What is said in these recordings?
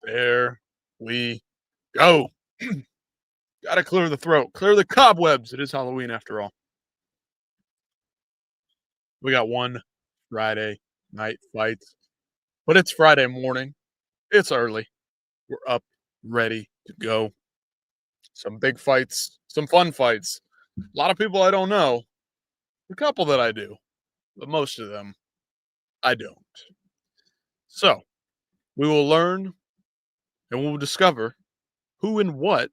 There we go. Gotta clear the throat, clear the cobwebs. It is Halloween after all. We got one Friday night fights, but it's Friday morning. It's early. We're up, ready to go. Some big fights, some fun fights. A lot of people I don't know, a couple that I do, but most of them I don't. So we will learn and we'll discover who and what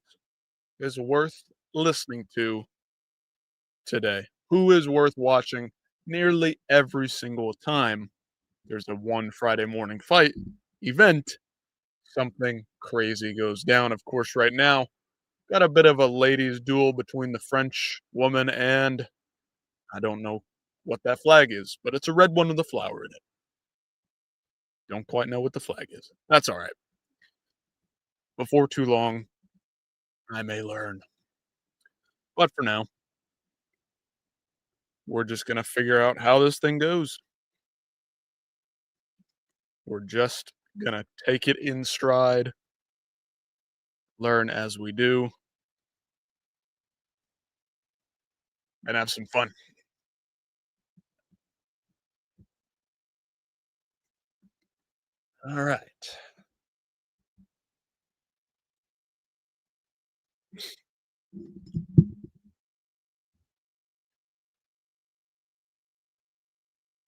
is worth listening to today. Who is worth watching nearly every single time there's a one Friday morning fight event, something crazy goes down. Of course, right now, got a bit of a ladies' duel between the French woman and I don't know what that flag is, but it's a red one with a flower in it. Don't quite know what the flag is. That's all right. Before too long, I may learn. But for now, we're just going to figure out how this thing goes. We're just going to take it in stride, learn as we do, and have some fun. All right.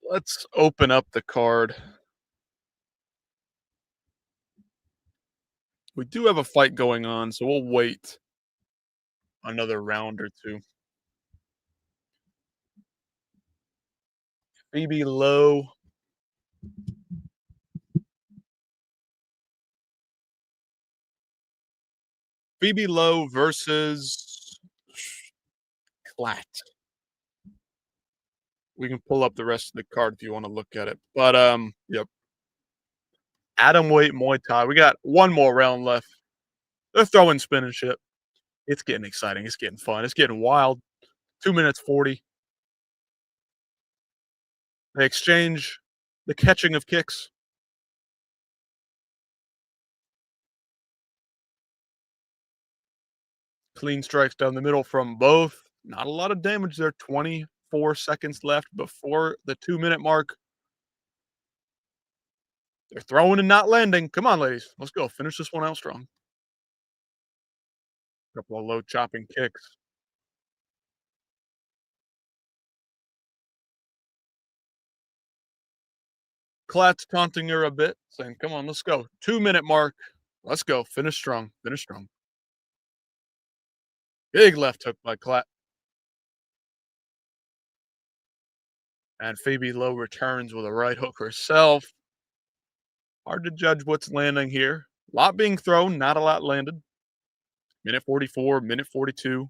Let's open up the card. We do have a fight going on, so we'll wait another round or two. Phoebe Lowe. Phoebe Lowe versus Clatt. We can pull up the rest of the card if you want to look at it. But yep. Atom weight Muay Thai. We got one more round left. They're throwing spin and shit. It's getting exciting. It's getting fun. It's getting wild. 2 minutes 40. They exchange the catching of kicks. Clean strikes down the middle from both. Not a lot of damage there. 24 seconds left before the 2 minute mark. They're throwing and not landing. Come on, ladies. Let's go. Finish this one out strong. Couple of low chopping kicks. Clatt's taunting her a bit, saying, come on, let's go. 2 minute mark. Let's go. Finish strong. Finish strong. Big left hook by Clatt. And Phoebe Lowe returns with a right hook herself. Hard to judge what's landing here. A lot being thrown, not a lot landed. Minute 44, minute 42.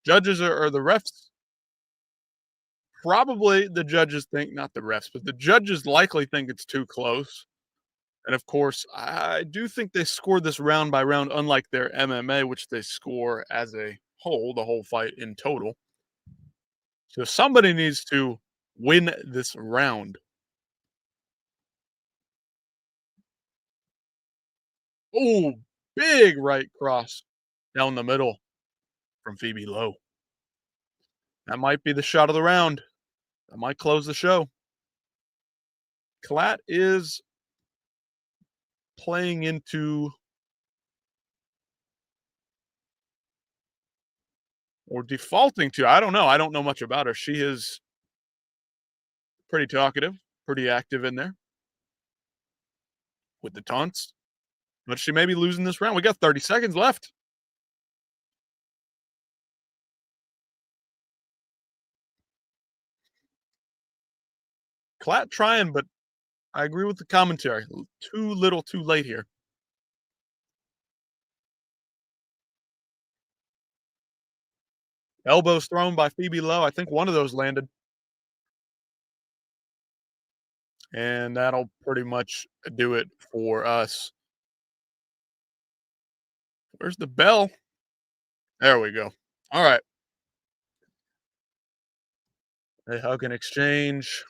Judges are the refs. Probably the judges think, not the refs, but the judges likely think it's too close. And of course, I do think they scored this round by round, unlike their MMA, which they score as a whole, the whole fight in total. So somebody needs to win this round. Oh, big right cross down the middle from Phoebe Lowe. That might be the shot of the round. That might close the show. Clatt is playing into or defaulting to, I don't know. I don't know much about her. She is pretty talkative, pretty active in there with the taunts. But she may be losing this round. We got 30 seconds left. Clatt trying, but I agree with the commentary. Too little, too late here. Elbows thrown by Phoebe Lowe. I think one of those landed. And that'll pretty much do it for us. Where's the bell? There we go. All right. They hug and exchange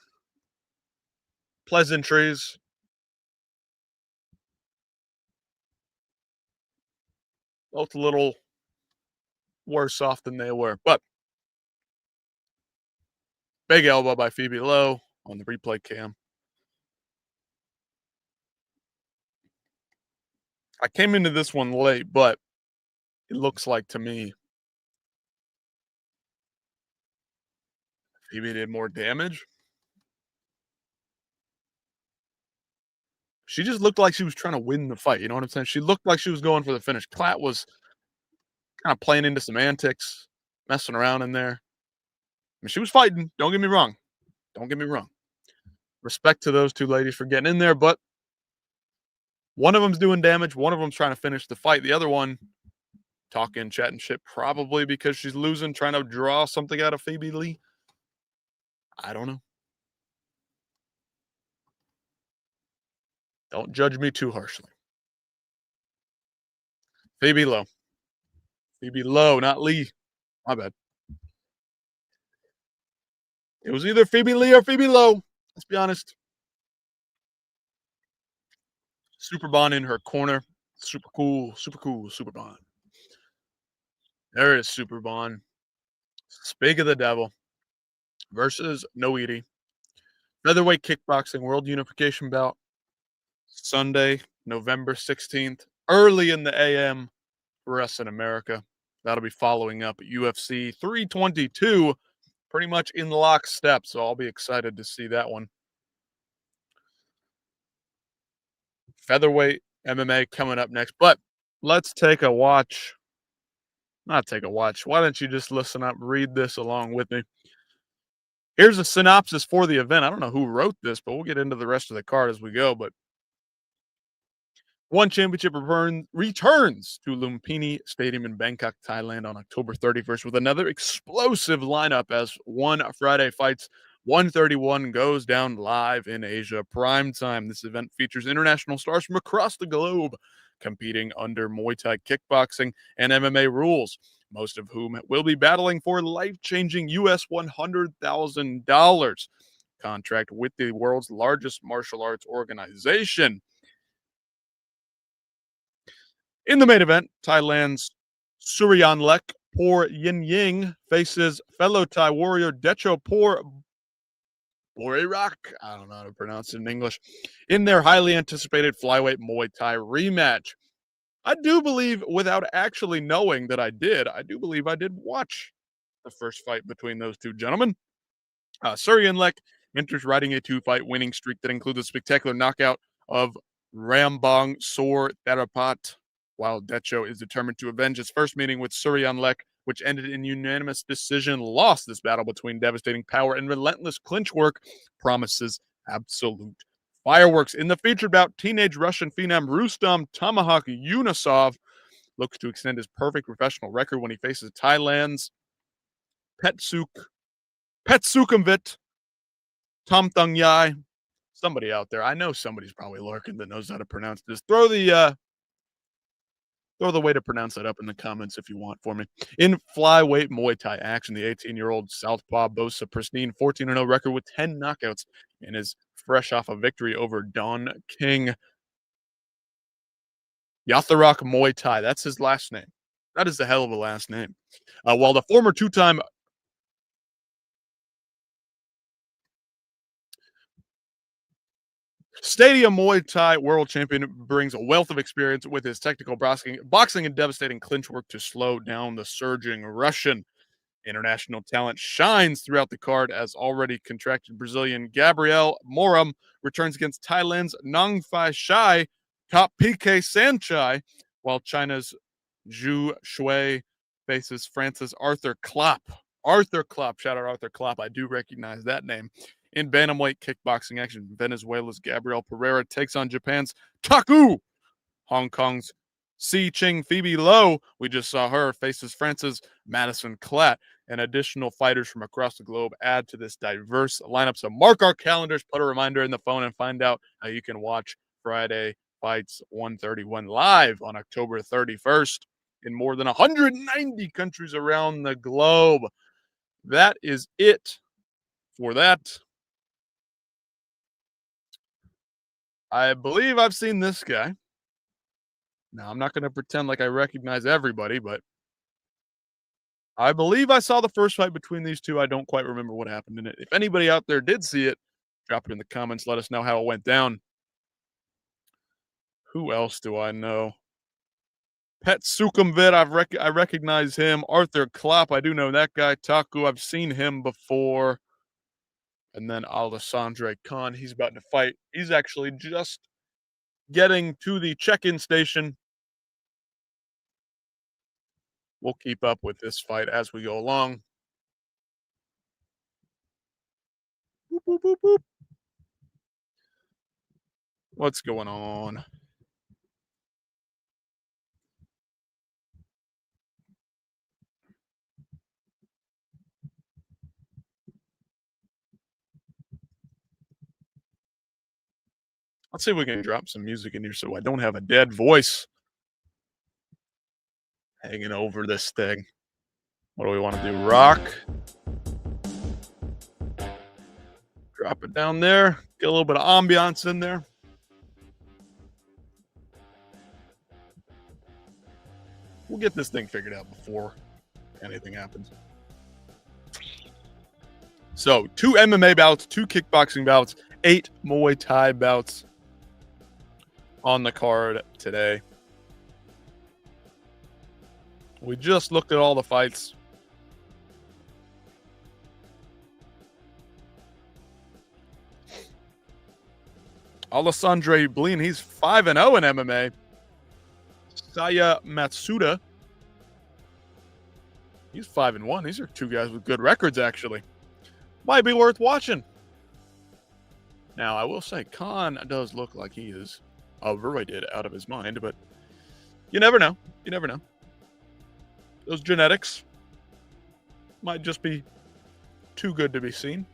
pleasantries. Both a little worse off than they were. But big elbow by Phoebe Lowe on the replay cam. I came into this one late, but it looks like to me Phoebe did more damage. She just looked like she was trying to win the fight. You know what I'm saying? She looked like she was going for the finish. Clatt was kind of playing into some antics, messing around in there. I mean, she was fighting. Don't get me wrong. Don't get me wrong. Respect to those two ladies for getting in there, but one of them's doing damage. One of them's trying to finish the fight. The other one talking, chatting shit, probably because she's losing, trying to draw something out of Phoebe Lee. I don't know. Don't judge me too harshly. Phoebe Lowe. Phoebe Lowe, not Lee. My bad. It was either Phoebe Lee or Phoebe Lowe. Let's be honest. Super Bond in her corner. Super cool, super cool, Super Bond. There is Super Bond. Speak of the devil versus Noiti. Featherweight kickboxing world unification bout. Sunday, November 16th. Early in the AM for us in America. That'll be following up UFC 322. Pretty much in lockstep. So I'll be excited to see that one. Featherweight MMA coming up next. But let's take a watch. Not take a watch. Why don't you just listen up, read this along with me? Here's a synopsis for the event. I don't know who wrote this, but we'll get into the rest of the card as we go. But ONE Championship returns to Lumpinee Stadium in Bangkok, Thailand on October 31st with another explosive lineup as ONE Friday Fights 131 goes down live in Asia prime time. This event features international stars from across the globe competing under Muay Thai kickboxing and MMA rules, most of whom will be battling for life-changing US $100,000 contract with the world's largest martial arts organization. In the main event, Thailand's Suryanlek Por Yin Ying faces fellow Thai warrior Decho Por Boirak. I don't know how to pronounce it in English. In their highly anticipated flyweight Muay Thai rematch. I do believe, without actually knowing that I do believe I did watch the first fight between those two gentlemen. Suryanlek enters riding a two-fight winning streak that includes a spectacular knockout of Rambong Sor Therapat, while Decho is determined to avenge his first meeting with Suryanlek, which ended in unanimous decision loss. This battle between devastating power and relentless clinch work promises absolute fireworks. In the featured bout, teenage Russian phenom Rustam Tomahawk Yunusov looks to extend his perfect professional record when he faces Thailand's Petsukumvit Tom Thung Yai. Somebody out there. I know somebody's probably lurking that knows how to pronounce this. Throw the way to pronounce that up in the comments if you want for me. In flyweight Muay Thai action, the 18-year-old Southpaw boasts a pristine 14-0 record with 10 knockouts and is fresh off a victory over Don King. Yatharak Muay Thai, that's his last name. That is a hell of a last name. While the former two-time Stadium Muay Thai world champion brings a wealth of experience with his technical boxing and devastating clinch work to slow down the surging Russian. International talent shines throughout the card as already contracted Brazilian Gabriel Moram returns against Thailand's Nangfasai top PK Sanchai, while China's Zhu Shui faces France's Arthur Klopp. Arthur Klopp, shout out Arthur Klopp. I do recognize that name. In bantamweight kickboxing action, Venezuela's Gabriel Pereira takes on Japan's Taku. Hong Kong's Si Ching Phoebe Lowe, we just saw her, faces France's Madison Clatt. And additional fighters from across the globe add to this diverse lineup. So mark our calendars, put a reminder in the phone, and find out how you can watch Friday Fights 131 live on October 31st. in more than 190 countries around the globe. That is it for that. I believe I've seen this guy. Now, I'm not going to pretend like I recognize everybody, but I believe I saw the first fight between these two. I don't quite remember what happened in it. If anybody out there did see it, drop it in the comments. Let us know how it went down. Who else do I know? Petsukumvit, I recognize him. Arthur Klopp, I do know that guy. Taku, I've seen him before. And then Alessandre Khan, he's about to fight. He's actually just getting to the check-in station. We'll keep up with this fight as we go along. Boop, boop, boop, boop. What's going on? Let's see if we can drop some music in here so I don't have a dead voice hanging over this thing. What do we want to do? Rock. Drop it down there. Get a little bit of ambiance in there. We'll get this thing figured out before anything happens. So, 2 MMA bouts, 2 kickboxing bouts, 8 Muay Thai bouts on the card today. We just looked at all the fights. Alessandre Blin, he's 5-0 in MMA. Saya Matsuda, he's 5-1. These are 2 guys with good records, actually. Might be worth watching. Now, I will say, Khan does look like he is roided out of his mind, but you never know. You never know. Those genetics might just be too good to be seen,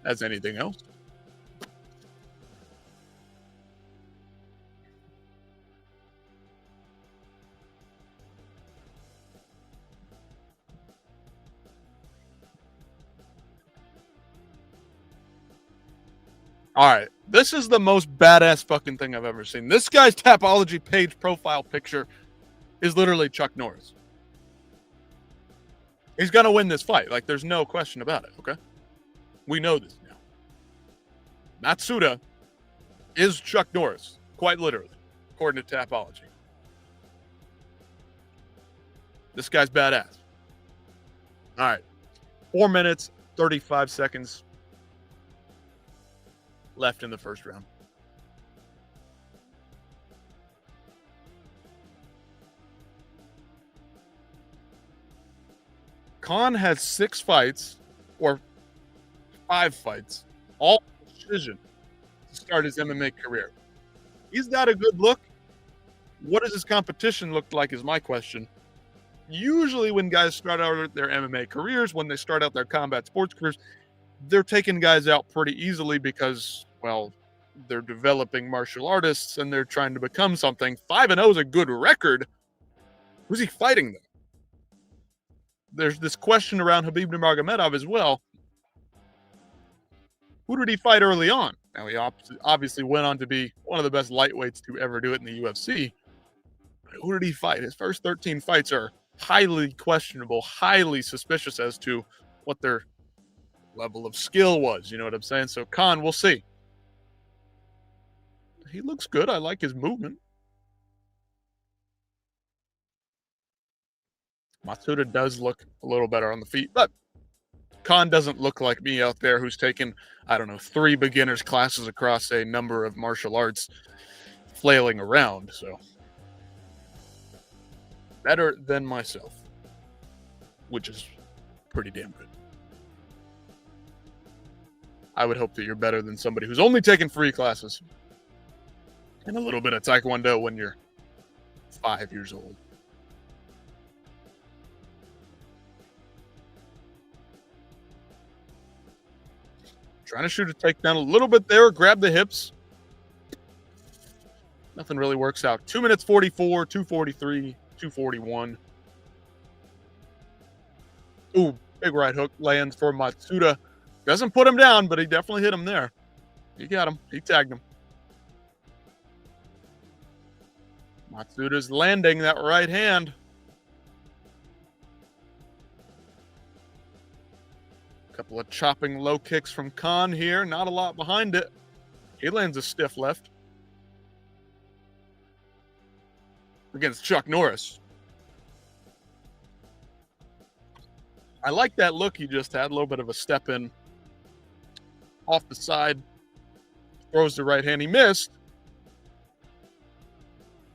as anything else. All right, this is the most badass fucking thing I've ever seen. This guy's Tapology page profile picture is literally Chuck Norris. He's going to win this fight. Like, there's no question about it, okay? We know this now. Matsuda is Chuck Norris, quite literally, according to Tapology. This guy's badass. All right, 4 minutes, 35 seconds left in the first round. Khan has 6 fights, or 5 fights, all decision to start his MMA career. He's got a good look. What does his competition look like is my question. Usually when guys start out their MMA careers, when they start out their combat sports careers, they're taking guys out pretty easily because, well, they're developing martial artists and they're trying to become something. 5-0 is a good record. Who's he fighting, though? There's this question around Khabib Nurmagomedov as well. Who did he fight early on? Now, he obviously went on to be one of the best lightweights to ever do it in the UFC. But who did he fight? His first 13 fights are highly questionable, highly suspicious as to what their level of skill was. You know what I'm saying? So Khan, we'll see. He looks good. I like his movement. Matsuda does look a little better on the feet, but Khan doesn't look like me out there who's taken, I don't know, 3 beginners classes across a number of martial arts, flailing around. So better than myself, which is pretty damn good. I would hope that you're better than somebody who's only taken free classes and a little bit of Taekwondo when you're 5 years old. Trying to shoot a takedown a little bit there, grab the hips. Nothing really works out. 2 minutes 44, 243, 241. Ooh, big right hook lands for Matsuda. Doesn't put him down, but he definitely hit him there. He got him. He tagged him. Matsuda's landing that right hand. Couple of chopping low kicks from Khan here. Not a lot behind it. He lands a stiff left. Against Chuck Norris. I like that look he just had. A little bit of a step in. Off the side. Throws the right hand. He missed.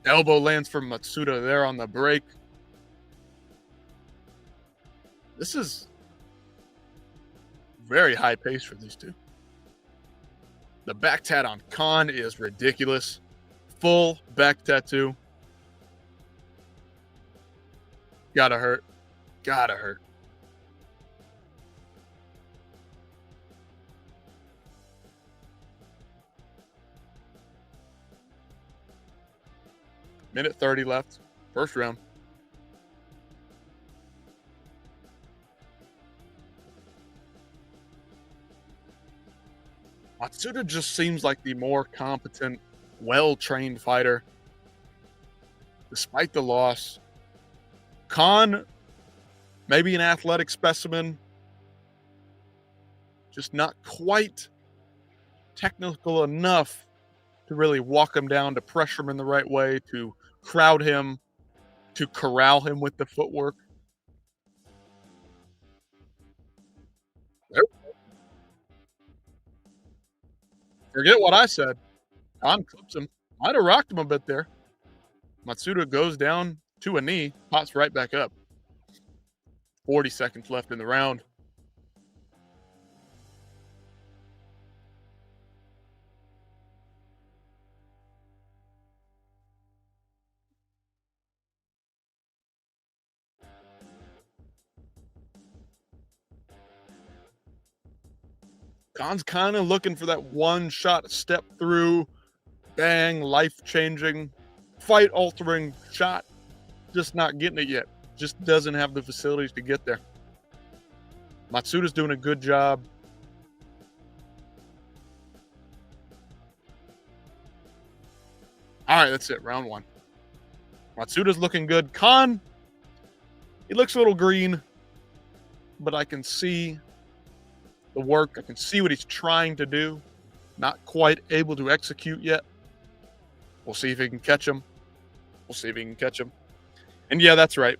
Elbow lands for Matsuda there on the break. This is very high pace for these two. The back tat on Khan is ridiculous. Full back tattoo. Gotta hurt. Gotta hurt. Minute 30 left. First round. Matsuda just seems like the more competent, well-trained fighter. Despite the loss. Khan, maybe an athletic specimen. Just not quite technical enough to really walk him down, to pressure him in the right way, to crowd him, to corral him with the footwork. Forget what I said. Khan clips him. Might have rocked him a bit there. Matsuda goes down to a knee, pops right back up. 40 seconds left in the round. Khan's kind of looking for that one shot step through, bang, life-changing, fight-altering shot. Just not getting it yet. Just doesn't have the facilities to get there. Matsuda's doing a good job. All right, that's it. Round one. Matsuda's looking good. Khan, he looks a little green, but I can see the work. I can see what he's trying to do. Not quite able to execute yet. We'll see if he can catch him. We'll see if he can catch him. And yeah, that's right.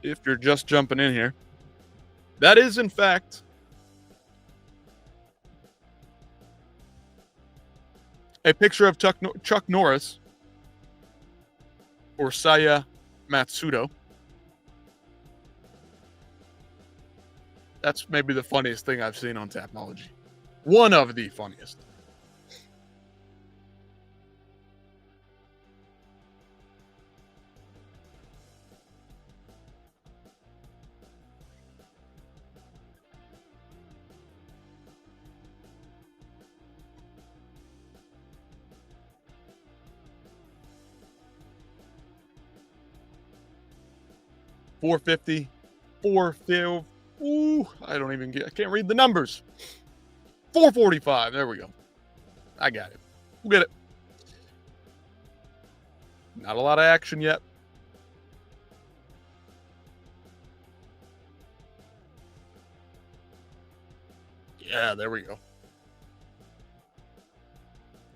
If you're just jumping in here, that is, in fact, a picture of Chuck Norris or Saya Matsuda. That's maybe the funniest thing I've seen on Tapology. One of the funniest. $450, $450. Ooh, I can't read the numbers. $445. There we go. I got it. We'll get it. Not a lot of action yet. Yeah, there we go.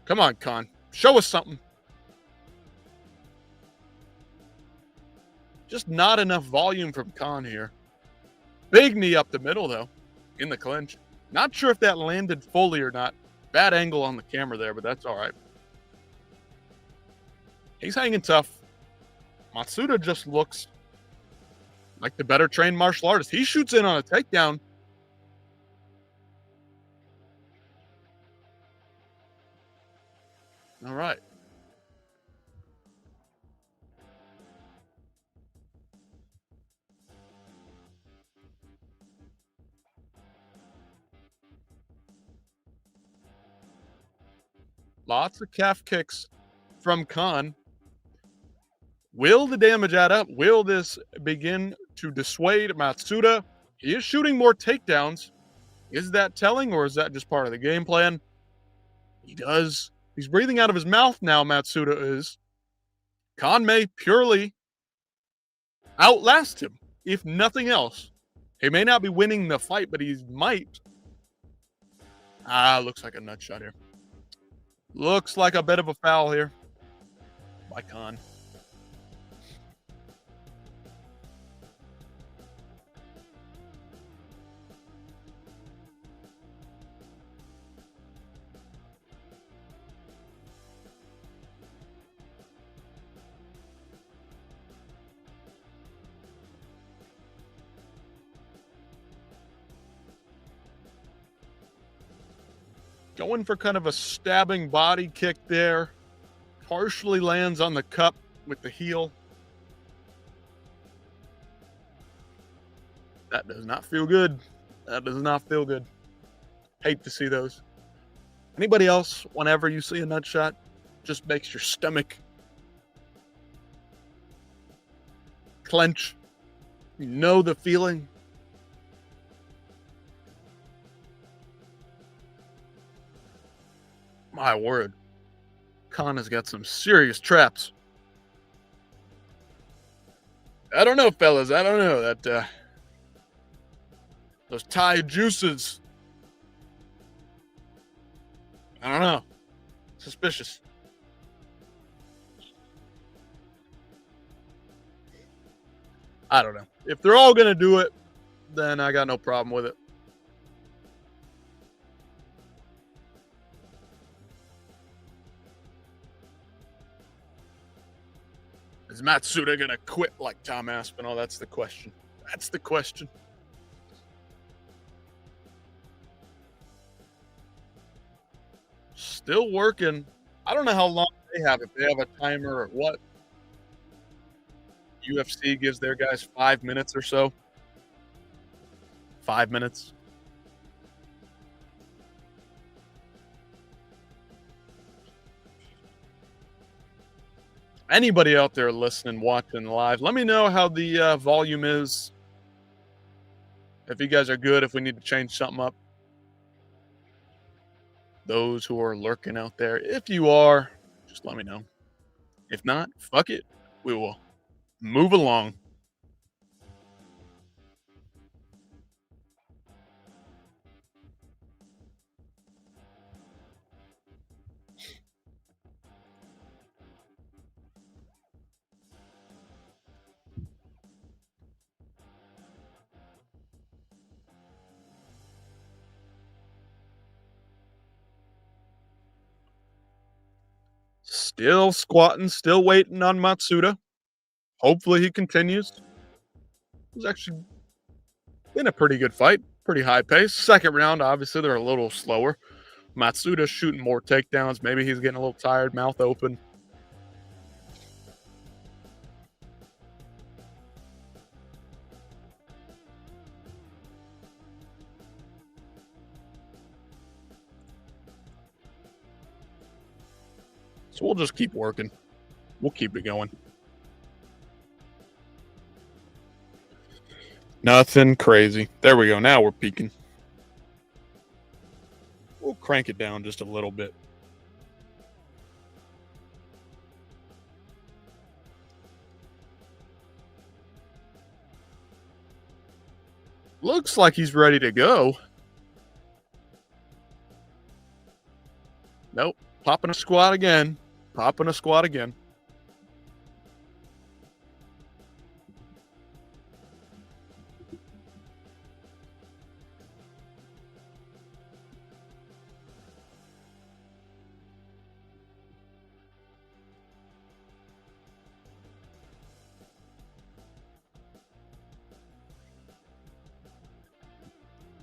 Come on, Khan. Show us something. Just not enough volume from Khan here. Big knee up the middle, though, in the clinch. Not sure if that landed fully or not. Bad angle on the camera there, but that's all right. He's hanging tough. Matsuda just looks like the better trained martial artist. He shoots in on a takedown. All right. Lots of calf kicks from Khan. Will the damage add up? Will this begin to dissuade Matsuda? He is shooting more takedowns. Is that telling, or is that just part of the game plan? He's breathing out of his mouth now, Matsuda is. Khan may purely outlast him, if nothing else. He may not be winning the fight, but he might. Looks like a nut shot here. Looks like a bit of a foul here by Khan. Going for kind of a stabbing body kick there. Partially lands on the cup with the heel. That does not feel good. That does not feel good. Hate to see those. Anybody else, whenever you see a nut shot, just makes your stomach clench? You know the feeling. My word. Khan has got some serious traps. I don't know, fellas. I don't know. That those Thai juices. I don't know. Suspicious. I don't know. If they're all going to do it, then I got no problem with it. Is Matsuda going to quit like Tom Aspinall? That's the question. That's the question. Still working. I don't know how long they have, if they have a timer or what. UFC gives their guys 5 minutes or so. 5 minutes. Anybody out there listening, watching live, let me know how the volume is. If you guys are good, if we need to change something up. Those who are lurking out there, if you are, just let me know. If not, fuck it. We will move along. Still squatting, still waiting on Matsuda. Hopefully he continues. It's actually been a pretty good fight. Pretty high pace. Second round, obviously, they're a little slower. Matsuda's shooting more takedowns. Maybe he's getting a little tired, mouth open. So we'll just keep working. We'll keep it going. Nothing crazy. There we go. Now we're peaking. We'll crank it down just a little bit. Looks like he's ready to go. Nope. Popping a squat again. Popping a squat again.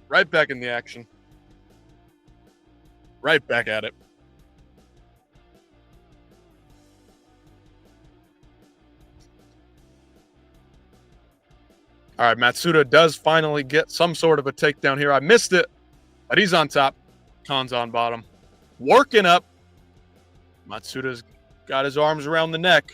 Right back in the action. Right back at it. All right, Matsuda does finally get some sort of a takedown here. I missed it, but he's on top. Khan's on bottom. Working up. Matsuda's Got his arms around the neck.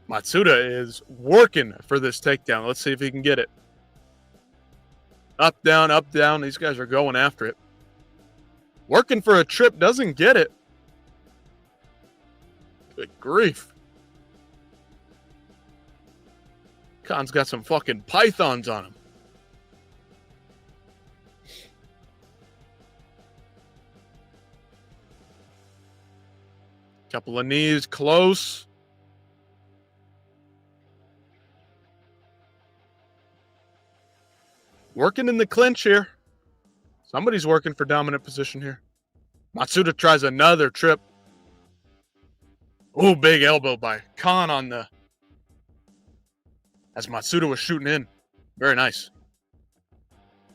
Matsuda is working for this takedown. Let's see if he can get it. Up, down, up, down. These guys are going after it. Working for a trip, doesn't get it. Good grief. Khan's got some fucking pythons on him. Couple of knees close. Working in the clinch here. Somebody's working for dominant position here. Matsuda tries another trip. Oh, big elbow by Khan on the... as Matsuda was shooting in. Very nice.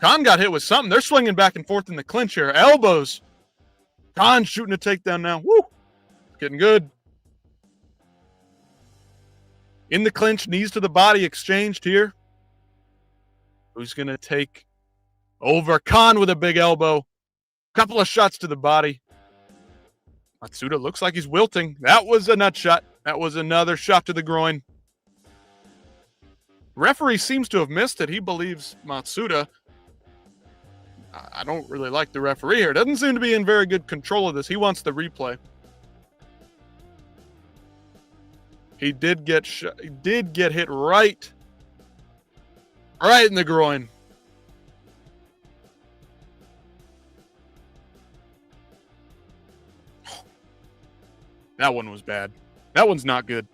Khan got hit with something. They're swinging back and forth in the clinch here. Elbows. Khan shooting a takedown now. Woo! Getting good. In the clinch, knees to the body exchanged here. Who's going to take over? Khan with a big elbow. Couple of shots to the body. Matsuda looks like he's wilting. That was a nut shot. That was another shot to the groin. Referee seems to have missed it. He believes Matsuda. I don't really like the referee here. Doesn't seem to be in very good control of this. He wants the replay. He did get hit right in the groin. That one was bad. That one's not good.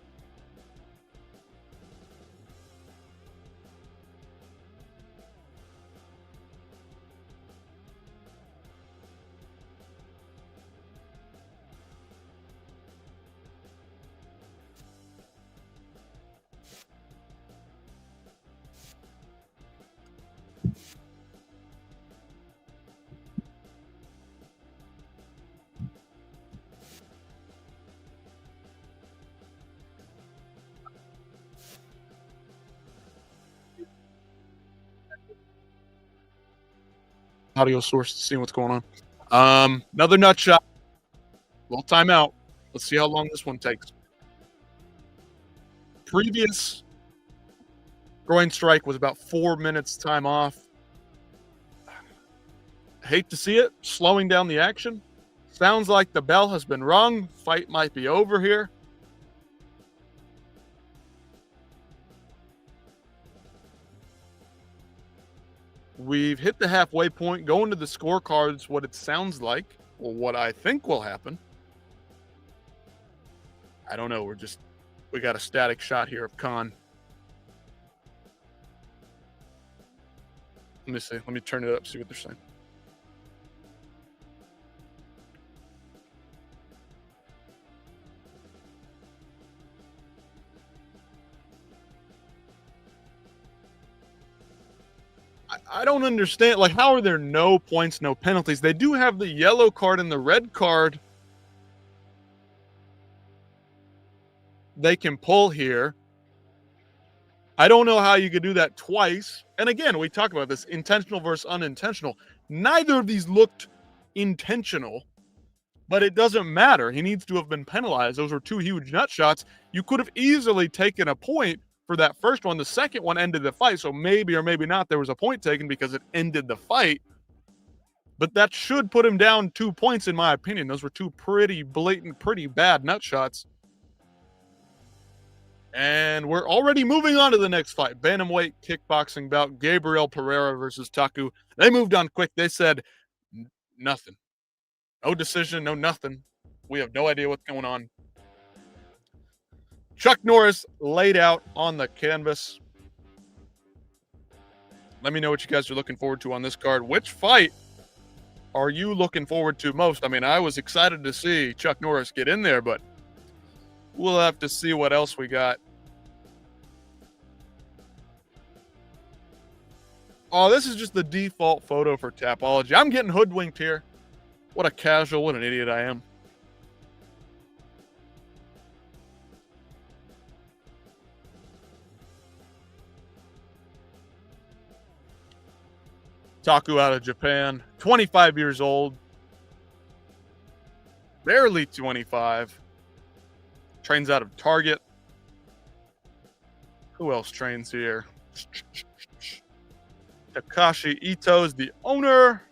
Audio source to see what's going on. Another nut shot. Little timeout. Let's see how long this one takes. Previous groin strike was about 4 minutes time off. Hate to see it. Slowing down the action. Sounds like the bell has been rung. Fight might be over here. We've hit the halfway point. Going to the scorecards, what it sounds like, or what I think will happen. I don't know. We got a static shot here of Khan. Let me see. Let me turn it up, see what they're saying. I don't understand. Like, how are there no points, no penalties? They do have the yellow card and the red card they can pull here. I don't know how you could do that twice. And again, we talk about this intentional versus unintentional. Neither of these looked intentional, but it doesn't matter. He needs to have been penalized. Those were two huge nut shots. You could have easily taken a point for that first one. The second one ended the fight, so maybe or maybe not there was a point taken because it ended the fight. But that should put him down 2 points, in my opinion. Those were two pretty blatant, pretty bad nut shots. And we're already moving on to the next fight. Bantamweight kickboxing bout. Gabriel Pereira versus Taku. They moved on quick. They said nothing. No decision, no nothing. We have no idea what's going on. Chuck Norris laid out on the canvas. Let me know what you guys are looking forward to on this card. Which fight are you looking forward to most? I mean, I was excited to see Chuck Norris get in there, but we'll have to see what else we got. Oh, this is just the default photo for Tapology. I'm getting hoodwinked here. What a casual, what an idiot I am. Taku out of Japan, 25 years old. Barely 25. Trains out of Target. Who else trains here? Takashi Ito is the owner.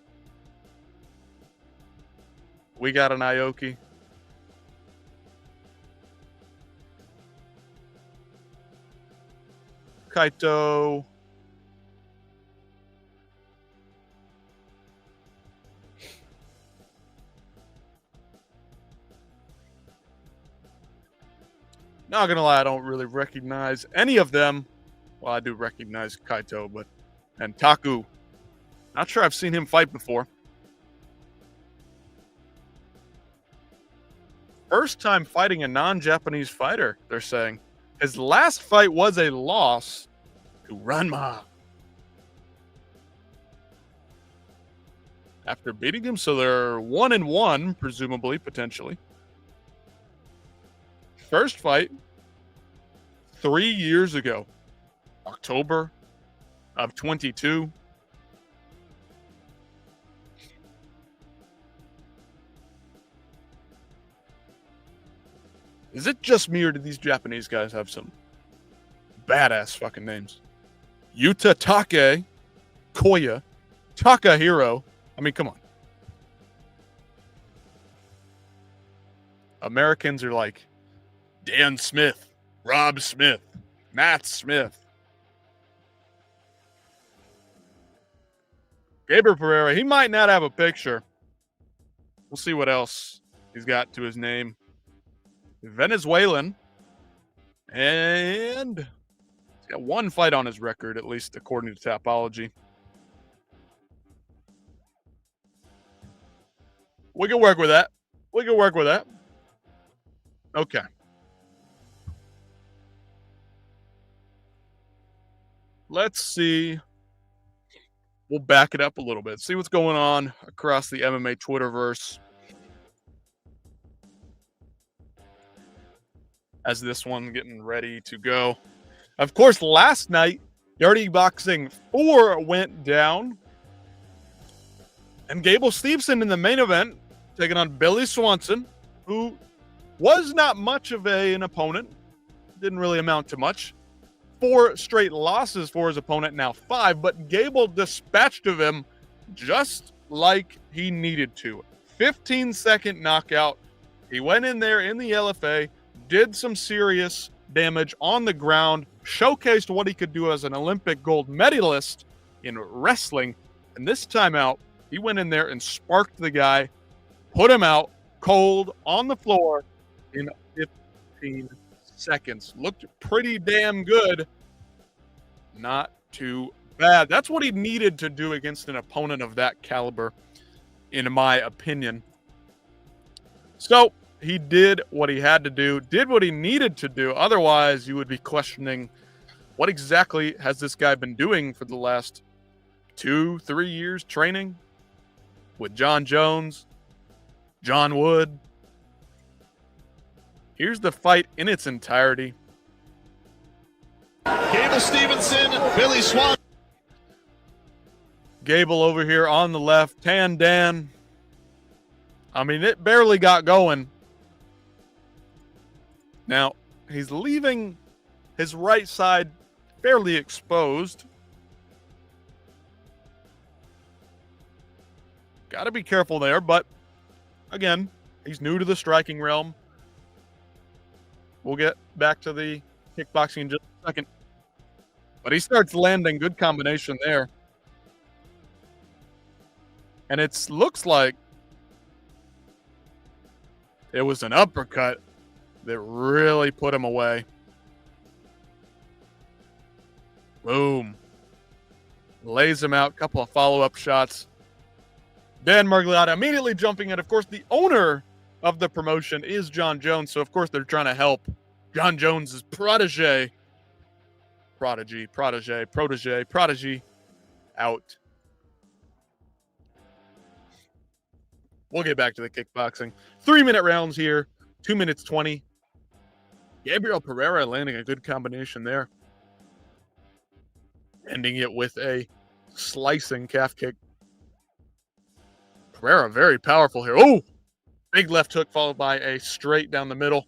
We got an Aoki. Kaito. Not gonna lie, I don't really recognize any of them. Well, I do recognize Kaito, and Taku. Not sure I've seen him fight before. First time fighting a non-Japanese fighter, they're saying. His last fight was a loss to Ranma. After beating him, so they're 1-1, presumably, potentially. First fight 3 years ago, October of 22. Is it just me, or do these Japanese guys have some badass fucking names? Yuta Take, Koya, Takahiro. I mean, come on. Americans are like Dan Smith, Rob Smith, Matt Smith. Gabriel Pereira, he might not have a picture. We'll see what else he's got to his name. Venezuelan. And he's got one fight on his record, at least according to Tapology. We can work with that. Okay. Let's see. We'll back it up a little bit. See what's going on across the MMA Twitterverse. As this one getting ready to go. Of course, last night, Dirty Boxing 4 went down. And Gable Stevenson in the main event, taking on Billy Swanson, who was not much of an opponent. Didn't really amount to much. 4 straight losses for his opponent, now 5. But Gable dispatched of him just like he needed to. 15-second knockout. He went in there in the LFA, did some serious damage on the ground, showcased what he could do as an Olympic gold medalist in wrestling. And this time out, he went in there and sparked the guy, put him out cold on the floor in 15 seconds. Looked pretty damn good. Not too bad. That's what he needed to do against an opponent of that caliber, in my opinion. So he did what he had to do, did what he needed to do. Otherwise, you would be questioning, what exactly has this guy been doing for the last 2-3 years training with John Jones, John Wood? Here's the fight in its entirety. Gable Stevenson, Billy Swan. Gable over here on the left, Tan Dan. I mean, it barely got going. Now, he's leaving his right side fairly exposed. Got to be careful there, but again, he's new to the striking realm. We'll get back to the kickboxing in just a second. But he starts landing good combination there. And it looks like it was an uppercut that really put him away. Boom. Lays him out. Couple of follow-up shots. Dan Margliotta immediately jumping in. Of course, the owner of the promotion is John Jones. So, of course, they're trying to help John Jones' protege out. We'll get back to the kickboxing. 3-minute rounds here. 2 minutes 20. Gabriel Pereira landing a good combination there. Ending it with a slicing calf kick. Pereira very powerful here. Oh, big left hook followed by a straight down the middle.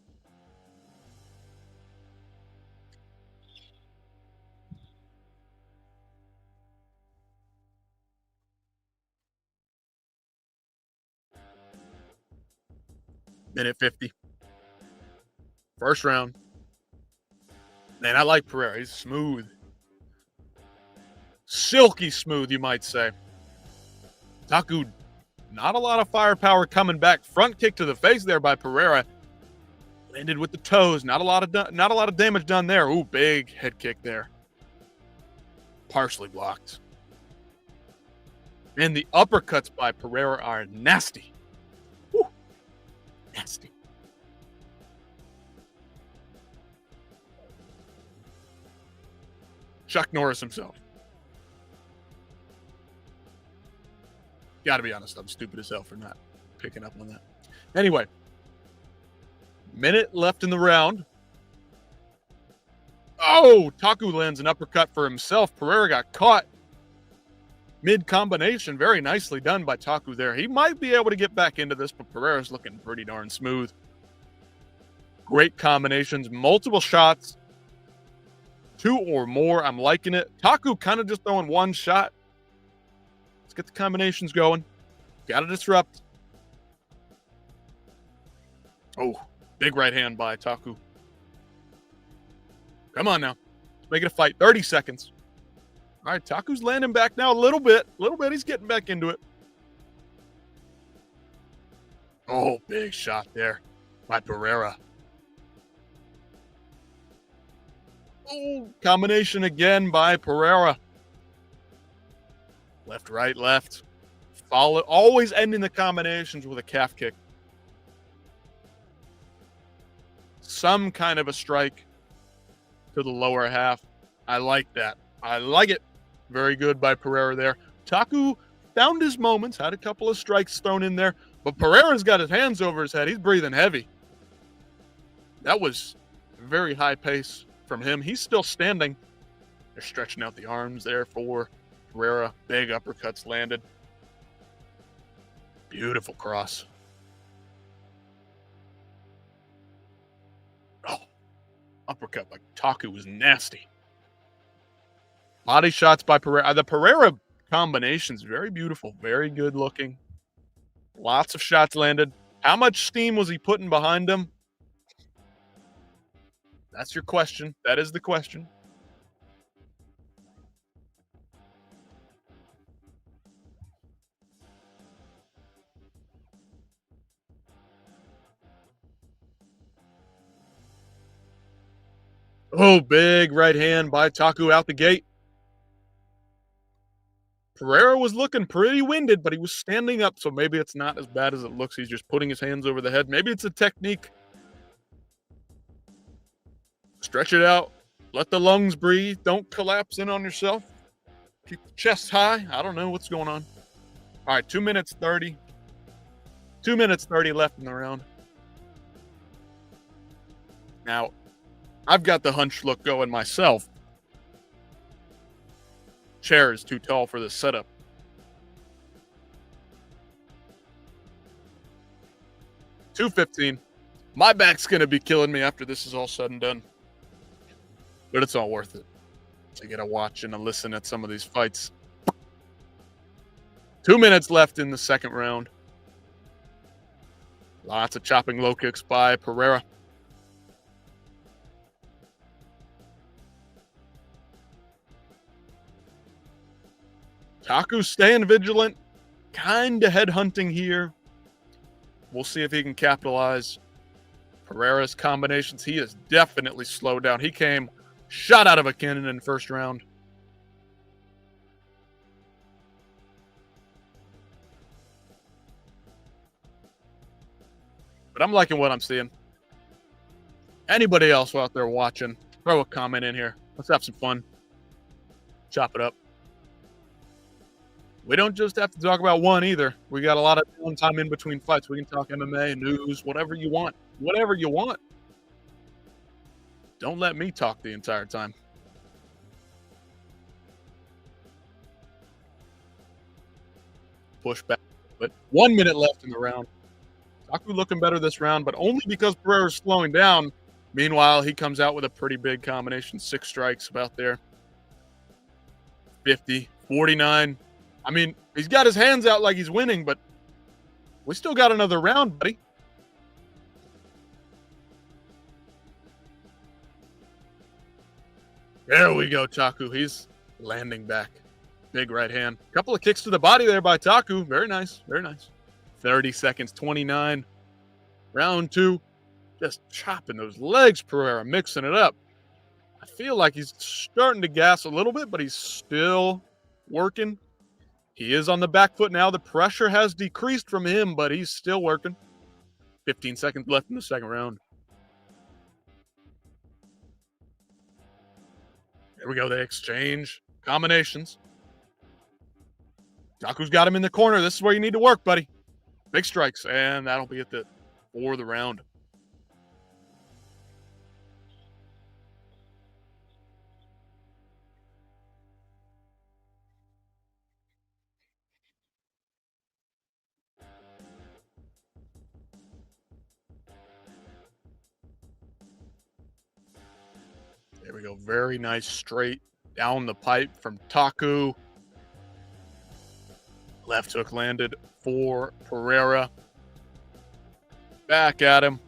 Minute 50. First round. Man, I like Pereira. He's smooth. Silky smooth, you might say. Taku, not a lot of firepower coming back. Front kick to the face there by Pereira. Landed with the toes. Not a lot of damage done there. Ooh, big head kick there. Partially blocked. And the uppercuts by Pereira are nasty. Woo. Nasty. Chuck Norris himself. Gotta be honest, I'm stupid as hell for not picking up on that. Anyway, minute left in the round. Oh, Taku lands an uppercut for himself. Pereira got caught mid-combination. Very nicely done by Taku there. He might be able to get back into this, but Pereira's looking pretty darn smooth. Great combinations, multiple shots. 2 or more. I'm liking it. Taku kind of just throwing one shot. Let's get the combinations going. Got to disrupt. Oh, big right hand by Taku. Come on now. Let's make it a fight. 30 seconds. All right, Taku's landing back now a little bit. He's getting back into it. Oh, big shot there by Pereira. Oh, combination again by Pereira. Left, right, left. Follow, always ending the combinations with a calf kick. Some kind of a strike to the lower half. I like that. I like it. Very good by Pereira there. Taku found his moments, had a couple of strikes thrown in there, but Pereira's got his hands over his head. He's breathing heavy. That was very high pace from him. He's still standing. They're stretching out the arms there for Pereira. Big uppercuts landed. Beautiful cross. Oh, uppercut by Taku was nasty. Body shots by Pereira. The Pereira combinations, very beautiful, very good looking. Lots of shots landed. How much steam was he putting behind him? That's your question. That is the question. Oh, big right hand by Taku out the gate. Pereira was looking pretty winded, but he was standing up, so maybe it's not as bad as it looks. He's just putting his hands over the head. Maybe it's a technique. Stretch it out. Let the lungs breathe. Don't collapse in on yourself. Keep the chest high. I don't know what's going on. All right, 2 minutes 30. 2 minutes 30 left in the round. Now, I've got the hunch look going myself. Chair is too tall for this setup. 2:15. My back's going to be killing me after this is all said and done. But it's all worth it to get a watch and a listen at some of these fights. 2 minutes left in the second round. Lots of chopping low kicks by Pereira. Taku's staying vigilant, kind of headhunting here. We'll see if he can capitalize. Pereira's combinations, he is definitely slowed down. He came shot out of a cannon in the first round. But I'm liking what I'm seeing. Anybody else out there watching, throw a comment in here. Let's have some fun. Chop it up. We don't just have to talk about one either. We got a lot of time in between fights. We can talk MMA, news, whatever you want. Whatever you want. Don't let me talk the entire time. push back. But 1 minute left in the round. Taku looking better this round, but only because Pereira's slowing down. Meanwhile, he comes out with a pretty big combination. 6 strikes about there. 50, 49. I mean, he's got his hands out like he's winning, but we still got another round, buddy. There we go, Taku. He's landing back. Big right hand. Couple of kicks to the body there by Taku. Very nice. Very nice. 30 seconds, 29. Round 2. Just chopping those legs, Pereira, mixing it up. I feel like he's starting to gas a little bit, but he's still working. He is on the back foot now. The pressure has decreased from him, but he's still working. 15 seconds left in the second round. There we go. They exchange combinations. Taku's got him in the corner. This is where you need to work, buddy. Big strikes, and that'll be it for the round. There we go. Very nice straight down the pipe from Taku. Left hook landed for Pereira. Back at him.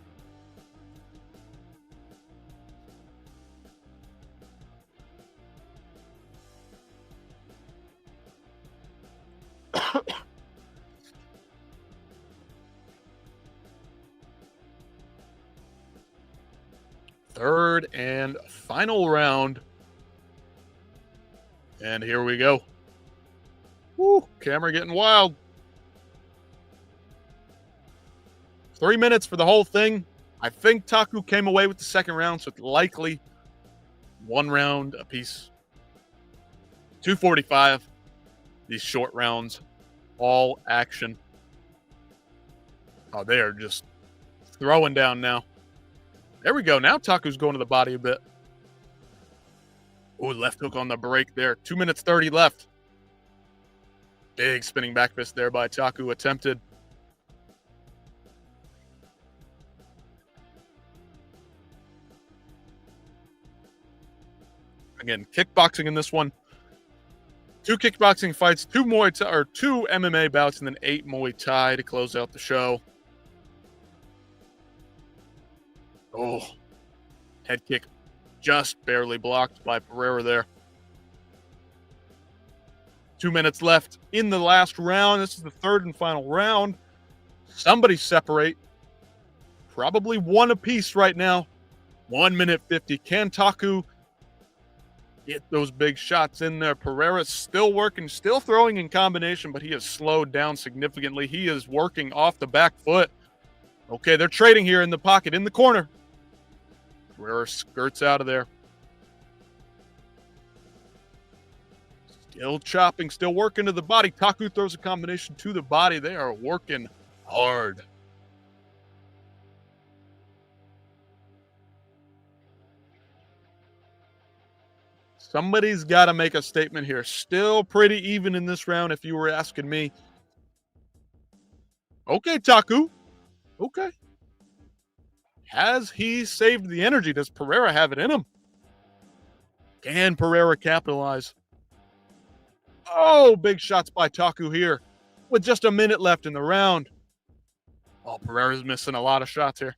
Third and final round. And here we go. Woo, camera getting wild. 3 minutes for the whole thing. I think Taku came away with the second round, so it's likely 1 round apiece. 245. These short rounds, all action. Oh, they are just throwing down now. There we go. Now Taku's going to the body a bit. Oh, left hook on the break there. 2 minutes 30 left. Big spinning back fist there by Taku attempted. Again, kickboxing in this one. 2 kickboxing fights, 2 Muay Thai, or 2 MMA bouts, and then 8 Muay Thai to close out the show. Oh, head kick just barely blocked by Pereira there. 2 minutes left in the last round. This is the third and final round. Somebody separate. Probably 1 apiece right now. 1 minute 50. Can Taku get those big shots in there? Pereira's still working, still throwing in combination, but he has slowed down significantly. He is working off the back foot. Okay, they're trading here in the pocket, in the corner. Pereira skirts out of there. Still chopping, still working to the body. Taku throws a combination to the body. They are working hard. Somebody's got to make a statement here. Still pretty even in this round, if you were asking me. Okay, Taku. Okay. Has he saved the energy? Does Pereira have it in him? Can Pereira capitalize? Oh, big shots by Taku here with just a minute left in the round. Oh, Pereira's missing a lot of shots here.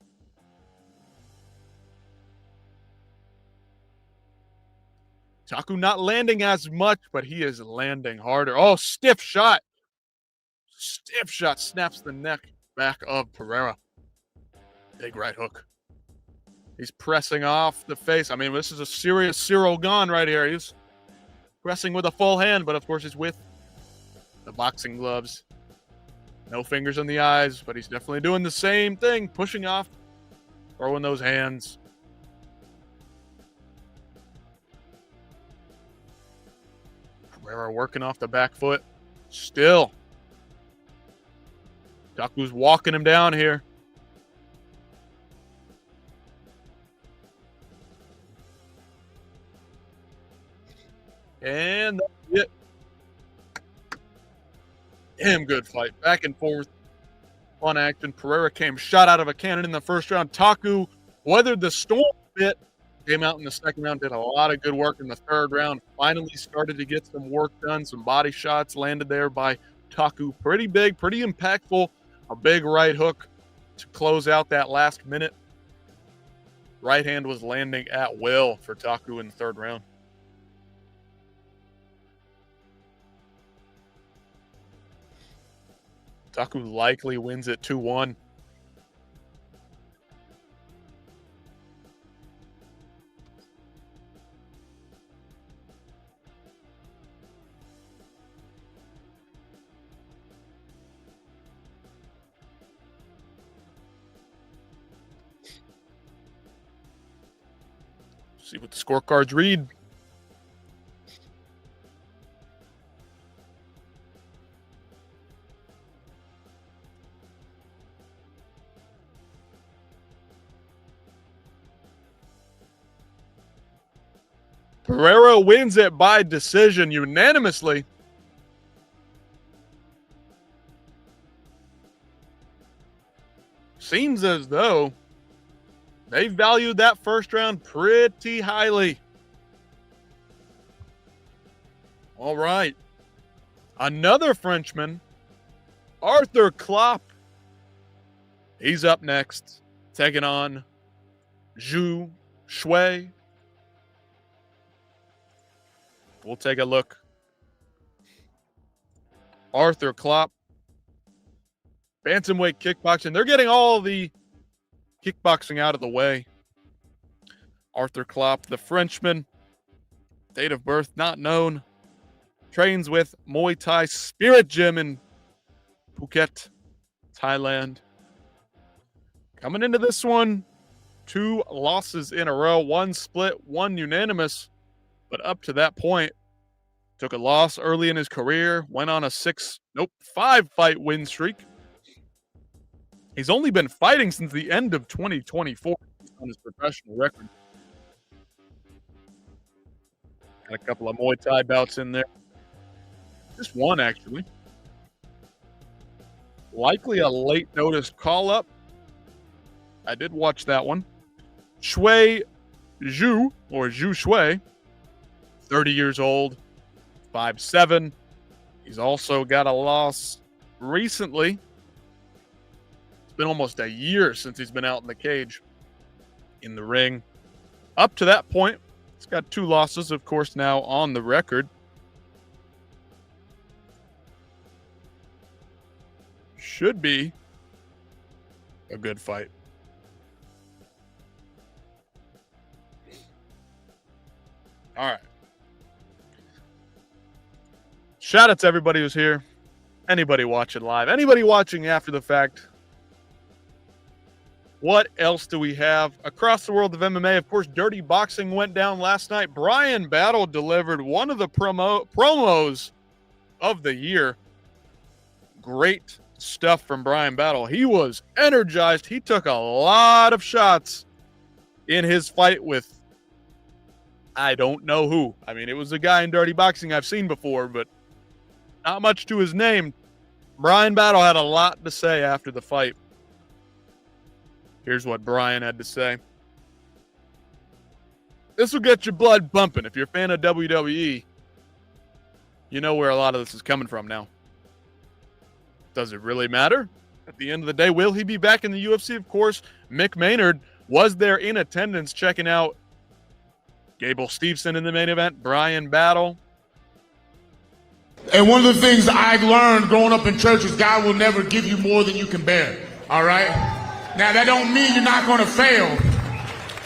Taku not landing as much, but he is landing harder. Oh, stiff shot. Stiff shot snaps the neck back of Pereira. Big right hook. He's pressing off the face. I mean, this is a serious Cyril Gone right here. He's pressing with a full hand, but of course he's with the boxing gloves. No fingers in the eyes, but he's definitely doing the same thing. Pushing off, throwing those hands. Pereira working off the back foot. Still. Taku's walking him down here. And that's it. Damn good fight. Back and forth. Fun action. Pereira came shot out of a cannon in the first round. Taku weathered the storm a bit. Came out in the second round, did a lot of good work in the third round. Finally started to get some work done. Some body shots landed there by Taku. Pretty big, pretty impactful. A big right hook to close out that last minute. Right hand was landing at will for Taku in the third round. Taku likely wins it 2-1. See what the scorecards read. Pereira wins it by decision unanimously. Seems as though they valued that first round pretty highly. All right. Another Frenchman, Arthur Klopp. He's up next, taking on Zhu Shui. We'll take a look. Arthur Klopp. Bantamweight kickboxing. They're getting all the kickboxing out of the way. Arthur Klopp, the Frenchman. Date of birth not known. Trains with Muay Thai Spirit Gym in Phuket, Thailand. Coming into this one, 2 losses in a row. 1 split, 1 unanimous. But up to that point, took a loss early in his career, went on a 5 fight win streak. He's only been fighting since the end of 2024 on his professional record. Got a couple of Muay Thai bouts in there. Just one, actually. Likely a late notice call-up. I did watch that one. Shui Zhu, or Zhu Shui, 30 years old, 5'7". He's also got a loss recently. It's been almost a year since he's been out in the cage, in the ring. Up to that point, he's got 2 losses, of course, now on the record. Should be a good fight. All right. Shout out to everybody who's here. Anybody watching live. Anybody watching after the fact. What else do we have? Across the world of MMA, of course, Dirty Boxing went down last night. Bryan Battle delivered one of the promos of the year. Great stuff from Bryan Battle. He was energized. He took a lot of shots in his fight with I don't know who. I mean, it was a guy in Dirty Boxing I've seen before, but not much to his name. Bryan Battle had a lot to say after the fight. Here's what Bryan had to say. This will get your blood bumping. If you're a fan of WWE, you know where a lot of this is coming from now. Does it really matter? At the end of the day, will he be back in the UFC? Of course, Mick Maynard was there in attendance checking out Gable Steveson in the main event, Bryan Battle. And one of the things I've learned growing up in church is God will never give you more than you can bear, all right? Now, that don't mean you're not going to fail.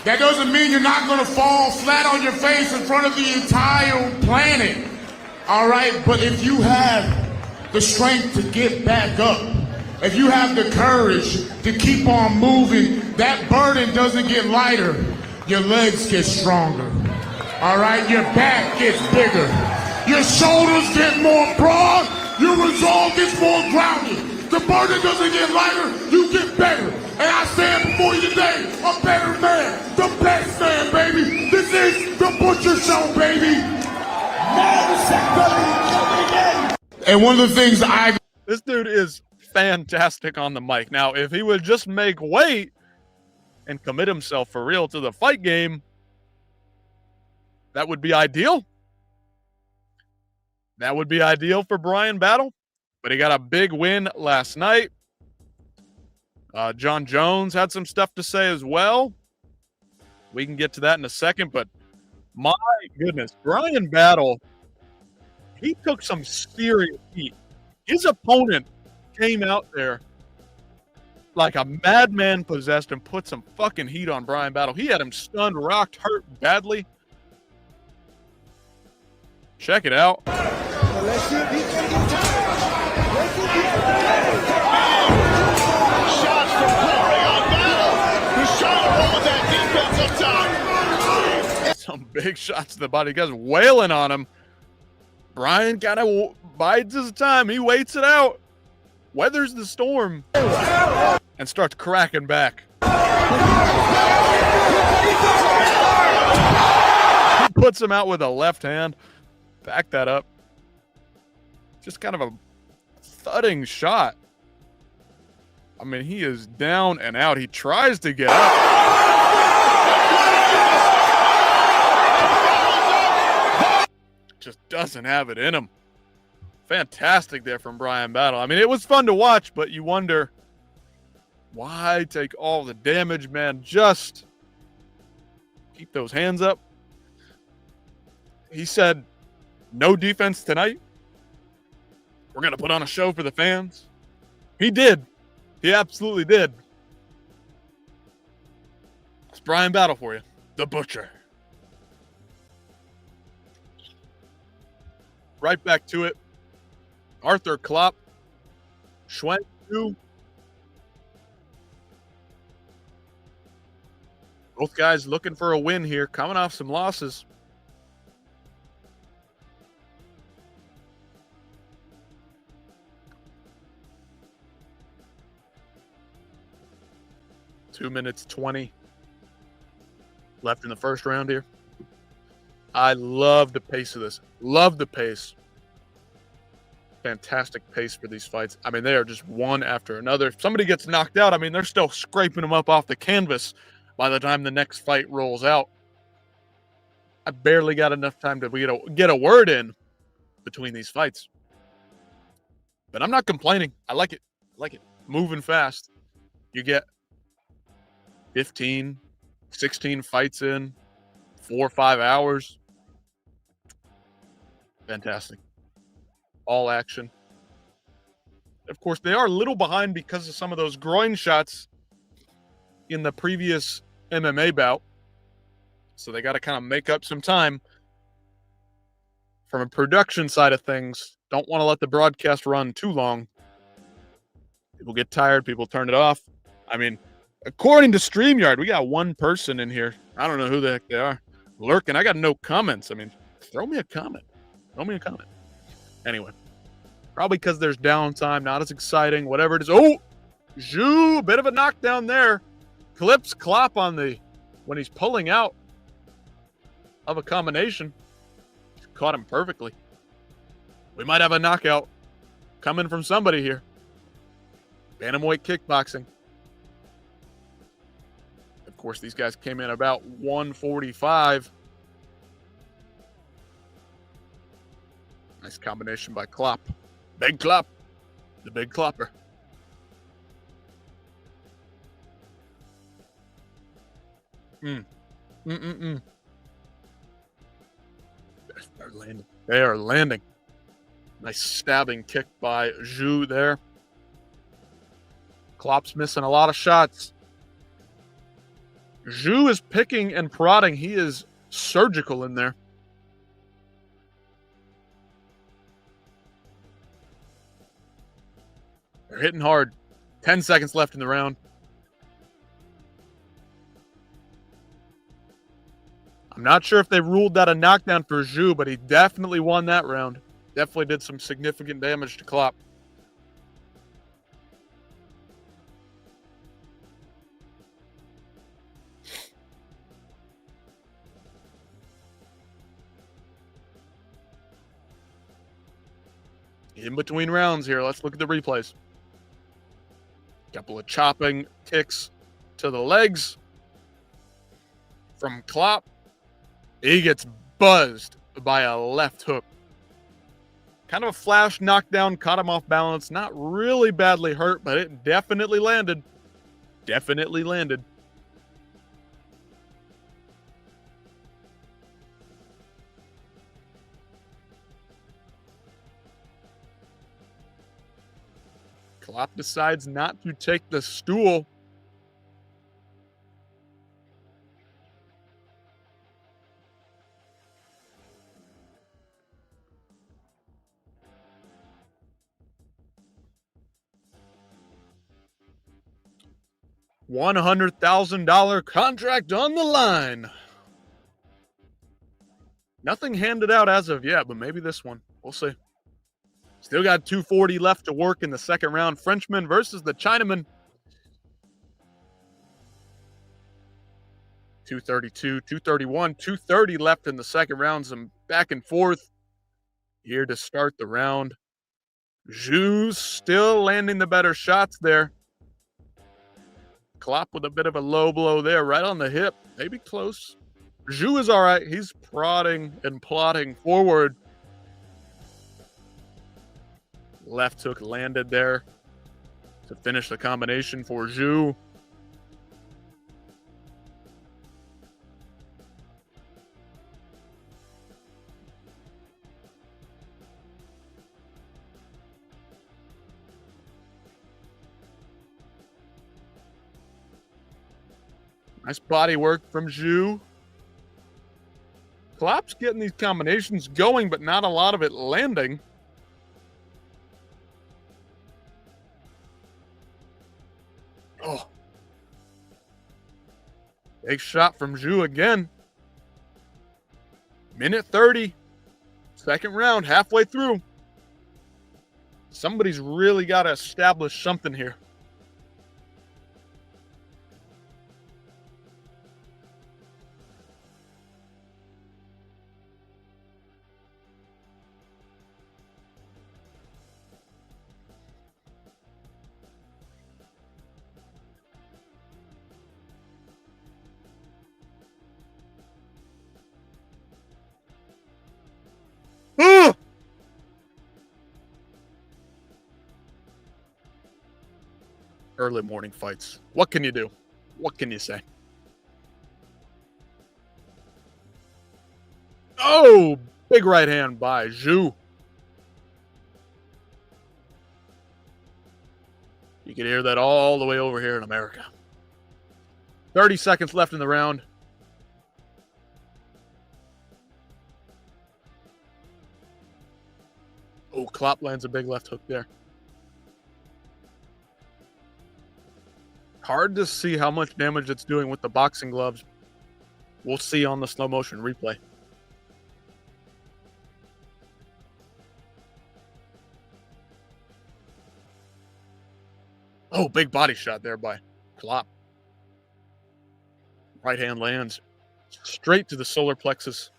That doesn't mean you're not going to fall flat on your face in front of the entire planet, all right? But if you have the strength to get back up, if you have the courage to keep on moving, that burden doesn't get lighter. Your legs get stronger, all right? Your back gets bigger. Your shoulders get more broad. Your resolve gets more grounded. The burden doesn't get lighter. You get better. And I stand before you today, a better man, the best man, baby. This is the Butcher Show, baby. And one of the things This dude is fantastic on the mic. Now, if he would just make weight and commit himself for real to the fight game, that would be ideal. That would be ideal for Bryan Battle. But he got a big win last night. John Jones had some stuff to say as well. We can get to that in a second, but my goodness, Bryan Battle, he took some serious heat. His opponent came out there like a madman possessed and put some fucking heat on Bryan Battle. He had him stunned, rocked, hurt badly. Check it out. Shots from Pereira on Battle, who's trying to roll with that defense up top. Some big shots to the body. Guys wailing on him. Bryan kind of bides his time. He waits it out, weathers the storm, and starts cracking back. He puts him out with a left hand. Back that up. Just kind of a thudding shot. I mean, he is down and out. He tries to get up. Just doesn't have it in him. Fantastic there from Bryan Battle. I mean, it was fun to watch, but you wonder, why take all the damage, man? Just keep those hands up. He said, no defense tonight. We're going to put on a show for the fans. He did. He absolutely did. It's Bryan Battle for you. The Butcher. Right back to it. Arthur Klopp. Schwen Yu. Both guys looking for a win here, coming off some losses. Two minutes 20 left in the first round here. I love the pace of this. Love the pace. Fantastic pace for these fights. I mean, they are just one after another. If somebody gets knocked out, I mean, they're still scraping them up off the canvas by the time the next fight rolls out. I barely got enough time to get a word in between these fights. But I'm not complaining. I like it. I like it. Moving fast. You get 15, 16 fights in 4 or 5 hours. Fantastic. All action. Of course, they are a little behind because of some of those groin shots in the previous MMA bout. So they got to kind of make up some time. From a production side of things, don't want to let the broadcast run too long. People get tired. People turn it off. I mean, according to StreamYard, we got one person in here. I don't know who the heck they are. Lurking. I got no comments. I mean, throw me a comment. Throw me a comment. Anyway, probably because there's downtime, not as exciting, whatever it is. Oh, Zhu, a bit of a knockdown there. Clips Klopp on when he's pulling out of a combination. Caught him perfectly. We might have a knockout coming from somebody here. Bantamweight kickboxing. Of course, these guys came in about 145. Nice combination by Klopp. Big Klopp. The big Klopper. They're landing. They are landing. Nice stabbing kick by Zhu there. Klopp's missing a lot of shots. Zhu is picking and prodding. He is surgical in there. They're hitting hard. 10 seconds left in the round. I'm not sure if they ruled that a knockdown for Zhu, but he definitely won that round. Definitely did some significant damage to Klopp. In between rounds here, let's look at the replays. Couple of chopping kicks to the legs from Klopp. He gets buzzed by a left hook. Kind of a flash knockdown, caught him off balance. Not really badly hurt, but it definitely landed. Definitely landed. Klopp decides not to take the stool. $100,000 contract on the line. Nothing handed out as of yet, but maybe this one. We'll see. Still got 240 left to work in the second round. Frenchman versus the Chinaman. 232, 231, 230 left in the second round. Some back and forth here to start the round. Zhu's still landing the better shots there. Klopp with a bit of a low blow there, right on the hip. Maybe close. Zhu is all right. He's prodding and plodding forward. Left hook landed there to finish the combination for Zhu. Nice body work from Zhu. Klopp's getting these combinations going, but not a lot of it landing. Oh. Big shot from Zhu again. Minute 30. Second round, halfway through. Somebody's really got to establish something here. Early morning fights. What can you do? What can you say? Oh, big right hand by Zhu. You can hear that all the way over here in America. 30 seconds left in the round. Oh, Klopp lands a big left hook there. Hard to see how much damage it's doing with the boxing gloves. We'll see on the slow motion replay. Oh, big body shot there by Klopp. Right hand lands straight to the solar plexus.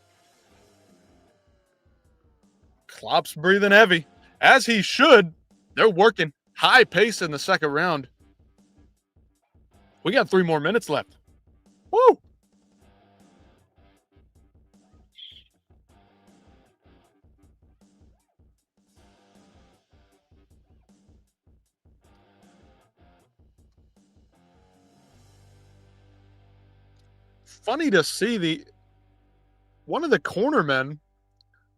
Klopp's breathing heavy, as he should. They're working high pace in the second round. We got 3 more minutes left. Woo! Funny to see one of the cornermen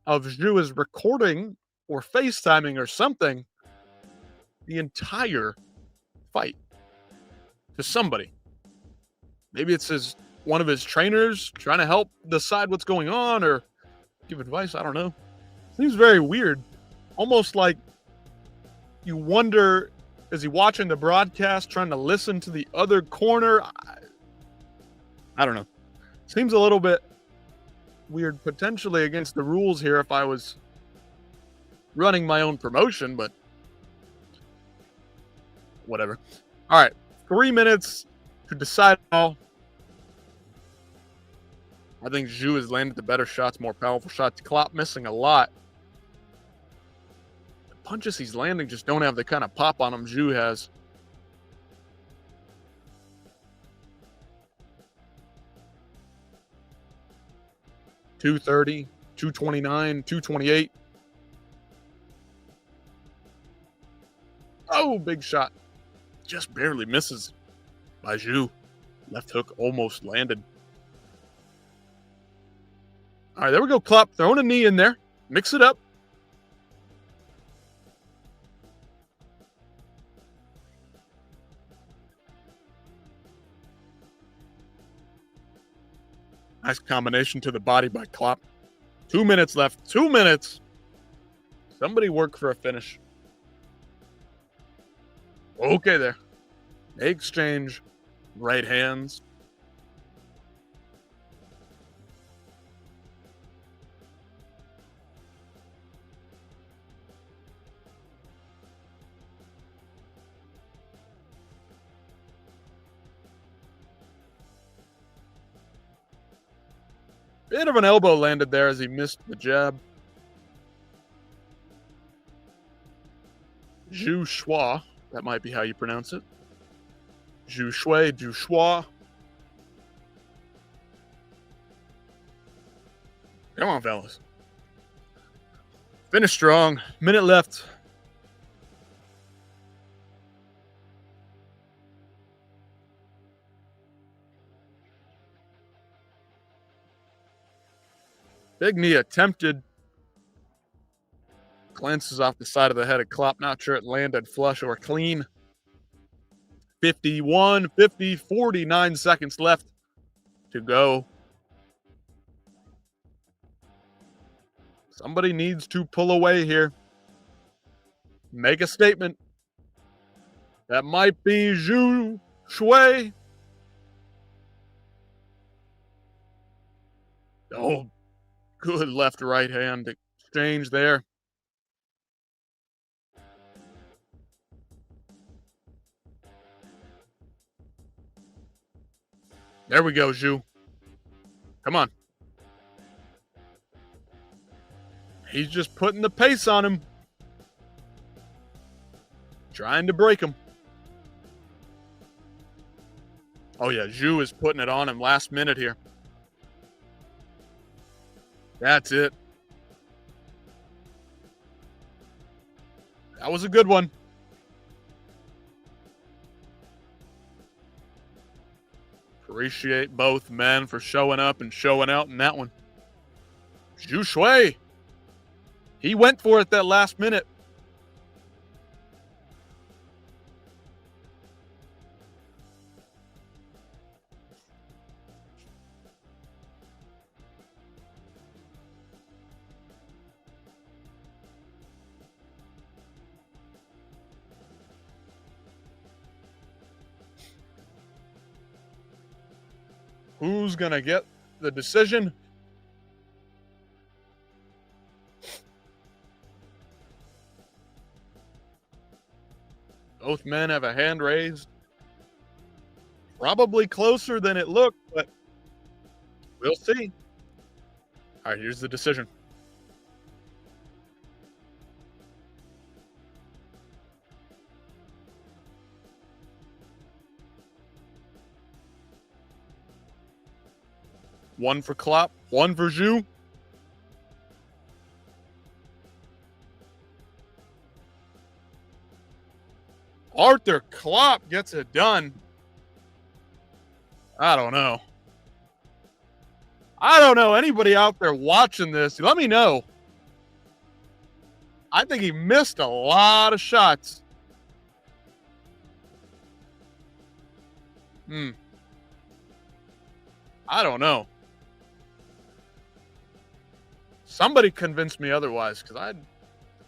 of Zhu is recording or FaceTiming or something the entire fight to somebody. Maybe it's one of his trainers trying to help decide what's going on or give advice. I don't know. Seems very weird. Almost like you wonder, is he watching the broadcast, trying to listen to the other corner? I don't know. Seems a little bit weird, potentially against the rules here if I was running my own promotion, but whatever. All right, 3 minutes to decide all. I think Zhu has landed the better shots, more powerful shots. Klopp missing a lot. punches he's landing just don't have the kind of pop on them Zhu has. .230, 229, 228. Oh, big shot. Just barely misses by Zhu. Left hook almost landed. All right, there we go, Klopp. Throwing a knee in there. Mix it up. Nice combination to the body by Klopp. 2 minutes left. 2 minutes. Somebody work for a finish. Okay, there. Exchange. Right hands. Bit of an elbow landed there as he missed the jab. Zhu Shua. That might be how you pronounce it. Zhu Shui, Zhu Shua. Come on, fellas. Finish strong. Minute left. Big knee attempted. Glances off the side of the head of Klopp. Not sure it landed flush or clean. 51, 50, 49 seconds left to go. Somebody needs to pull away here. Make a statement. That might be Zhu Shui. Oh, good left-right hand exchange there. There we go, Zhu. Come on. He's just putting the pace on him. Trying to break him. Oh, yeah, Zhu is putting it on him last minute here. That's it. That was a good one. Appreciate both men for showing up and showing out in that one. Zhu Shui. He went for it that last minute. Who's going to get the decision? Both men have a hand raised. Probably closer than it looked, but we'll see. All right, here's the decision. One for Klopp, one for Zhu. Arthur Klopp gets it done. I don't know. I don't know. Anybody out there watching this, let me know. I think he missed a lot of shots. I don't know. Somebody convinced me otherwise, because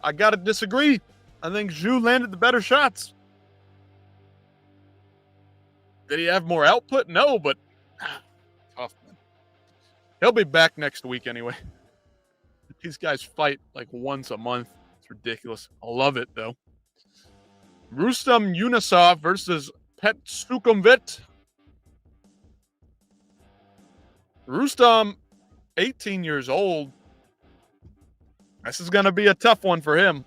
I got to disagree. I think Zhu landed the better shots. Did he have more output? No, but tough, man. He'll be back next week anyway. These guys fight like once a month. It's ridiculous. I love it, though. Rustam Yunusov versus Petsukumvit. Rustam, 18 years old. This is going to be a tough one for him.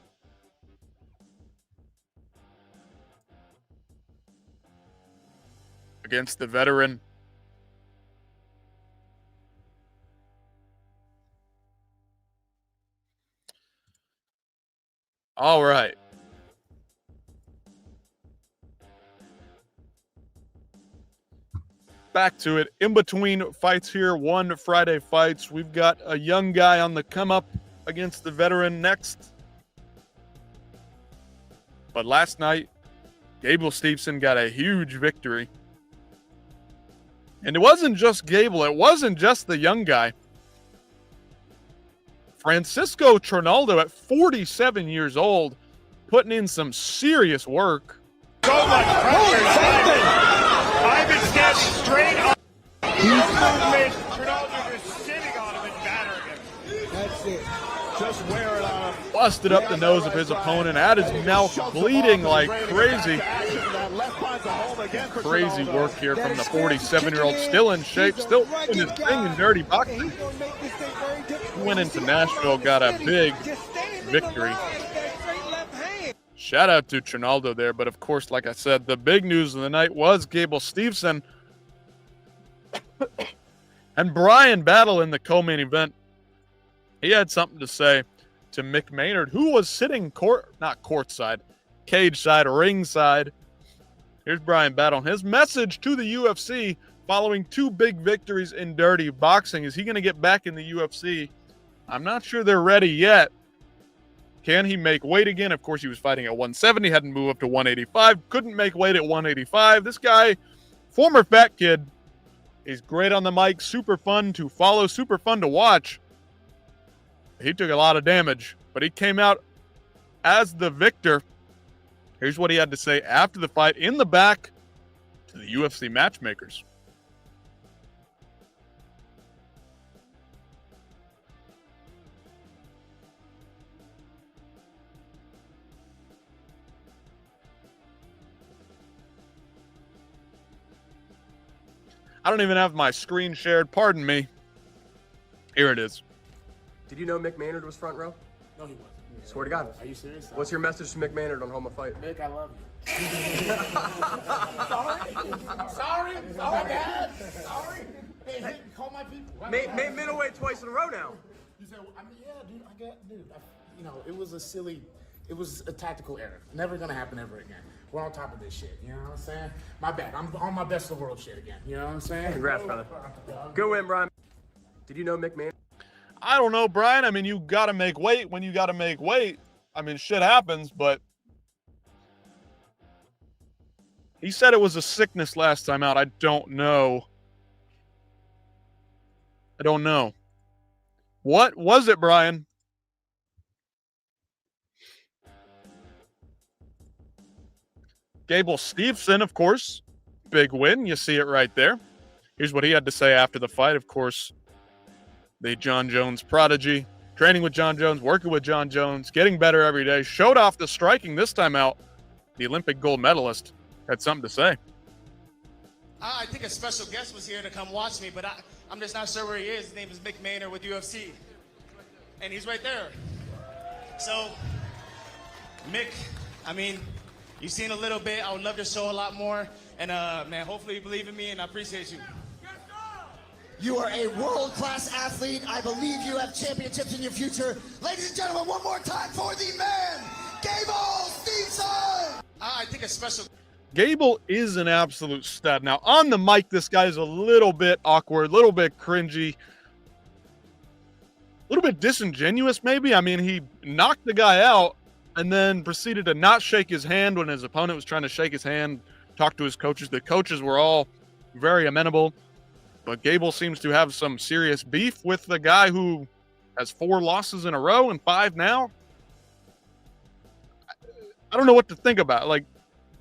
against the veteran. All right. Back to it. In between fights here, ONE Friday fights. We've got a young guy on the come up against the veteran next. But last night, Gable Stevenson got a huge victory. And it wasn't just Gable. It wasn't just the young guy. Francisco Trinaldo at 47 years old, putting in some serious work. So much pressure. Ivan standing straight up. Movement. Trinaldo is sitting on him and battering him. That's it. Just wear it on him. Busted up the nose of his opponent, had his mouth bleeding like crazy. Crazy work here from the 47-year-old, still in shape, still in his thing in dirty boxing. He went into Nashville, got a big victory. Shout out to Trinaldo there, but of course, like I said, the big news of the night was Gable Stevenson and Brian Battle in the co-main event. He had something to say to Mick Maynard, who was sitting cage side, ringside. Here's Brian Battle. His message to the UFC following two big victories in dirty boxing. Is he going to get back in the UFC? I'm not sure they're ready yet. Can he make weight again? Of course, he was fighting at 170, had to move up to 185, couldn't make weight at 185. This guy, former fat kid, he's great on the mic, super fun to follow, super fun to watch. He took a lot of damage, but he came out as the victor. Here's what he had to say after the fight in the back to the UFC matchmakers. I don't even have my screen shared. Pardon me. Here it is. Did you know Mick Maynard was front row? No, he wasn't. Yeah. Swear to God. Are you serious? What's your message to Mick Maynard on Home Fight? Mick, I love you. Sorry, Dad. Sorry. Hey, call my people. Made middleweight twice in a row now. You said, I mean, yeah, dude, it was a tactical error. Never gonna happen ever again. We're on top of this shit, you know what I'm saying? My bad, I'm on my best of the world shit again, you know what I'm saying? Congrats, brother. Good win, Brian. Did you know Mick Maynard? I don't know, Brian. I mean, you got to make weight when you got to make weight. I mean, shit happens, but he said it was a sickness last time out. I don't know. What was it, Brian? Gable Stevenson, of course, big win. You see it right there. Here's what he had to say after the fight. Of course, the John Jones prodigy, training with John Jones, working with John Jones, getting better every day. Showed off the striking this time out. The Olympic gold medalist had something to say. I think a special guest was here to come watch me, but I'm just not sure where he is. His name is Mick Maynard with UFC. And he's right there. So, Mick, I mean, you've seen a little bit. I would love to show a lot more. And, man, hopefully you believe in me, and I appreciate you. You are a world-class athlete. I believe you have championships in your future. Ladies and gentlemen, one more time for the man, Gable Stevenson! I think a special... Gable is an absolute stud. Now, on the mic, this guy's a little bit awkward, a little bit cringy, a little bit disingenuous, maybe. I mean, he knocked the guy out and then proceeded to not shake his hand when his opponent was trying to shake his hand, talk to his coaches. The coaches were all very amenable. But Gable seems to have some serious beef with the guy who has 4 losses in a row and 5 now. I don't know what to think about. Like,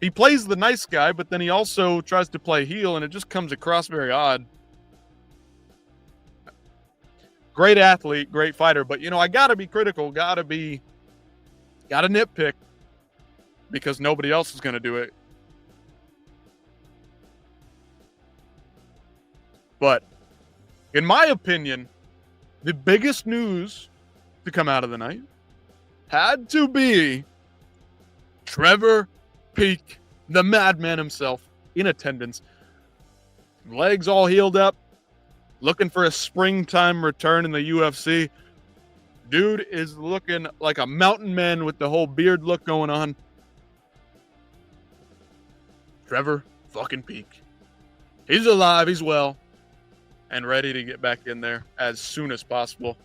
he plays the nice guy, but then he also tries to play heel, and it just comes across very odd. Great athlete, great fighter, but, you know, I got to be critical, got to nitpick because nobody else is going to do it. But in my opinion, the biggest news to come out of the night had to be Trevor Peek, the madman himself, in attendance. Legs all healed up. Looking for a springtime return in the UFC. Dude is looking like a mountain man with the whole beard look going on. Trevor fucking Peak. He's alive, he's well, and ready to get back in there as soon as possible.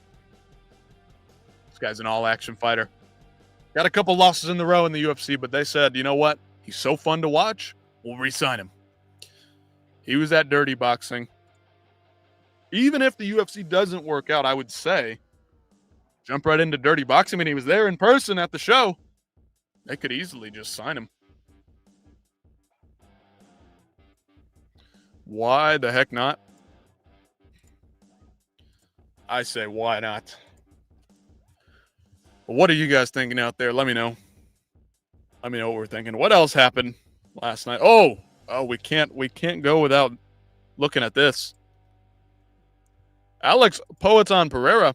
This guy's an all-action fighter. Got a couple losses in the row in the UFC, but they said, you know what? He's so fun to watch, we'll re-sign him. He was at Dirty Boxing. Even if the UFC doesn't work out, I would say, jump right into Dirty Boxing. I mean, he was there in person at the show. They could easily just sign him. Why the heck not? I say, why not? But what are you guys thinking out there? Let me know. Let me know what we're thinking. What else happened last night? Oh, we can't go without looking at this. Alex Poetan Pereira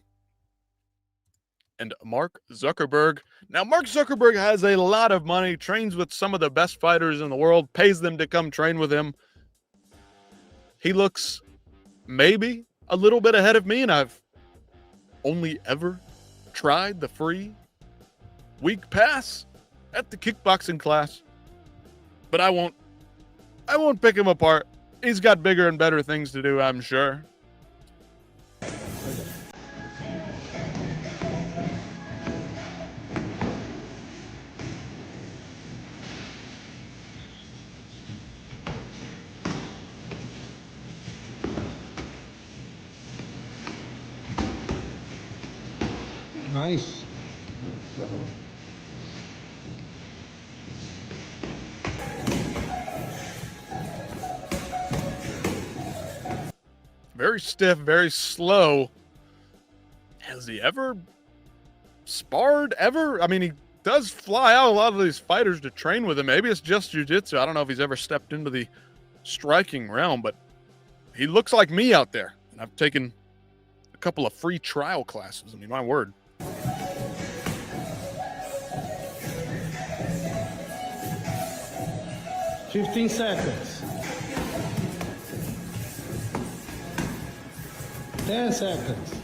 and Mark Zuckerberg. Now, Mark Zuckerberg has a lot of money, trains with some of the best fighters in the world, pays them to come train with him. He looks maybe a little bit ahead of me, and I've only ever tried the free week pass at the kickboxing class. But I won't pick him apart. He's got bigger and better things to do, I'm sure. Nice. Very stiff, very slow. Has he ever sparred ever? I mean, he does fly out a lot of these fighters to train with him. Maybe it's just jiu-jitsu. I don't know if he's ever stepped into the striking realm, but he looks like me out there. And I've taken a couple of free trial classes. I mean, my word. $15 seconds. 10 seconds.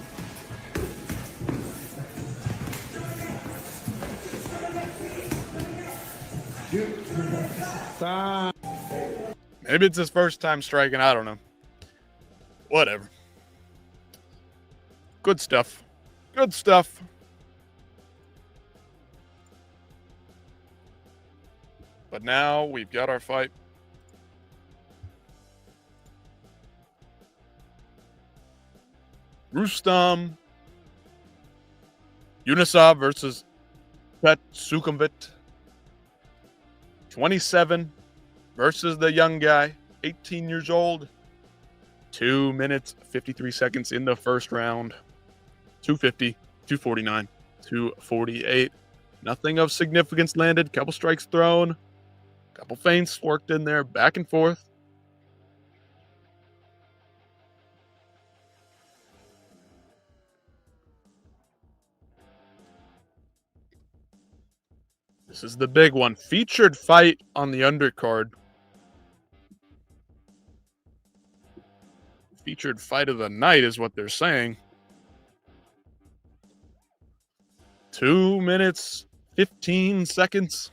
Stop. Maybe it's his first time striking. I don't know. Whatever. Good stuff. Good stuff. But now we've got our fight. Rustam Yunusov versus Petsukumvit. 27 versus the young guy, 18 years old. 2 minutes, 53 seconds in the first round. 250, 249, 248. Nothing of significance landed. Couple strikes thrown. Couple feints worked in there, back and forth. This is the big one. Featured fight on the undercard. Featured fight of the night is what they're saying. 2 minutes, 15 seconds.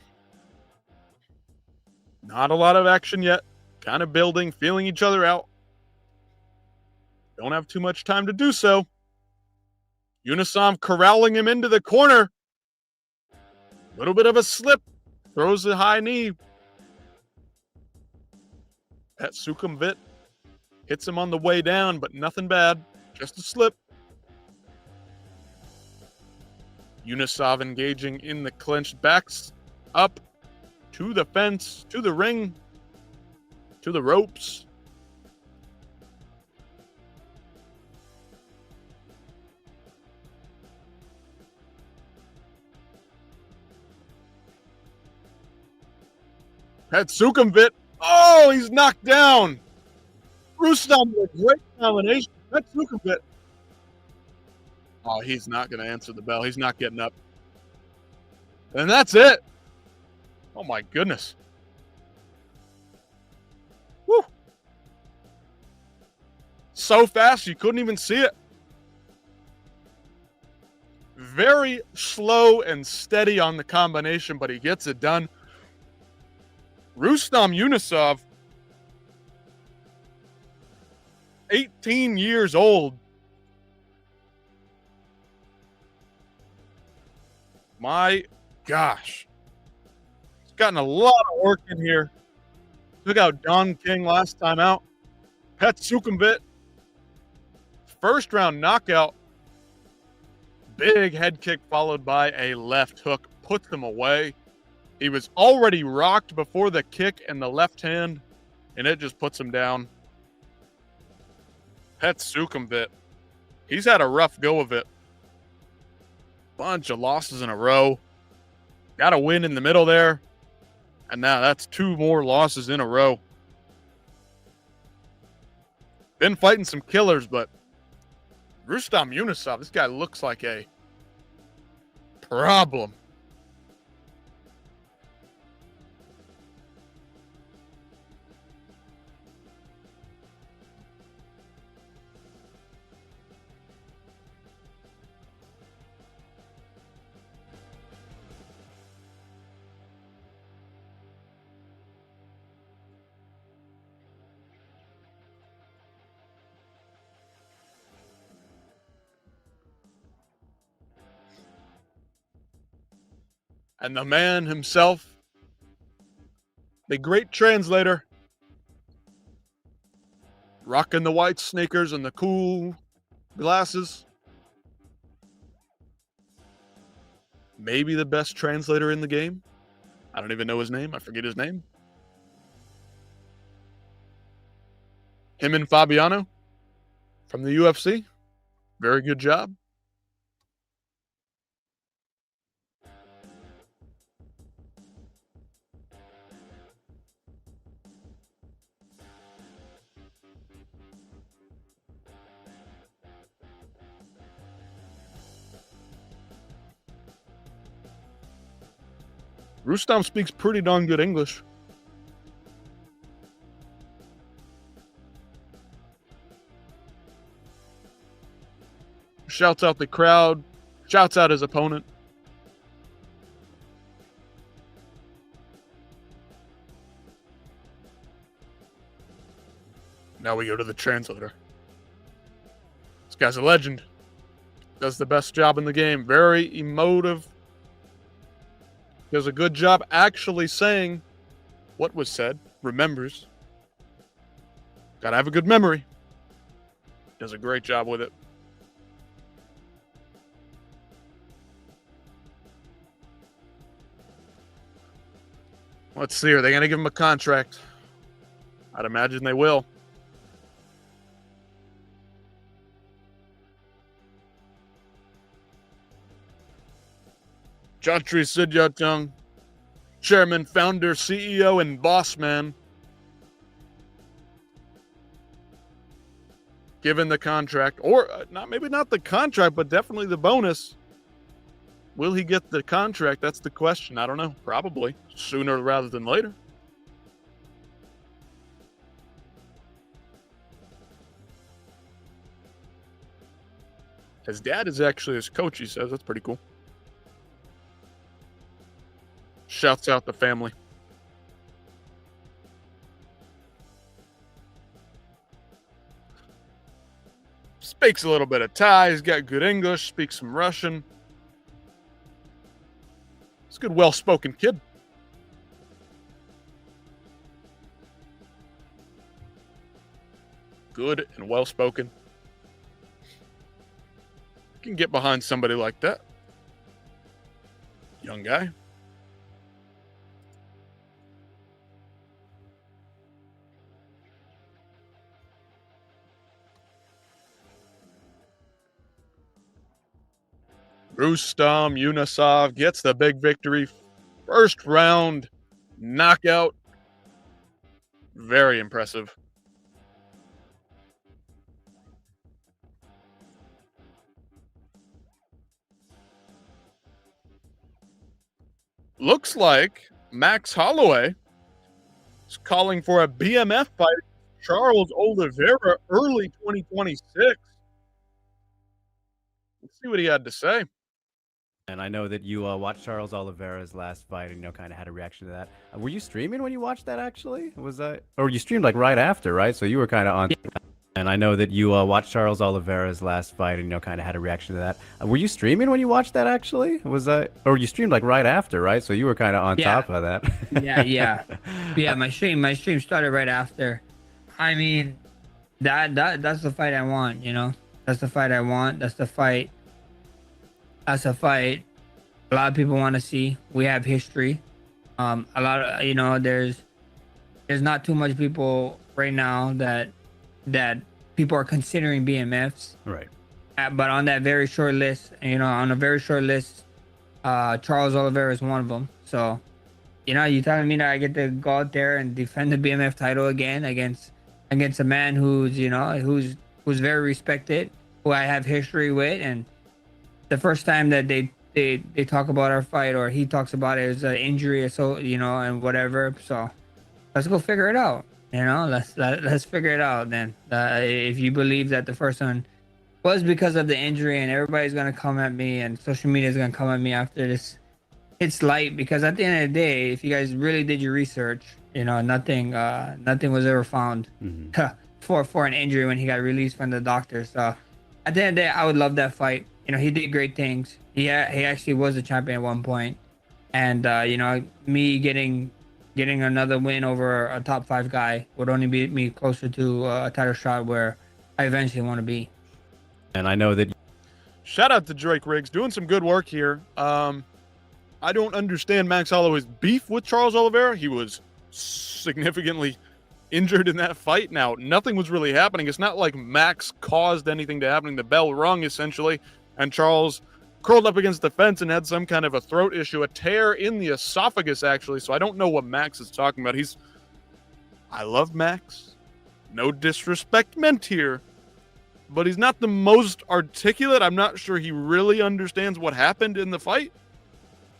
Not a lot of action yet. Kind of building, feeling each other out. Don't have too much time to do so. Yunusov corralling him into the corner. Little bit of a slip. Throws a high knee. Petsukumvit hits him on the way down, but nothing bad. Just a slip. Yunusov engaging in the clinch. Backs up to the fence, to the ring, to the ropes. Petsukumvit. Oh, he's knocked down. Rustam with a great combination. Petsukumvit. Oh, he's not going to answer the bell. He's not getting up. And that's it. Oh, my goodness. Woo. so fast you couldn't even see it. Very slow and steady on the combination, but he gets it done. Rustam Yunusov, 18 years old. My gosh. He's gotten a lot of work in here. Took out Don King last time out. Petsukumvit, first round knockout. Big head kick followed by a left hook. Puts him away. He was already rocked before the kick and the left hand, and it just puts him down. Petsukumvit, he's had a rough go of it. Bunch of losses in a row. Got a win in the middle there. And now that's 2 more losses in a row. Been fighting some killers, but Rustam Yunusov, this guy looks like a problem. And the man himself, the great translator, rocking the white sneakers and the cool glasses. Maybe the best translator in the game. I don't even know his name. I forget his name. Him and Fabiano from the UFC. Very good job. Rustam speaks pretty darn good English. Shouts out the crowd. Shouts out his opponent. Now we go to the translator. This guy's a legend. Does the best job in the game. Very emotive. Does a good job actually saying what was said. Remembers. Gotta have a good memory. Does a great job with it. Let's see. Are they going to give him a contract? I'd imagine they will. Chantry Sidyatong, chairman, founder, CEO, and boss man. Given the contract, or not, maybe not the contract, but definitely the bonus. Will he get the contract? That's the question. I don't know. Probably sooner rather than later. His dad is actually his coach, he says. That's pretty cool. Shouts out the family. Speaks a little bit of Thai. He's got good English. Speaks some Russian. He's a good, well-spoken kid. Good and well-spoken. Can get behind somebody like that. Young guy. Rustam Yunusov gets the big victory. First round knockout. Very impressive. Looks like Max Holloway is calling for a BMF fight. Charles Oliveira early 2026. Let's see what he had to say. And I know that you watched Charles Oliveira's last fight and, kind of had a reaction to that. Were you streaming when you watched that, actually? Was that... Or you streamed, like, right after, right? So you were kind of on... And I know that you watched Charles Oliveira's last fight and, kind of had a reaction to that. Were you streaming when you watched that, actually? Was that... Or you streamed, like, right after, right? So you were kind of on top of that. Yeah, my stream started right after. I mean, that's the fight I want, That's the fight I want. That's a fight a lot of people want to see. We have history. A lot of, there's not too much people right now that people are considering BMFs. Right. But on that very short list, on a very short list, Charles Oliveira is one of them. So, you telling me that I get to go out there and defend the BMF title again against a man who's very respected, who I have history with, and the first time that they talk about our fight, or he talks about it, is an injury, so and whatever. So let's go figure it out. Let's figure it out then. If you believe that the first one was because of the injury, and everybody's gonna come at me, and social media is gonna come at me after this, it's light, because at the end of the day, if you guys really did your research, nothing was ever found for an injury when he got released from the doctor. So at the end of the day, I would love that fight. He did great things. He actually was a champion at one point, and me getting another win over a top 5 guy would only be me closer to a title shot where I eventually want to be. And I know that... Shout out to Drake Riggs, doing some good work here. I don't understand Max Holloway's beef with Charles Oliveira. He was significantly injured in that fight. Now, nothing was really happening. It's not like Max caused anything to happen. The bell rung, essentially, and Charles curled up against the fence and had some kind of a throat issue, a tear in the esophagus, actually. So I don't know what Max is talking about. I love Max. No disrespect meant here. But he's not the most articulate. I'm not sure he really understands what happened in the fight.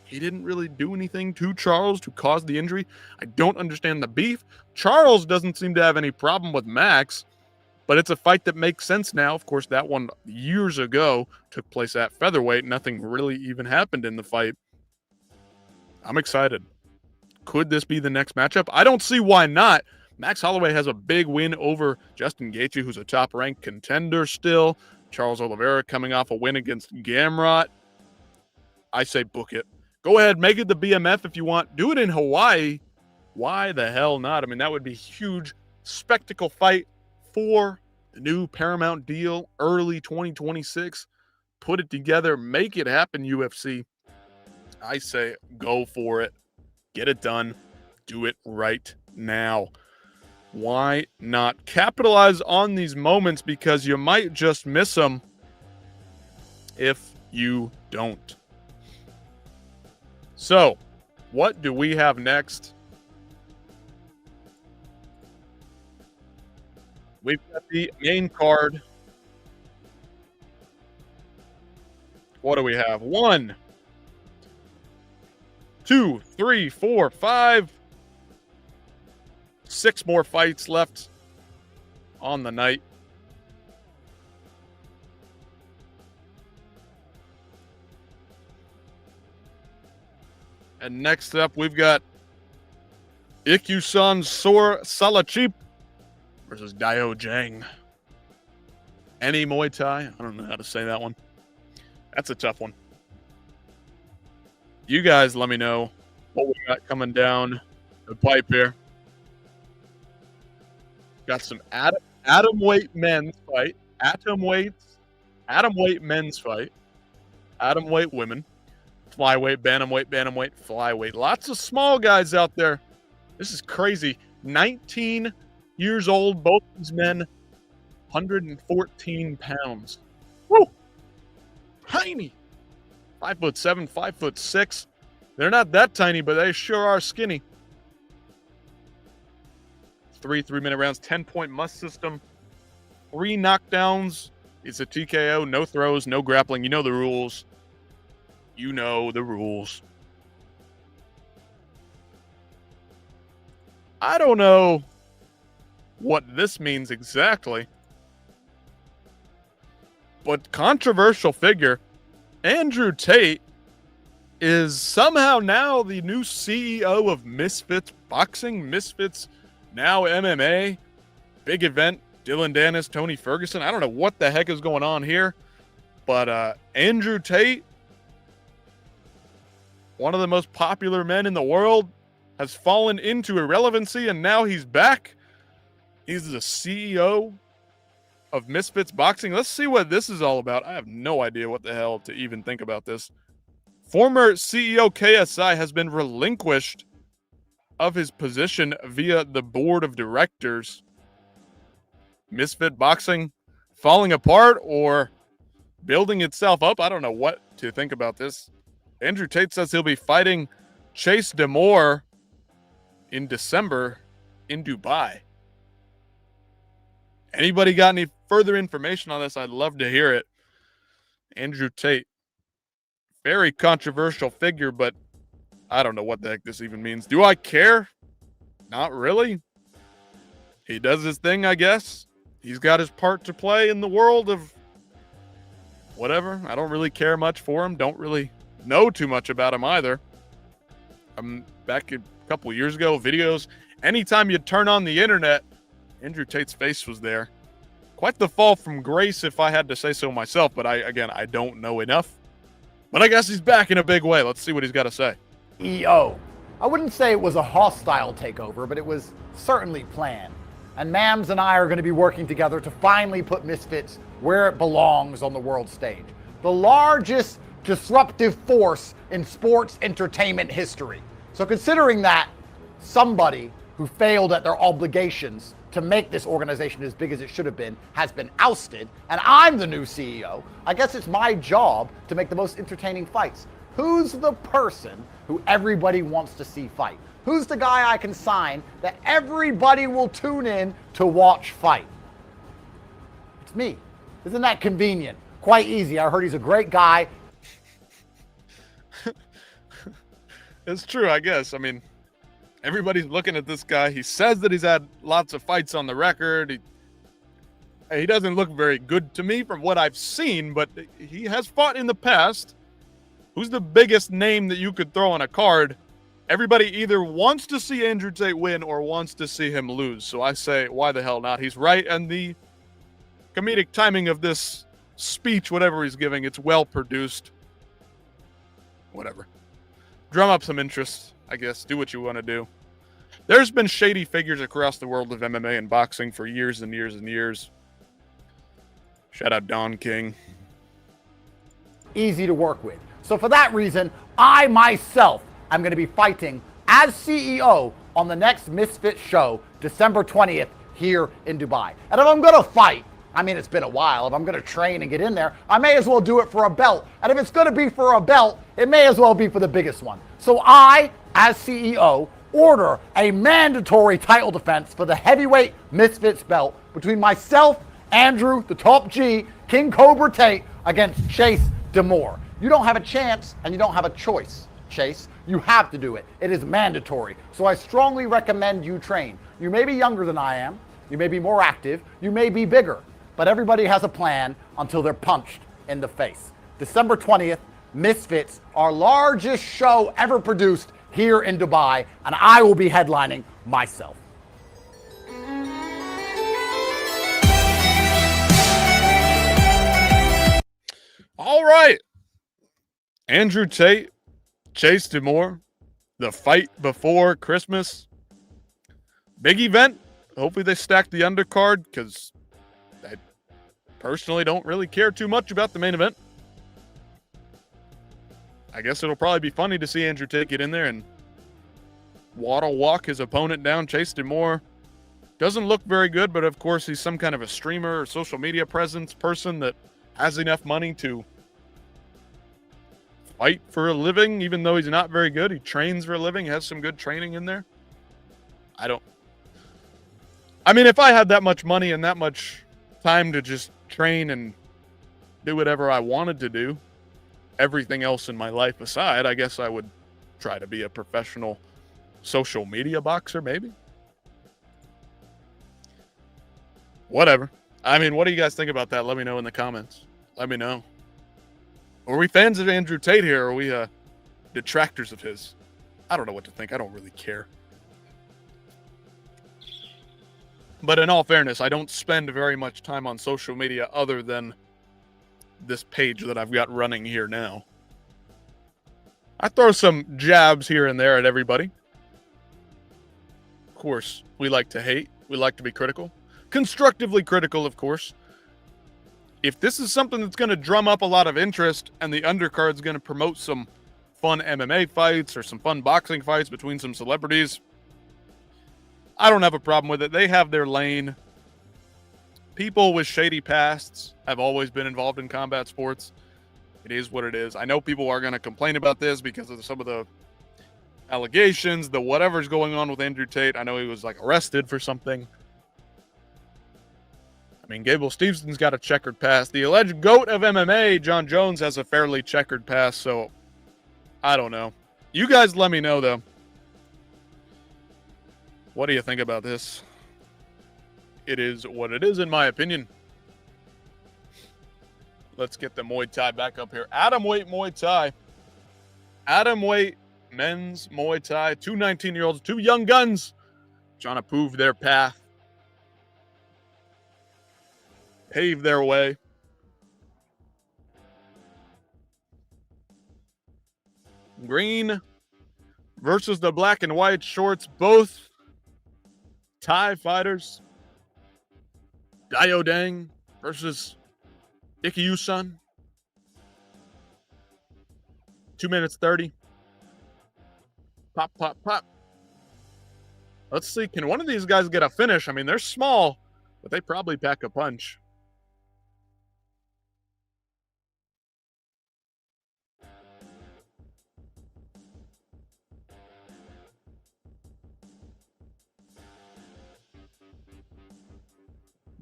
He didn't really do anything to Charles to cause the injury. I don't understand the beef. Charles doesn't seem to have any problem with Max, but it's a fight that makes sense now. Of course, that one years ago took place at featherweight. Nothing really even happened in the fight. I'm excited. Could this be the next matchup? I don't see why not. Max Holloway has a big win over Justin Gaethje, who's a top-ranked contender still. Charles Oliveira coming off a win against Gamrot. I say book it. Go ahead, make it the BMF if you want. Do it in Hawaii. Why the hell not? I mean, that would be a huge spectacle fight for the new Paramount deal early 2026. Put it together. Make it happen, UFC. I say go for it. Get it done. Do it right now. Why not? Capitalize on these moments, because you might just miss them if you don't. So, what do we have next? We've got the main card. What do we have? 1, 2, 3, 4, 5, 6 more fights left on the night. And next up, we've got Ikusan Sor Salachip versus Daodaeng. Any Muay Thai? I don't know how to say that one. That's a tough one. You guys let me know what we got coming down the pipe here. Got some atom weight men's fight, atom weight men's fight, atom weight women, flyweight, bantamweight, flyweight. Lots of small guys out there. This is crazy. 19 years old, both these men, 114 pounds. Woo! Tiny. 5'7", 5'6". They're not that tiny, but they sure are skinny. 3 3-minute rounds, 10-point must system, 3 knockdowns. It's a TKO, no throws, no grappling. You know the rules. You know the rules. I don't know what this means exactly. But controversial figure, Andrew Tate is somehow now the new CEO of Misfits Boxing, Misfits now MMA. Big event, Dylan Dennis, Tony Ferguson. I don't know what the heck is going on here, but Andrew Tate, one of the most popular men in the world, has fallen into irrelevancy, and now he's back. He's the CEO of Misfits Boxing. Let's see what this is all about. I have no idea what the hell to even think about this. Former CEO KSI has been relinquished of his position via the board of directors. Misfit Boxing falling apart or building itself up? I don't know what to think about this. Andrew Tate says he'll be fighting Chase Demore in December in Dubai. Anybody got any further information on this? I'd love to hear it. Andrew Tate, very controversial figure, but I don't know what the heck this even means. Do I care? Not really. He does his thing, I guess. He's got his part to play in the world of whatever. I don't really care much for him. Don't really know too much about him either. Back a couple of years ago, videos. Anytime you turn on the internet, Andrew Tate's face was there. Quite the fall from grace, if I had to say so myself, but I don't know enough. But I guess he's back in a big way. Let's see what he's got to say. EO. I wouldn't say it was a hostile takeover, but it was certainly planned. And Mams and I are going to be working together to finally put Misfits where it belongs on the world stage. The largest disruptive force in sports entertainment history. So considering that somebody who failed at their obligations to make this organization as big as it should have been has been ousted, and I'm the new CEO, I guess it's my job to make the most entertaining fights. Who's the person who everybody wants to see fight? Who's the guy I can sign that everybody will tune in to watch fight? It's me. Isn't that convenient? Quite easy. I heard he's a great guy. It's true, I guess. I mean, everybody's looking at this guy. He says that he's had lots of fights on the record. He doesn't look very good to me from what I've seen, but he has fought in the past. Who's the biggest name that you could throw on a card? Everybody either wants to see Andrew Tate win or wants to see him lose. So I say, why the hell not? He's right, and the comedic timing of this speech, whatever he's giving, it's well produced. Whatever. Drum up some interest, I guess. Do what you want to do. There's been shady figures across the world of MMA and boxing for years and years and years. Shout out Don King. Easy to work with. So for that reason, I myself am going to be fighting as CEO on the next Misfit show, December 20th, here in Dubai. And if I'm going to fight, I mean, it's been a while. If I'm going to train and get in there, I may as well do it for a belt. And if it's going to be for a belt, it may as well be for the biggest one. So I, as CEO, order a mandatory title defense for the heavyweight Misfits belt between myself, Andrew, the top G, King Cobra Tate, against Chase Demore. You don't have a chance and you don't have a choice, Chase. You have to do it. It is mandatory. So I strongly recommend you train. You may be younger than I am. You may be more active. You may be bigger. But everybody has a plan until they're punched in the face. December 20th, Misfits, our largest show ever produced here in Dubai, and I will be headlining myself. All right. Andrew Tate, Chase Demore, the fight before Christmas. Big event. Hopefully they stack the undercard because I personally don't really care too much about the main event. I guess it'll probably be funny to see Andrew Tate get in there and walk his opponent down. Chase Demore doesn't look very good, but of course he's some kind of a streamer or social media presence person that has enough money to fight for a living, even though he's not very good. He trains for a living, has some good training in there. I mean, if I had that much money and that much time to just train and do whatever I wanted to do, everything else in my life aside, I guess I would try to be a professional social media boxer, maybe. Whatever. I mean, what do you guys think about that? Let me know in the comments. Let me know. Are we fans of Andrew Tate here? Or are we detractors of his? I don't know what to think. I don't really care. But in all fairness, I don't spend very much time on social media other than this page that I've got running here now. I throw some jabs here and there at everybody. Of course, we like to hate. We like to be critical. Constructively critical, of course. If this is something that's going to drum up a lot of interest and the undercard's going to promote some fun MMA fights or some fun boxing fights between some celebrities, I don't have a problem with it. They have their lane. People with shady pasts have always been involved in combat sports. It is what it is. I know people are going to complain about this because of some of the allegations, the whatever's going on with Andrew Tate. I know he was like arrested for something. I mean, Gable Stevenson's got a checkered past. The alleged GOAT of MMA, John Jones, has a fairly checkered past, so I don't know. You guys let me know, though. What do you think about this? It is what it is, in my opinion. Let's get the Muay Thai back up here. Atomweight Muay Thai. Atomweight men's Muay Thai. Two 19-year-olds, two young guns trying to prove their path. Pave their way. Green versus the black and white shorts. Both Thai fighters. Daodaeng versus Ikusan. 2 minutes 30. Pop, pop, pop. Let's see. Can one of these guys get a finish? I mean, they're small, but they probably pack a punch.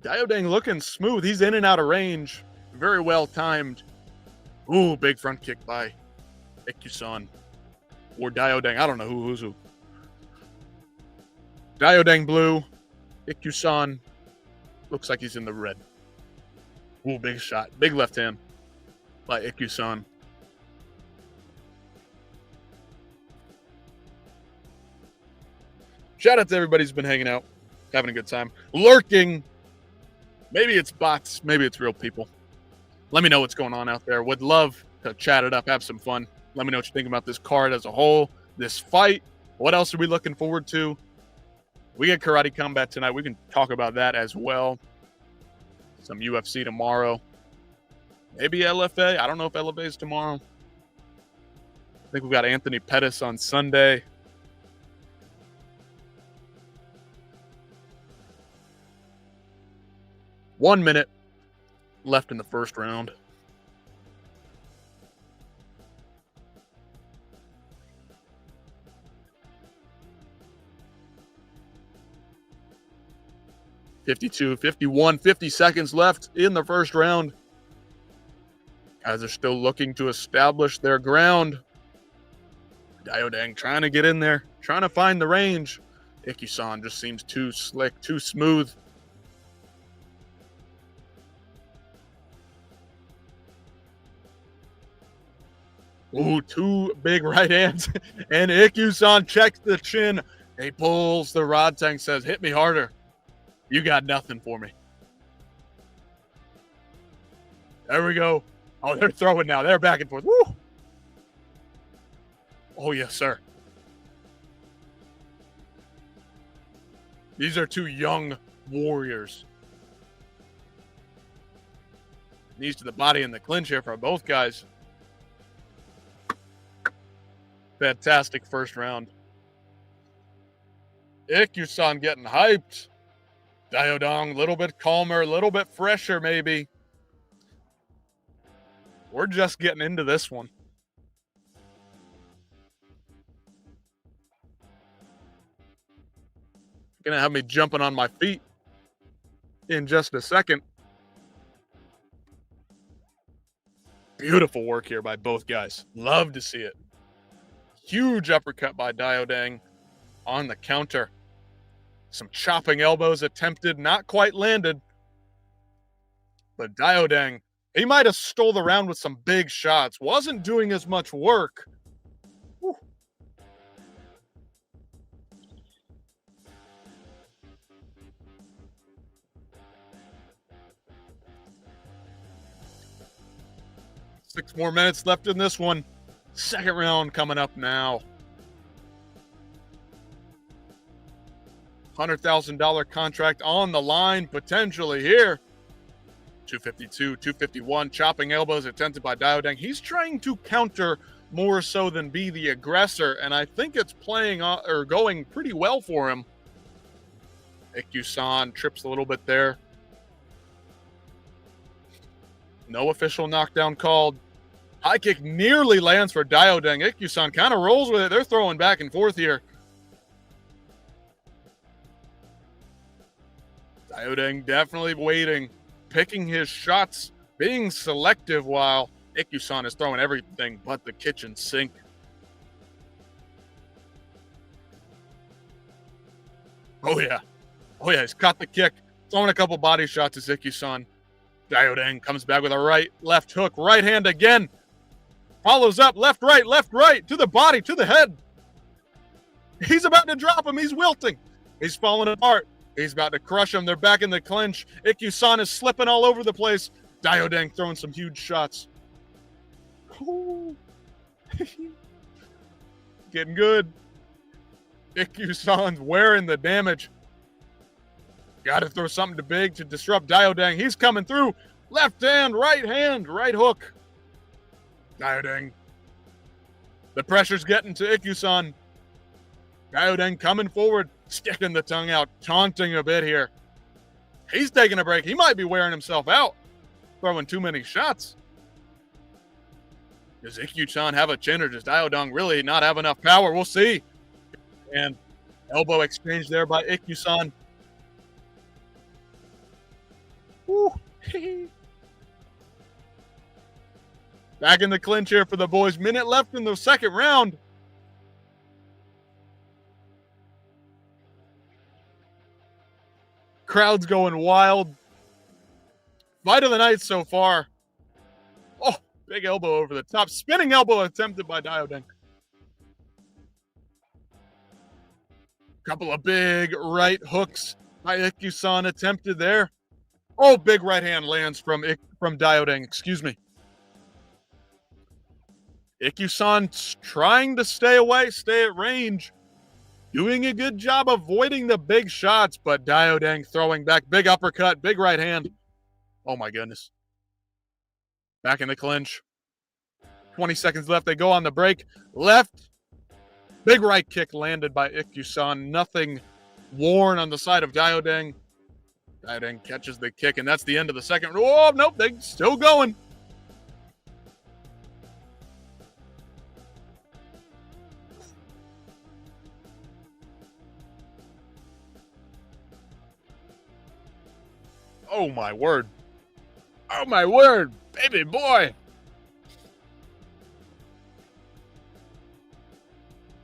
Daodaeng looking smooth. He's in and out of range. Very well timed. Ooh, big front kick by Ikusan. Or Daodaeng. I don't know who's who. Daodaeng blue. Ikusan looks like he's in the red. Ooh, big shot. Big left hand by Ikusan. Shout out to everybody who's been hanging out, having a good time. Lurking. Maybe it's bots. Maybe it's real people. Let me know what's going on out there. Would love to chat it up, have some fun. Let me know what you think about this card as a whole, this fight. What else are we looking forward to? We get Karate Combat tonight. We can talk about that as well. Some UFC tomorrow. Maybe LFA. I don't know if LFA is tomorrow. I think we've got Anthony Pettis on Sunday. One minute left in the first round. $52, $51, 50 seconds left in the first round. Guys are still looking to establish their ground. Daodaeng trying to get in there, trying to find the range. Ikusan just seems too slick, too smooth. Ooh, two big right hands. And Ikusan checks the chin. He pulls the rod tank, says, hit me harder. You got nothing for me. There we go. Oh, they're throwing now. They're back and forth. Woo! Oh, yes, sir. These are two young warriors. Knees to the body in the clinch here for both guys. Fantastic first round. Ikusan getting hyped. Daodaeng a little bit calmer, a little bit fresher maybe. We're just getting into this one. Gonna have me jumping on my feet in just a second. Beautiful work here by both guys. Love to see it. Huge uppercut by Daodaeng on the counter. Some chopping elbows attempted, not quite landed. but Daodaeng, he might have stole the round with some big shots. Wasn't doing as much work. Whew. Six more minutes left in this one. Second round coming up now. $100,000 contract on the line potentially here. 252, 251, chopping elbows attempted by Daodaeng. He's trying to counter more so than be the aggressor, and I think it's playing or going pretty well for him. Ikusan trips a little bit there. No official knockdown called. High kick nearly lands for Daodaeng. Ikusan kind of rolls with it. They're throwing back and forth here. Daodaeng definitely waiting, picking his shots, being selective while Ikusan is throwing everything but the kitchen sink. Oh yeah, he's caught the kick, throwing a couple body shots as Ikusan. Daodaeng comes back with a right, left hook, right hand again. Follows up, left, right, to the body, to the head. He's about to drop him. He's wilting. He's falling apart. He's about to crush him. They're back in the clinch. Ikusan is slipping all over the place. Daodaeng throwing some huge shots. Getting good. Ikusan's wearing the damage. Got to throw something too big to disrupt Daodaeng. He's coming through. Left hand, right hook. Daodaeng. The pressure's getting to Ikusan. Daodaeng coming forward, sticking the tongue out, taunting a bit here. He's taking a break. He might be wearing himself out, throwing too many shots. Does Ikusan have a chin, or does Daodaeng really not have enough power? We'll see. And elbow exchange there by Ikusan. Woo. Back in the clinch here for the boys. Minute left in the second round. Crowd's going wild. Fight of the night so far. Oh, big elbow over the top. Spinning elbow attempted by Daodaeng. Couple of big right hooks by Ikusan attempted there. Oh, big right hand lands from Daodaeng. Excuse me. Ikusan trying to stay away, stay at range. Doing a good job avoiding the big shots, but Daodaeng throwing back. Big uppercut, big right hand. Oh my goodness. Back in the clinch. 20 seconds left. They go on the break. Left. Big right kick landed by Ikusan. Nothing worn on the side of Daodaeng. Daodaeng catches the kick, and that's the end of the second. Oh, nope, they're still going. Oh, my word. Oh, my word. Baby boy.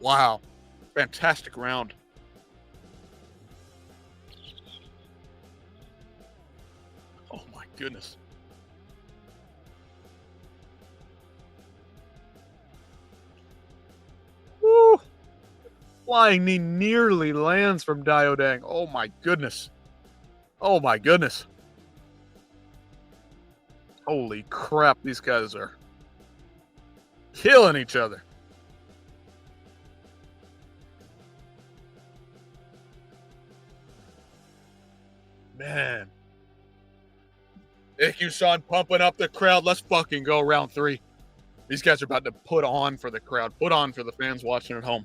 Wow. Fantastic round. Oh, my goodness. Woo. Flying knee nearly lands from Daodaeng. Oh, my goodness. Oh, my goodness. Holy crap, these guys are killing each other. Man. Ikusan pumping up the crowd. Let's fucking go round 3. These guys are about to put on for the crowd, put on for the fans watching at home.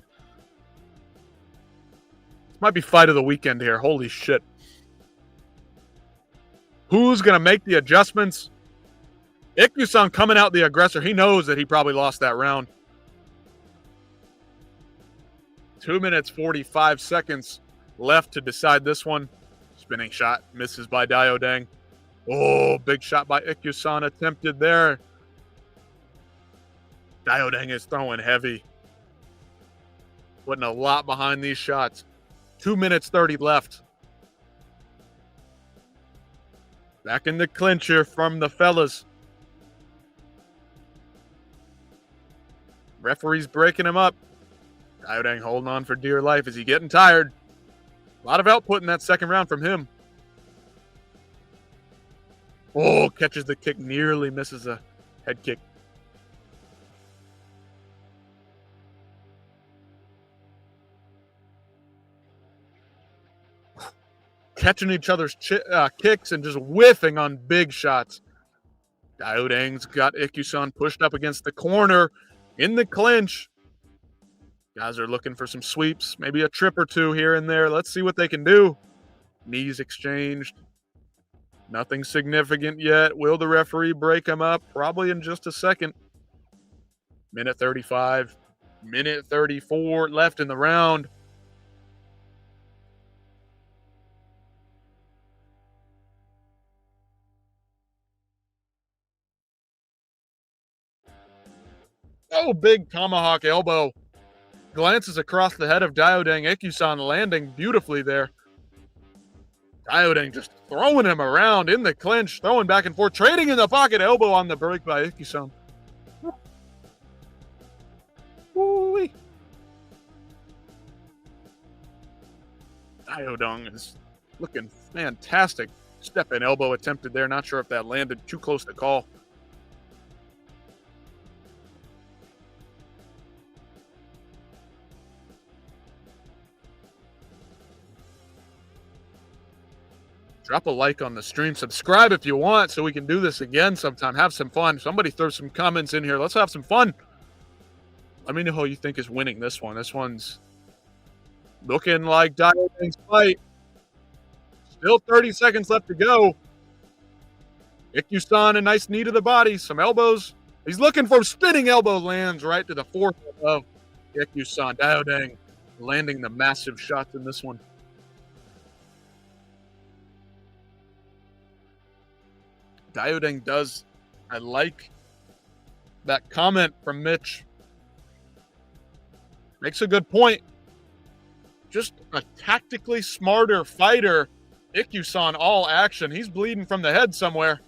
This might be fight of the weekend here. Holy shit. Who's going to make the adjustments? Ikusan coming out the aggressor. He knows that he probably lost that round. 2 minutes, 45 seconds left to decide this one. Spinning shot misses by Daodaeng. Oh, big shot by Ikusan attempted there. Daodaeng is throwing heavy. Putting a lot behind these shots. 2 minutes, 30 left. Back in the clincher from the fellas. Referee's breaking him up. Daodaeng holding on for dear life. Is he getting tired? A lot of output in that second round from him. Oh, catches the kick, nearly misses a head kick. Catching each other's kicks and just whiffing on big shots. Daodaeng's got Ikusan pushed up against the corner in the clinch. Guys are looking for some sweeps, maybe a trip or two here and there. Let's see what they can do. Knees exchanged. Nothing significant yet. Will the referee break them up? Probably in just a second. Minute 35. Minute 34 left in the round. Oh, big tomahawk elbow. Glances across the head of Daodaeng. Ikusan landing beautifully there. Daodaeng just throwing him around in the clinch, throwing back and forth, trading in the pocket, elbow on the break by Ikusan. Woo-wee. Daodaeng is looking fantastic. Step and elbow attempted there. Not sure if that landed, too close to call. Drop a like on the stream. Subscribe if you want so we can do this again sometime. Have some fun. Somebody throw some comments in here. Let's have some fun. Let me know who you think is winning this one. This one's looking like Daodaeng's fight. Still 30 seconds left to go. Ikusan, a nice knee to the body. Some elbows. He's looking for spinning elbow, lands right to the fourth of Ikusan. Daodaeng landing the massive shots in this one. Daodaeng does. I like that comment from Mitch. Makes a good point. Just a tactically smarter fighter. Ikusan all action. He's bleeding from the head somewhere.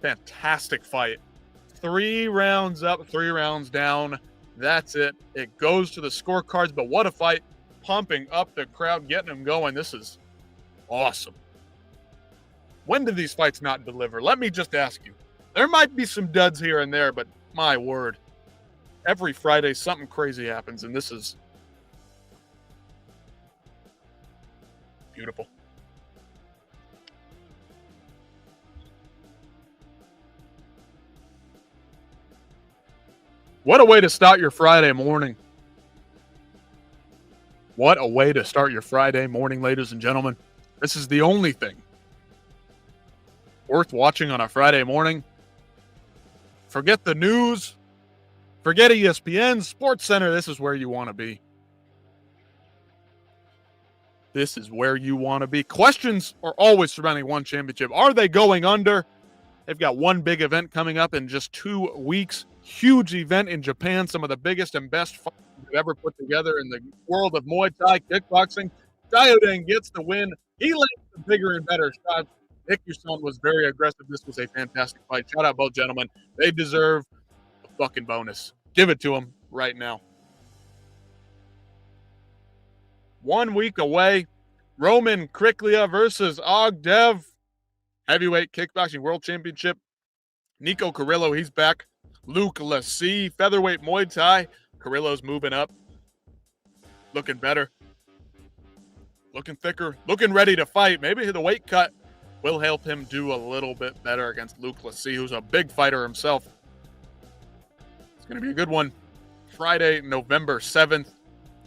Fantastic fight. 3 rounds up, 3 rounds down. That's it. It goes to the scorecards, but what a fight. Pumping up the crowd, getting them going. This is awesome. When do these fights not deliver? Let me just ask you. There might be some duds here and there, but my word. Every Friday, something crazy happens, and this is beautiful. What a way to start your Friday morning. What a way to start your Friday morning, ladies and gentlemen. This is the only thing worth watching on a Friday morning. Forget the news. Forget ESPN, Sports Center. This is where you want to be. This is where you want to be. Questions are always surrounding ONE Championship. Are they going under? They've got one big event coming up in just 2 weeks. Huge event in Japan. Some of the biggest and best fights we've ever put together in the world of Muay Thai kickboxing. Daodaeng gets the win. He lands the bigger and better shots. Ikusan was very aggressive. This was a fantastic fight. Shout out both gentlemen. They deserve a fucking bonus. Give it to them right now. 1 week away. Roman Kriklia versus Ogdev. Heavyweight Kickboxing World Championship. Nico Carrillo, he's back. Luke Lassie, featherweight Muay Thai. Carrillo's moving up. Looking better. Looking thicker. Looking ready to fight. Maybe the weight cut will help him do a little bit better against Luke Lassie, who's a big fighter himself. It's going to be a good one. Friday, November 7th,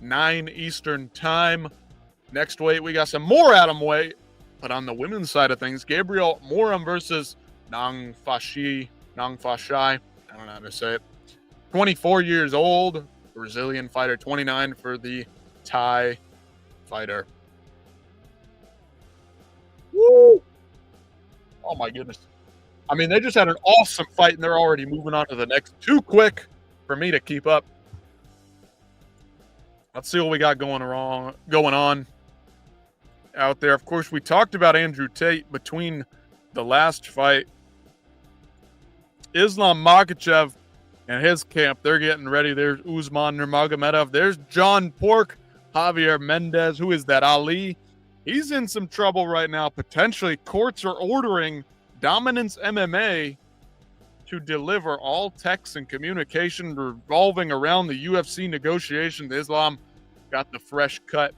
9 Eastern time. Next weight, we got some more atom weight. But on the women's side of things, Gabriel Moram versus Nangfasai. I don't know how to say it. 24 years old, Brazilian fighter. 29 for the Thai fighter. Woo! Oh, my goodness. I mean, they just had an awesome fight, and they're already moving on to the next. Too quick for me to keep up. Let's see what we got going on. out there. Of course, we talked about Andrew Tate between the last fight. Islam Makhachev and his camp, they're getting ready. There's Usman Nurmagomedov. There's John Pork, Javier Mendez. Who is that? Ali. He's in some trouble right now. Potentially, courts are ordering Dominance MMA to deliver all texts and communication revolving around the UFC negotiations. Islam got the fresh cut.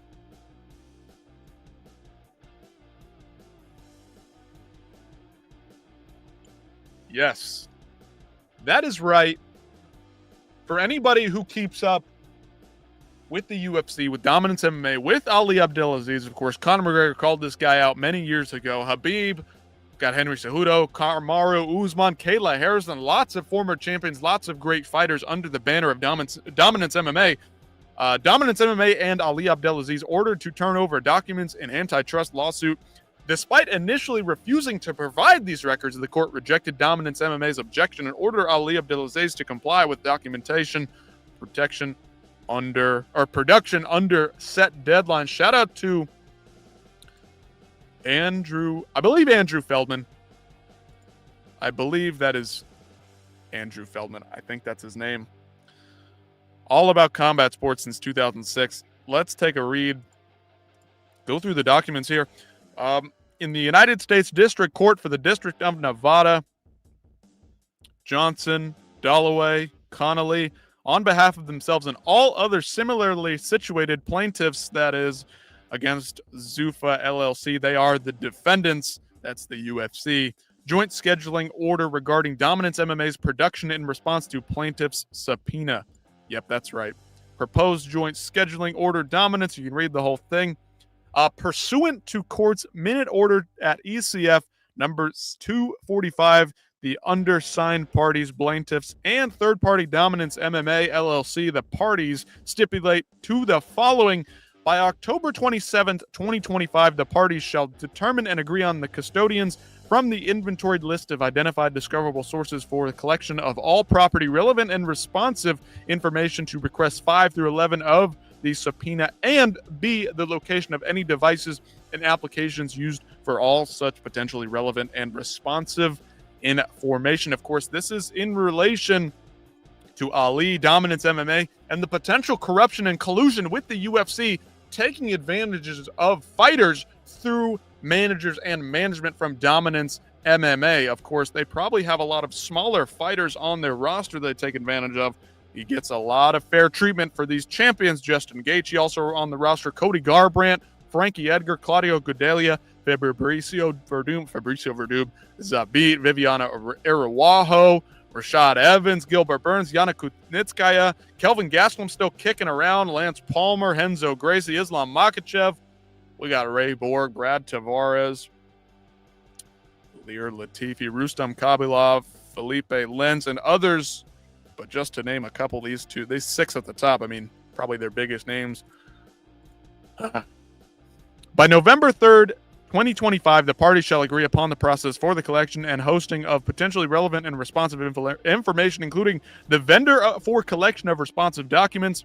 Yes, that is right. For anybody who keeps up with the UFC, with Dominance MMA, with Ali Abdelaziz, of course, Conor McGregor called this guy out many years ago. Habib, got Henry Cejudo, Kamaru Usman, Kayla Harrison, lots of former champions, lots of great fighters under the banner of Dominance MMA. Dominance MMA and Ali Abdelaziz ordered to turn over documents in antitrust lawsuit. Despite initially refusing to provide these records, the court rejected Dominance MMA's objection and ordered Ali Abdelaziz to comply with documentation production under set deadlines. Shout out to Andrew Feldman. I believe that is Andrew Feldman. I think that's his name. All about combat sports since 2006. Let's take a read. Go through the documents here. In the United States District Court for the District of Nevada, Johnson, Dalloway, Connolly, on behalf of themselves and all other similarly situated plaintiffs, that is, against Zuffa LLC. They are the defendants. That's the UFC. Joint scheduling order regarding Dominance MMA's production in response to plaintiff's subpoena. Yep, that's right. Proposed joint scheduling order, Dominance. You can read the whole thing. Pursuant to court's minute order at ECF number 245, the undersigned parties, plaintiffs, and third-party Dominance MMA LLC, the parties stipulate to the following. By October 27th, 2025, the parties shall determine and agree on the custodians from the inventoried list of identified discoverable sources for the collection of all property relevant and responsive information to requests 5 through 11 of the subpoena, and B, the location of any devices and applications used for all such potentially relevant and responsive information. Of course, this is in relation to Ali, Dominance MMA, and the potential corruption and collusion with the UFC, taking advantages of fighters through managers and management from Dominance MMA. Of course, they probably have a lot of smaller fighters on their roster they take advantage of. He gets a lot of fair treatment for these champions. Justin Gaethje also on the roster. Cody Garbrandt, Frankie Edgar, Claudio Gadelha, Fabricio Verdum, Zabit, Viviana Araújo, Rashad Evans, Gilbert Burns, Yana Kunitskaya, Kelvin Gastelum still kicking around, Lance Palmer, Renzo Gracie, Islam Makhachev. We got Ray Borg, Brad Tavares, Lear Latifi, Rustam Kabilov, Felipe Lenz, and others. But just to name a couple, these six at the top, I mean, probably their biggest names. By November 3rd, 2025, the parties shall agree upon the process for the collection and hosting of potentially relevant and responsive information, including the vendor for collection of responsive documents,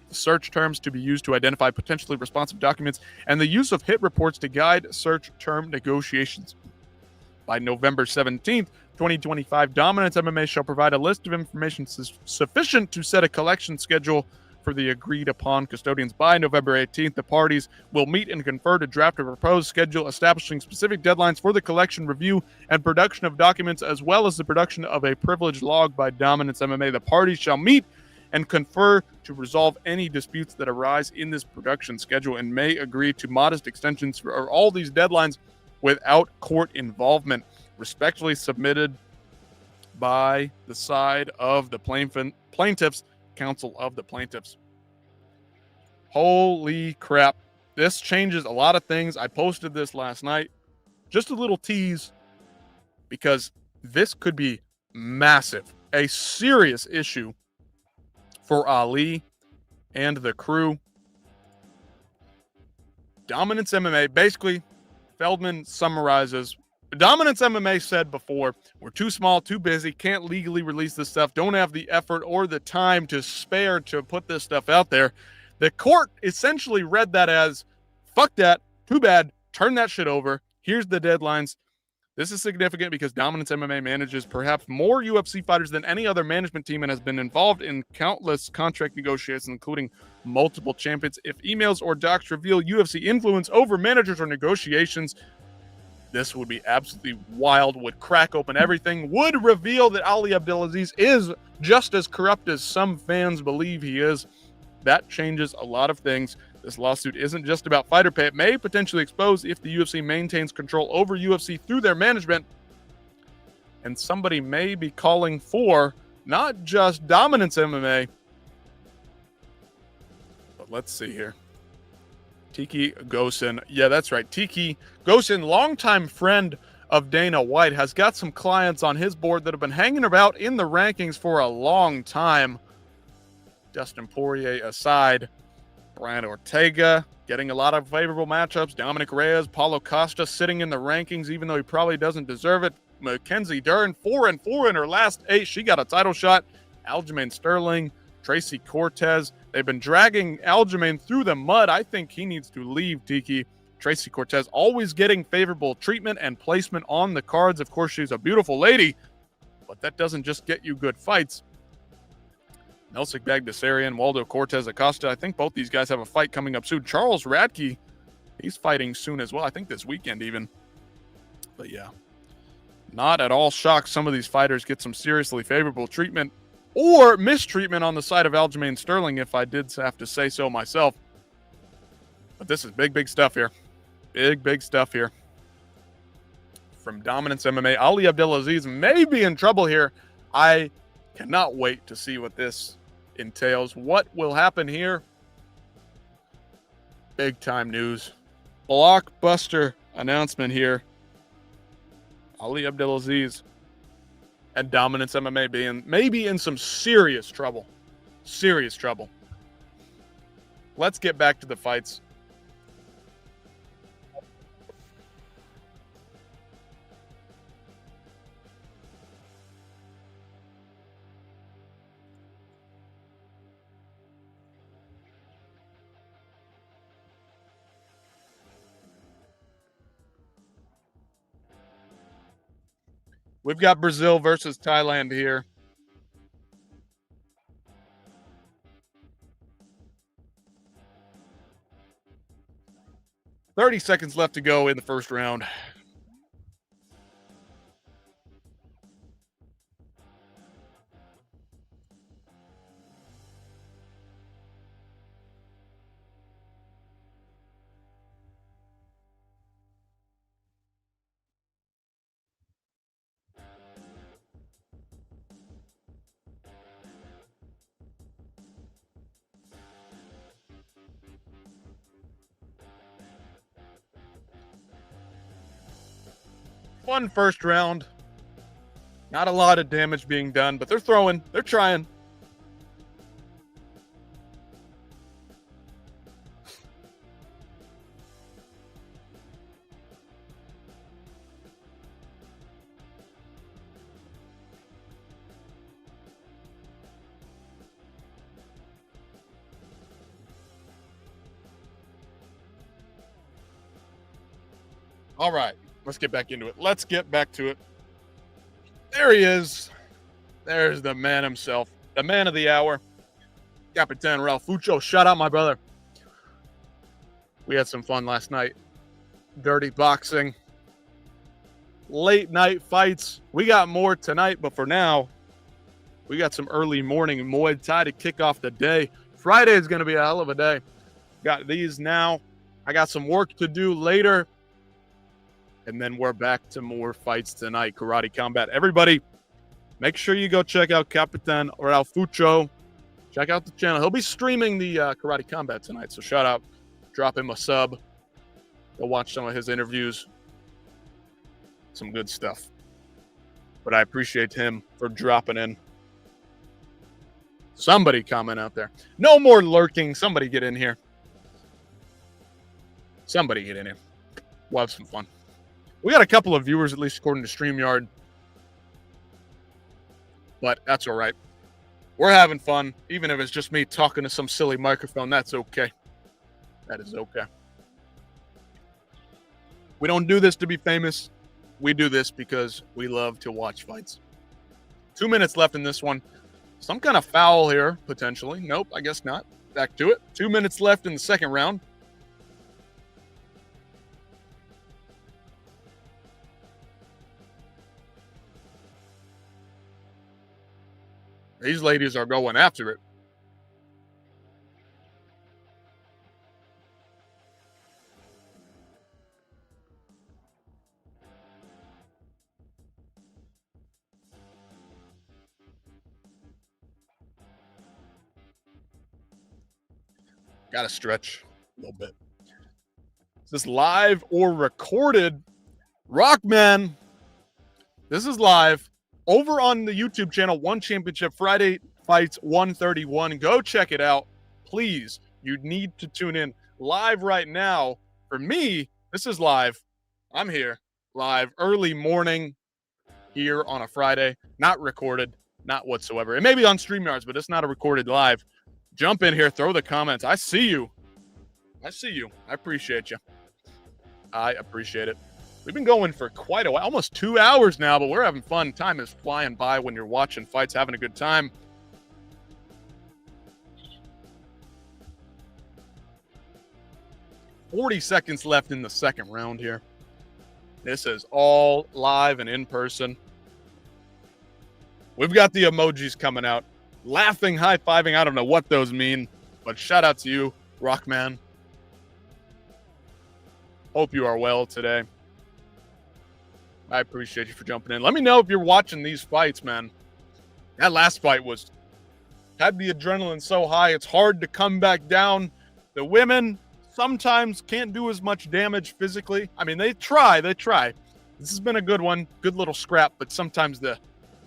the search terms to be used to identify potentially responsive documents, and the use of hit reports to guide search term negotiations. By November 17th, 2025, Dominance MMA shall provide a list of information sufficient to set a collection schedule for the agreed-upon custodians. By November 18th, the parties will meet and confer to draft a proposed schedule establishing specific deadlines for the collection, review, and production of documents, as well as the production of a privilege log by Dominance MMA. The parties shall meet and confer to resolve any disputes that arise in this production schedule and may agree to modest extensions for all these deadlines without court involvement. Respectfully submitted by the side of the plaintiffs, counsel of the plaintiffs. Holy crap. This changes a lot of things. I posted this last night. Just a little tease, because this could be massive. A serious issue for Ali and the crew. Dominance MMA, basically, Feldman summarizes. Dominance MMA said before, we're too small, too busy, can't legally release this stuff, don't have the effort or the time to spare to put this stuff out there. The court essentially read that as, fuck that, Too bad. Turn that shit over. Here's the deadlines. This is significant because Dominance MMA manages perhaps more UFC fighters than any other management team and has been involved in countless contract negotiations, including multiple champions. If emails or docs reveal UFC influence over managers or negotiations, this would be absolutely wild, would crack open everything, would reveal that Ali Abdelaziz is just as corrupt as some fans believe he is. That changes a lot of things. This lawsuit isn't just about fighter pay. It may potentially expose if the UFC maintains control over UFC through their management. And somebody may be calling for not just Dominance MMA, but let's see here. Tiki Gosen. Yeah, that's right. Tiki Gosen, longtime friend of Dana White, has got some clients on his board that have been hanging about in the rankings for a long time. Dustin Poirier aside, Brian Ortega getting a lot of favorable matchups. Dominic Reyes, Paulo Costa sitting in the rankings, even though he probably doesn't deserve it. Mackenzie Dern, 4-4 in her last 8. She got a title shot. Aljamain Sterling, Tracy Cortez. They've been dragging Aljamain through the mud. I think he needs to leave, Tiki. Tracy Cortez always getting favorable treatment and placement on the cards. Of course, she's a beautiful lady, but that doesn't just get you good fights. Nelsik Bagdasarian, Waldo Cortez Acosta. I think both these guys have a fight coming up soon. Charles Radke, he's fighting soon as well. I think this weekend even. But yeah, not at all shocked some of these fighters get some seriously favorable treatment or mistreatment on the side of Aljamain Sterling, if I did have to say so myself. But this is big, big stuff here. Big, big stuff here. From Dominance MMA, Ali Abdelaziz may be in trouble here. I cannot wait to see what this entails. What will happen here? Big time news. Blockbuster announcement here. Ali Abdelaziz and Dominance MMA being maybe in some serious trouble. Serious trouble. Let's get back to the fights. We've got Brazil versus Thailand here. "30 seconds left to go in the first round. Fun first round. Not a lot of damage being done, but they're throwing. They're trying. All right. Let's get back into it. Let's get back to it. There he is. There's the man himself. The man of the hour. Capitan Ralph Fucho. Shout out, my brother. We had some fun last night. Dirty boxing. Late night fights. We got more tonight, but for now, we got some early morning Muay Thai to kick off the day. Friday is going to be a hell of a day. Got these now. I got some work to do later. And then we're back to more fights tonight. Karate Combat. Everybody, make sure you go check out Capitan Ralph Fucho. Check out the channel. He'll be streaming the Karate Combat tonight. So shout out. Drop him a sub. Go watch some of his interviews. Some good stuff. But I appreciate him for dropping in. Somebody comment out there. No more lurking. Somebody get in here. Somebody get in here. We'll have some fun. We got a couple of viewers, at least according to StreamYard. But that's all right. We're having fun. Even if it's just me talking to some silly microphone, that's okay. That is okay. We don't do this to be famous. We do this because we love to watch fights. 2 minutes left in this one. Some kind of foul here, potentially. Nope, I guess not. Back to it. 2 minutes left in the second round. These ladies are going after it. Got to stretch a little bit. Is this live or recorded? Rockman, this is live over on the YouTube channel, ONE Championship, Friday Fights 131. Go check it out. Please, you need to tune in live right now. For me, this is live. I'm here live early morning here on a Friday. Not recorded, not whatsoever. It may be on StreamYards, but it's not a recorded live. Jump in here, throw the comments. I see you. I see you. I appreciate you. I appreciate it. We've been going for quite a while, almost 2 hours now, but we're having fun. Time is flying by when you're watching fights, having a good time. $40 seconds left in the second round here. This is all live and in person. We've got the emojis coming out. Laughing, high-fiving, I don't know what those mean, but shout out to you, Rockman. Hope you are well today. I appreciate you for jumping in. Let me know if you're watching these fights, man. That last fight had the adrenaline so high, it's hard to come back down. The women sometimes can't do as much damage physically. I mean, they try. This has been a good one, good little scrap, but sometimes the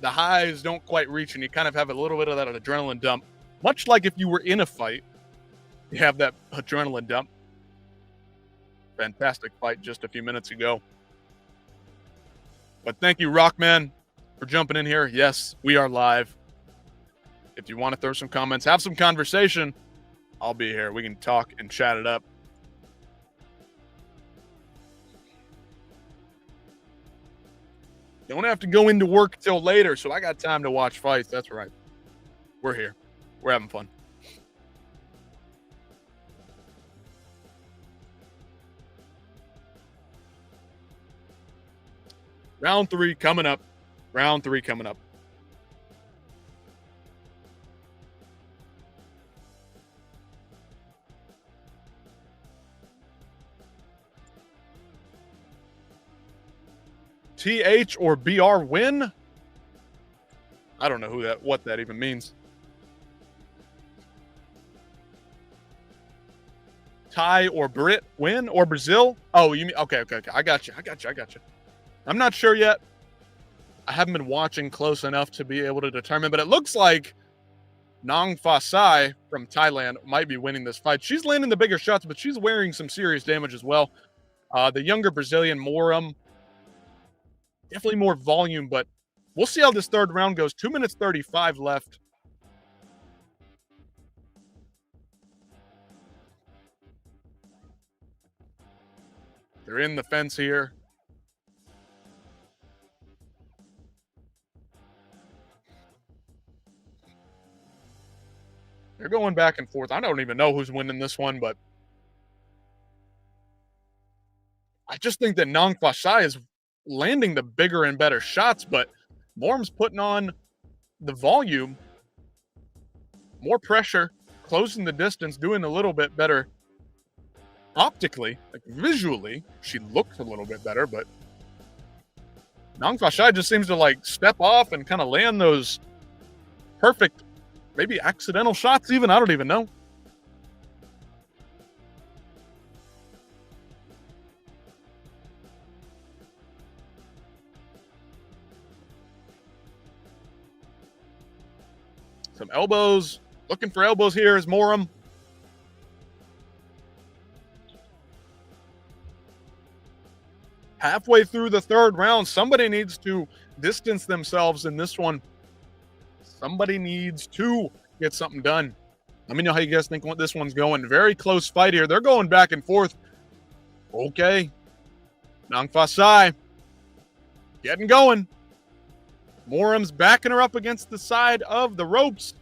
highs don't quite reach, and you kind of have a little bit of that adrenaline dump. Much like if you were in a fight, you have that adrenaline dump. Fantastic fight just a few minutes ago. But thank you, Rockman, for jumping in here. Yes, we are live. If you want to throw some comments, have some conversation, I'll be here. We can talk and chat it up. Don't have to go into work till later, so I got time to watch fights. That's right. We're here. We're having fun. Round 3 coming up. Round 3 coming up. TH or BR win? I don't know what that even means. Thai or Brit win or Brazil? Oh, you mean okay. I got you. I'm not sure yet. I haven't been watching close enough to be able to determine, but it looks like Nangfasai from Thailand might be winning this fight. She's landing the bigger shots, but she's wearing some serious damage as well. The younger Brazilian, Moram, definitely more volume, but we'll see how this third round goes. 2 minutes 35 left. They're in the fence here. They're going back and forth. I don't even know who's winning this one, but I just think that Nangfasai is landing the bigger and better shots, but Moram's putting on the volume, more pressure, closing the distance, doing a little bit better optically, like visually. She looks a little bit better, but Nangfasai just seems to like step off and kind of land those perfect, maybe accidental shots even. I don't even know. Some elbows. Looking for elbows here is Moram. Halfway through the third round, somebody needs to distance themselves in this one. Somebody needs to get something done. Let me know how you guys think this one's going. Very close fight here. They're going back and forth. Okay. Nangfasai getting going. Moram's backing her up against the side of the ropes.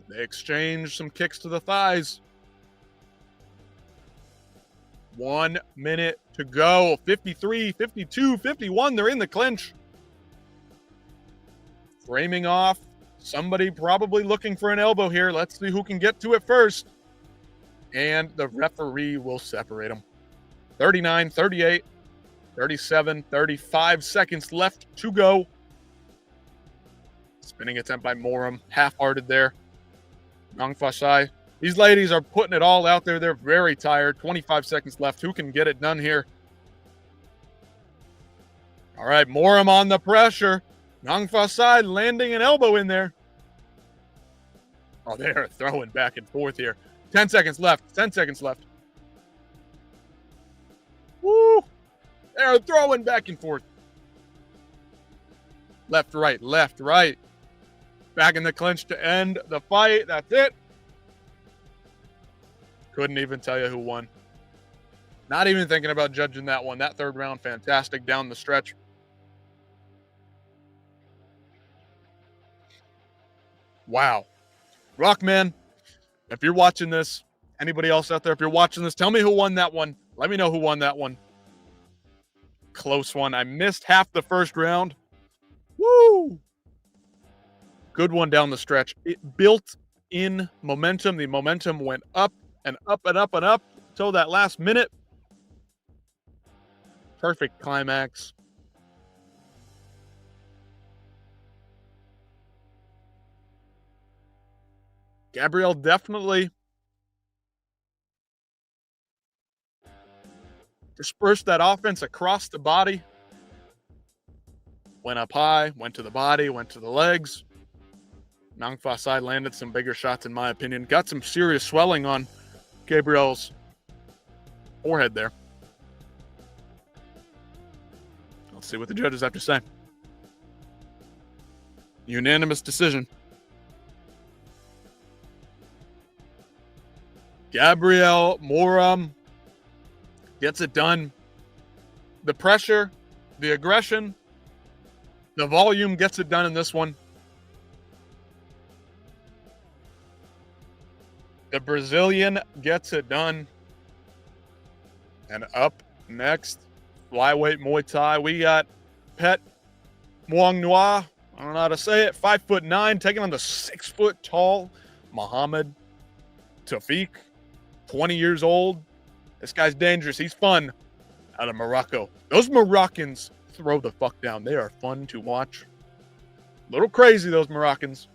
They exchange some kicks to the thighs. 1 minute to go. 53, 52, 51. They're in the clinch. Framing off. Somebody probably looking for an elbow here. Let's see who can get to it first. And the referee will separate them. 39, 38, 37, 35 seconds left to go. Spinning attempt by Moram. Half-hearted there. Nangfasai. These ladies are putting it all out there. They're very tired. 25 seconds left. Who can get it done here? All right, Moram on the pressure. Nangfasai landing an elbow in there. Oh, they're throwing back and forth here. 10 seconds left. 10 seconds left. Woo! They're throwing back and forth. Left, right, left, right. Back in the clinch to end the fight. That's it. Couldn't even tell you who won. Not even thinking about judging that one. That third round, fantastic down the stretch. Wow. Rockman, if you're watching this, anybody else out there, if you're watching this, tell me who won that one. Let me know who won that one. Close one. I missed half the first round. Woo! Good one down the stretch. It built in momentum. The momentum went up and up and up and up until that last minute. Perfect climax. Gabrielle definitely dispersed that offense across the body. Went up high, went to the body, went to the legs. Nangfasai landed some bigger shots, in my opinion. Got some serious swelling on Gabrielle's forehead there. Let's see what the judges have to say. Unanimous decision. Gabrielle Moram gets it done. The pressure, the aggression, the volume gets it done in this one. The Brazilian gets it done. And up next, flyweight Muay Thai, we got Petmuangnua. I don't know how to say it. 5'9", taking on the 6 foot tall Muhammad Tofi. 20 years old. This guy's dangerous. He's fun. Out of Morocco. Those Moroccans throw the fuck down. They are fun to watch. A little crazy, those Moroccans.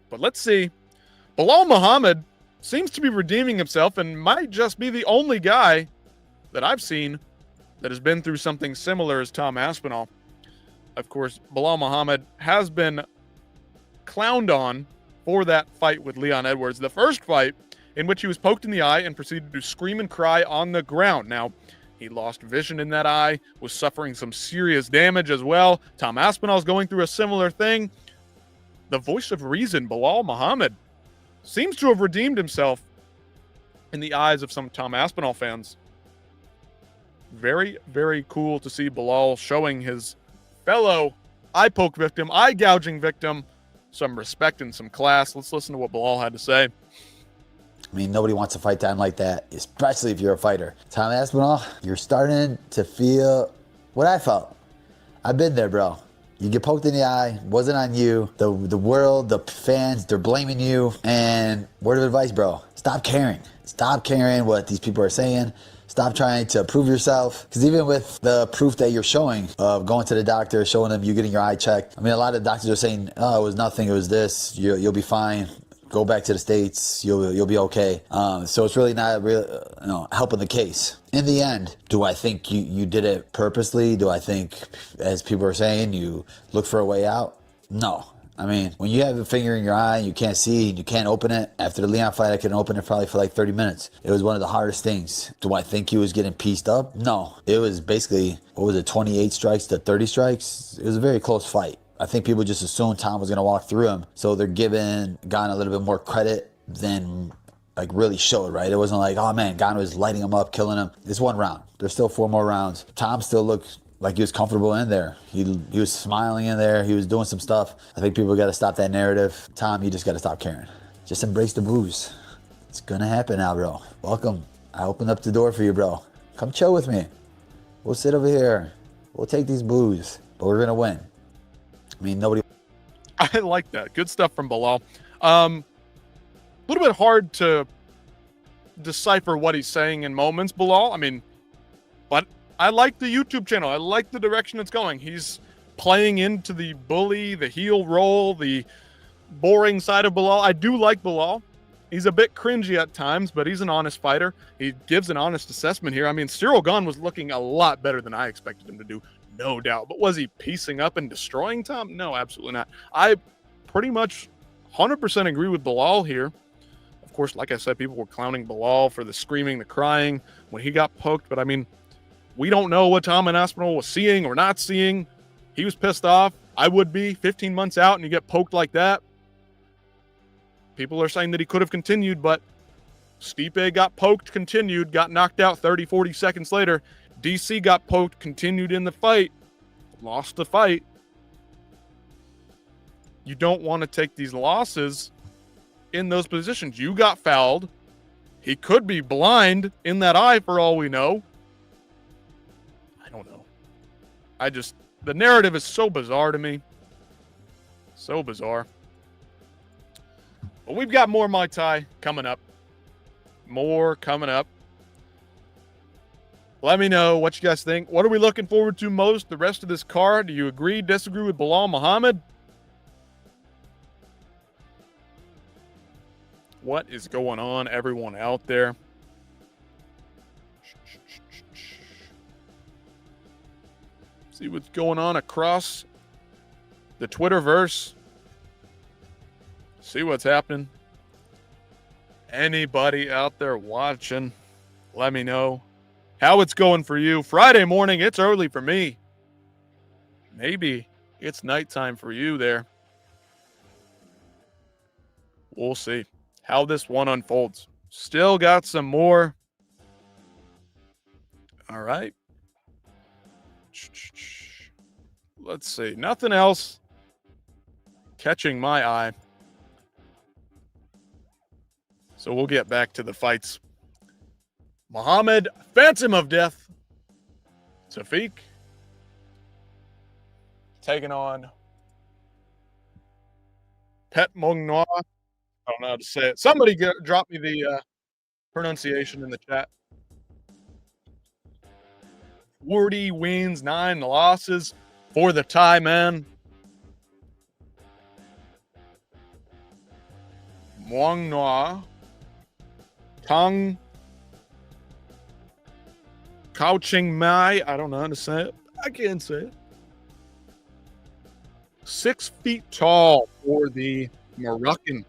But let's see. Belal Muhammad seems to be redeeming himself and might just be the only guy that I've seen that has been through something similar as Tom Aspinall. Of course, Belal Muhammad has been clowned on for that fight with Leon Edwards. The first fight in which he was poked in the eye and proceeded to scream and cry on the ground. Now, he lost vision in that eye, was suffering some serious damage as well. Tom Aspinall is going through a similar thing. The voice of reason, Belal Muhammad, seems to have redeemed himself in the eyes of some Tom Aspinall fans. Very, very cool to see Belal showing his fellow eye poke victim, eye gouging victim, some respect and some class. Let's listen to what Belal had to say. I mean, nobody wants to fight down like that, especially if you're a fighter. Tom Aspinall, you're starting to feel what I felt. I've been there, bro. You get poked in the eye, wasn't on you. The world, the fans, they're blaming you. And word of advice, bro, stop caring. Stop caring what these people are saying. Stop trying to prove yourself. Because even with the proof that you're showing of going to the doctor, showing them you getting your eye checked. I mean, a lot of doctors are saying, oh, it was nothing, it was this. You'll be fine. Go back to the States, you'll be okay. So it's really not helping the case. In the end, do I think you did it purposely? Do I think, as people are saying, you look for a way out? No. I mean, when you have a finger in your eye and you can't see and you can't open it, after the Leon fight, I couldn't open it probably for like 30 minutes. It was one of the hardest things. Do I think he was getting pieced up? No. It was basically, 28 strikes to 30 strikes? It was a very close fight. I think people just assumed Tom was going to walk through him. So they're giving Gon a little bit more credit then like really showed, right? It wasn't like, oh man, Gano was lighting him up, killing him. It's one round. There's still 4 more rounds. Tom still looked like he was comfortable in there. He was smiling in there. He was doing some stuff. I think people got to stop that narrative. Tom, you just got to stop caring. Just embrace the booze. It's gonna happen now, bro. Welcome. I opened up the door for you, bro. Come chill with me. We'll sit over here. We'll take these booze, but we're gonna win. I mean, nobody. I like that. Good stuff from Bilal. A little bit hard to decipher what he's saying in moments, Bilal. I mean, but I like the YouTube channel. I like the direction it's going. He's playing into the bully, the heel role, the boring side of Bilal. I do like Bilal. He's a bit cringy at times, but he's an honest fighter. He gives an honest assessment here. I mean, Cyril Gane was looking a lot better than I expected him to do, no doubt. But was he piecing up and destroying Tom? No, absolutely not. I pretty much 100% agree with Bilal here. Of course, like I said, people were clowning Bilal for the screaming, the crying when he got poked. But I mean, we don't know what Tom Aspinall was seeing or not seeing. He was pissed off. I would be 15 months out and you get poked like that. People are saying that he could have continued, but Stipe got poked, continued, got knocked out 30, 40 seconds later. DC got poked, continued in the fight, lost the fight. You don't want to take these losses in those positions. You got fouled. He could be blind in that eye for all we know. I don't know. The narrative is so bizarre to me. So bizarre. But we've got more Muay Thai coming up. More coming up. Let me know what you guys think. What are we looking forward to most the rest of this card? Do you agree, disagree with Bilal Muhammad? What is going on, everyone out there? See what's going on across the Twitterverse. See what's happening. Anybody out there watching, let me know how it's going for you. Friday morning, it's early for me. Maybe it's nighttime for you there. We'll see how this one unfolds. Still got some more. All right. Let's see. Nothing else catching my eye. So we'll get back to the fights. Muhammad, Phantom of Death. Tafiq taking on Petmuangnua. I don't know how to say it. Somebody drop me the pronunciation in the chat. 40 wins, 9 losses for the Thai man. Muangnua. Tong Couching Mai. I don't know how to say it. I can't say it. 6 feet tall for the Moroccan.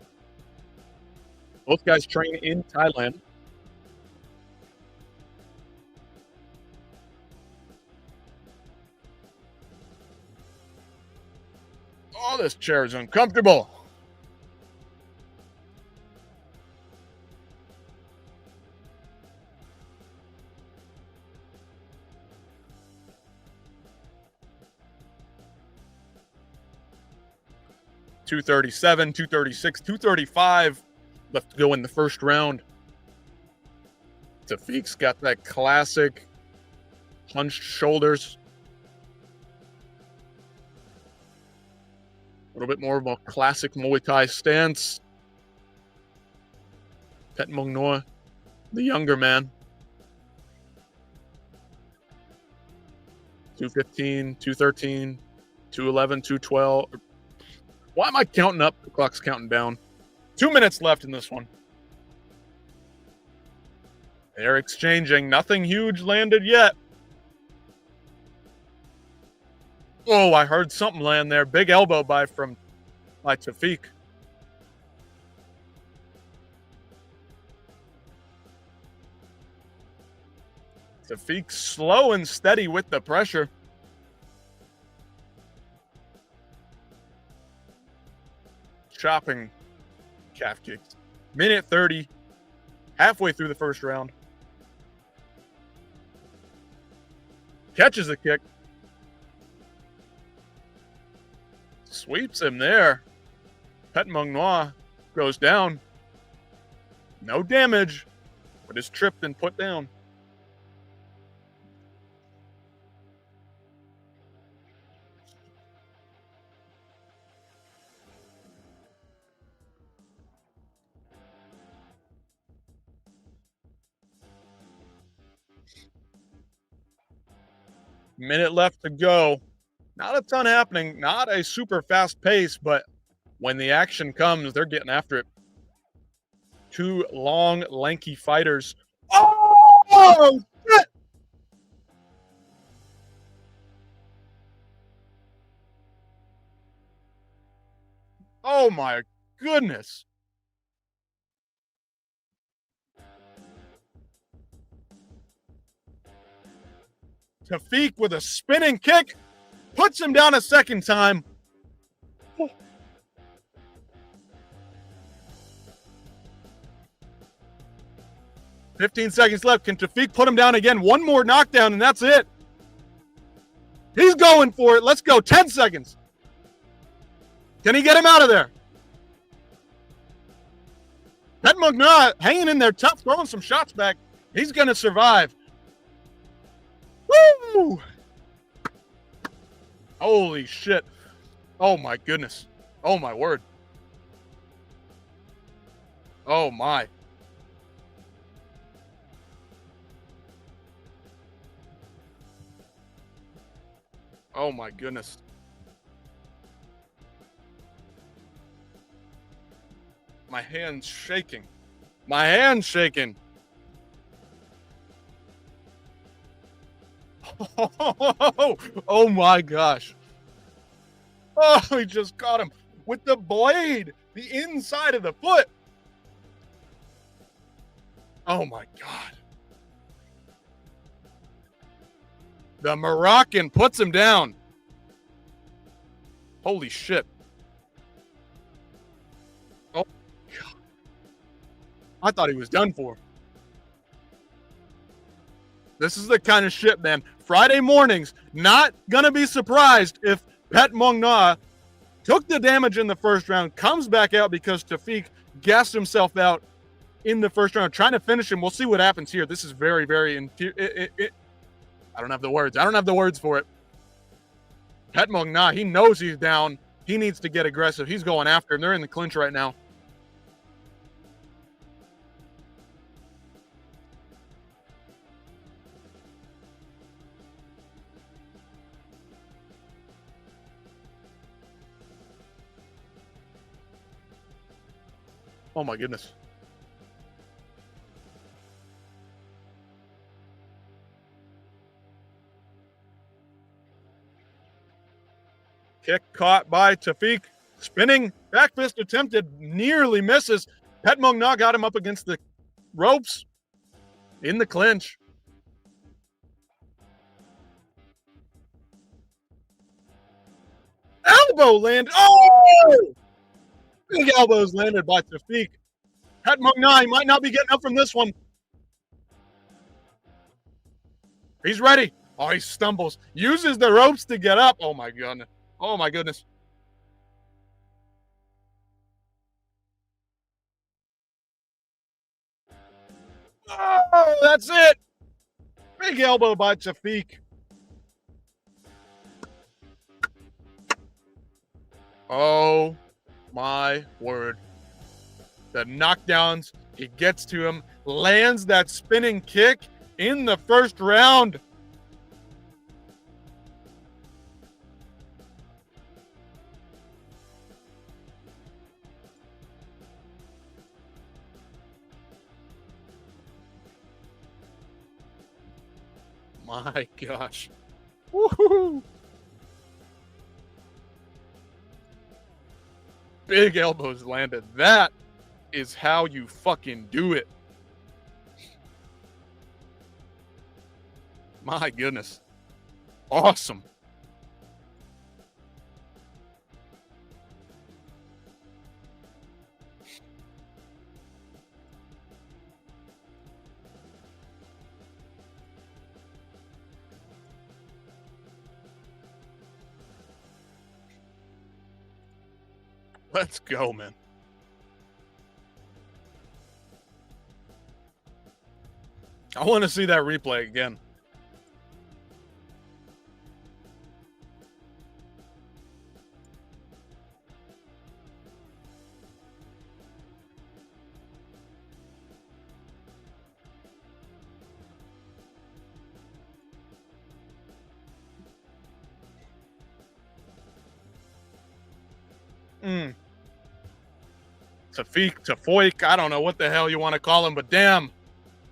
Both guys train in Thailand. Oh, this chair is uncomfortable. .237, 236, 235 left to go in the first round. Tafiq's got that classic hunched shoulders. A little bit more of a classic Muay Thai stance. Petmuangnua, the younger man. 215, 213, 211, 212. Why am I counting up? The clock's counting down. 2 minutes left in this one. They're exchanging. Nothing huge landed yet. Oh, I heard something land there. Big elbow by Tafiq. Tafiq slow and steady with the pressure. Chopping calf kicks. Minute 30. Halfway through the first round. Catches the kick. Sweeps him there. Petmuangnua goes down. No damage, but is tripped and put down. Minute left to go. Not a ton happening. Not a super fast pace, but when the action comes, they're getting after it. Two long, lanky fighters. Oh, shit! Oh, my goodness. Tafiq with a spinning kick. Puts him down a second time. 15 seconds left. Can Tafiq put him down again? One more knockdown, and that's it. He's going for it. Let's go. 10 seconds. Can he get him out of there? Petmuangnua hanging in there tough, throwing some shots back. He's going to survive. Woo! Holy shit. Oh, my goodness. Oh, my word. Oh, my. Oh, my goodness. My hand's shaking. My hand's shaking. Oh my gosh. Oh, he just caught him with the blade, the inside of the foot. Oh my God. The Moroccan puts him down. Holy shit. Oh, God. I thought he was done for. This is the kind of shit, man. Friday mornings, not going to be surprised if Petmuangnua took the damage in the first round, comes back out because Tafiq gassed himself out in the first round, trying to finish him. We'll see what happens here. This is very, very... I don't have the words. I don't have the words for it. Petmuangnua, he knows he's down. He needs to get aggressive. He's going after him. They're in the clinch right now. Oh my goodness. Kick caught by Tafiq. Spinning back fist attempted, nearly misses. Petmuangnua got him up against the ropes in the clinch. Elbow land. Oh! Big elbows landed by Tafiq. Petmuangnua, he might not be getting up from this one. He's ready. Oh, he stumbles. Uses the ropes to get up. Oh, my goodness. Oh, my goodness. Oh, that's it. Big elbow by Tafiq. Oh, my word. The knockdowns, he gets to him, lands that spinning kick in the first round. My gosh. Woohoo! Big elbows landed. That is how you fucking do it. My goodness. Awesome. Let's go, man. I want to see that replay again. Tafoik, I don't know what the hell you want to call him, but damn,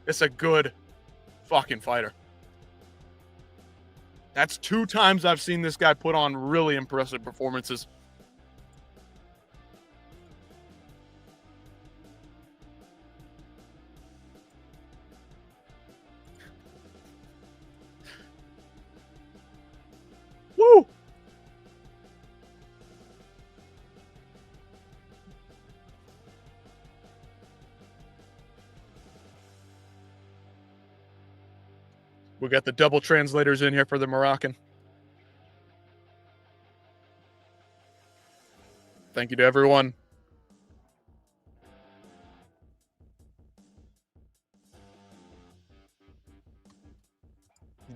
it's a good fucking fighter. That's 2 times I've seen this guy put on really impressive performances. Woo! We got the double translators in here for the Moroccan. Thank you to everyone.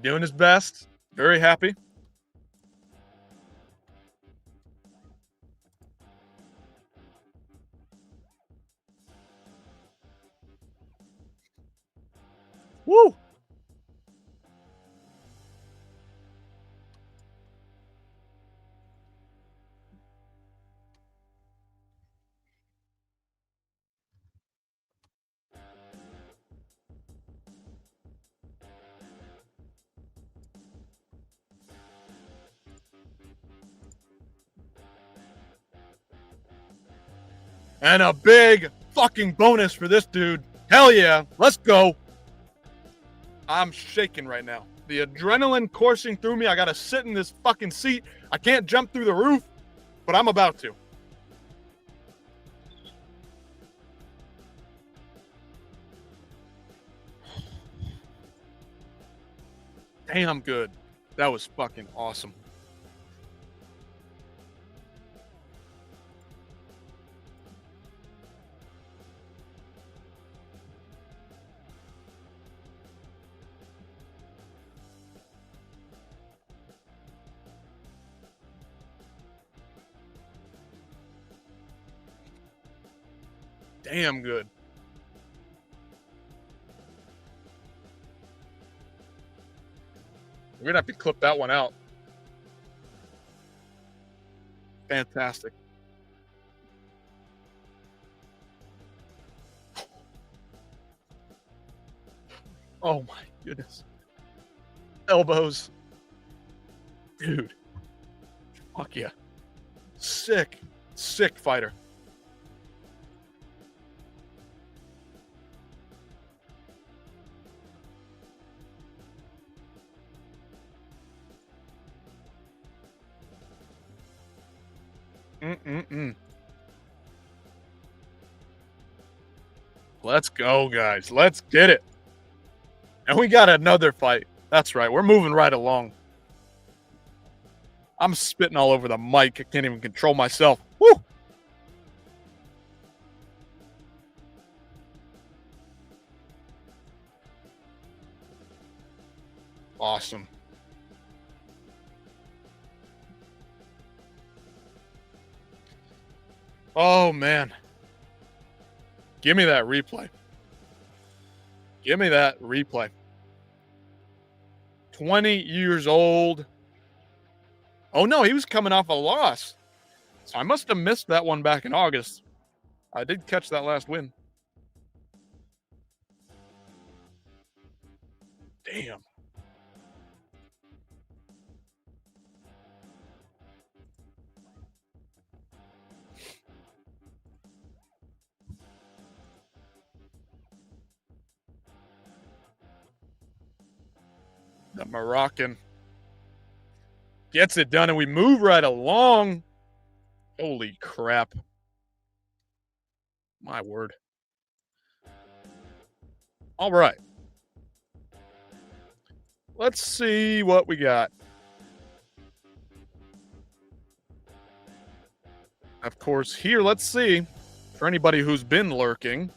Doing his best. Very happy. Woo! And a big fucking bonus for this dude. Hell yeah. Let's go. I'm shaking right now. The adrenaline coursing through me. I got to sit in this fucking seat. I can't jump through the roof, but I'm about to. Damn good. That was fucking awesome. Damn good. We're going to have to clip that one out. Fantastic. Oh my goodness. Elbows. Dude. Fuck yeah. Sick. Sick fighter. Let's go, guys. Let's get it. And we got another fight. That's right. We're moving right along. I'm spitting all over the mic. I can't even control myself. Woo! Awesome. Oh, man. Give me that replay. Give me that replay. 20 years old. Oh, no, he was coming off a loss. So I must have missed that one back in August. I did catch that last win. Damn. The Moroccan gets it done, and we move right along. Holy crap. My word. All right. Let's see what we got. Of course, here, let's see. For anybody who's been lurking,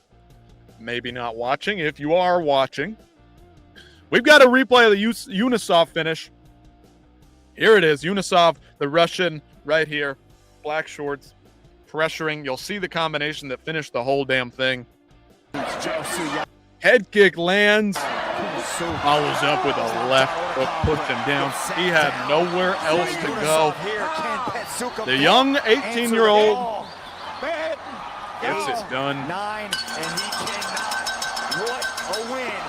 maybe not watching, if you are watching, we've got a replay of the Yunusov finish. Here it is. Yunusov, the Russian, right here. Black shorts, pressuring. You'll see the combination that finished the whole damn thing. Head kick lands. Follows up with a left hook, puts him down. He had nowhere else to go. The young 18-year-old gets it done. 9, and he cannot. What a win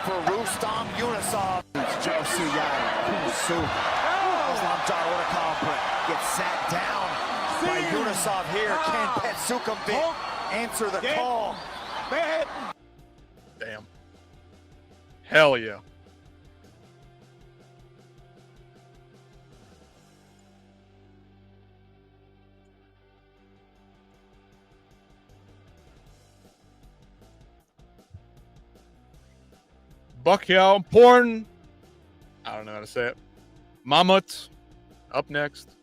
for Rustam Yunusov. What a compliment. Gets sat down by Yunusov here. Can Petsukumvit answer the call? Damn. Hell yeah. Bacqua, porn. I don't know how to say it. Mammut, up next.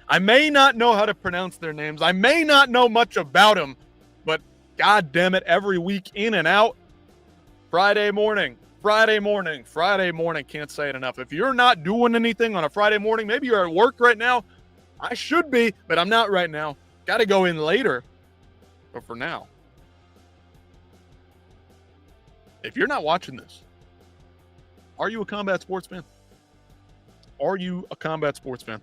I may not know how to pronounce their names. I may not know much about them, but God damn it, every week in and out. Friday morning. Can't say it enough. If you're not doing anything on a Friday morning, maybe you're at work right now. I should be, but I'm not right now. Got to go in later. But for now, if you're not watching this, are you a combat sports fan? Are you a combat sports fan?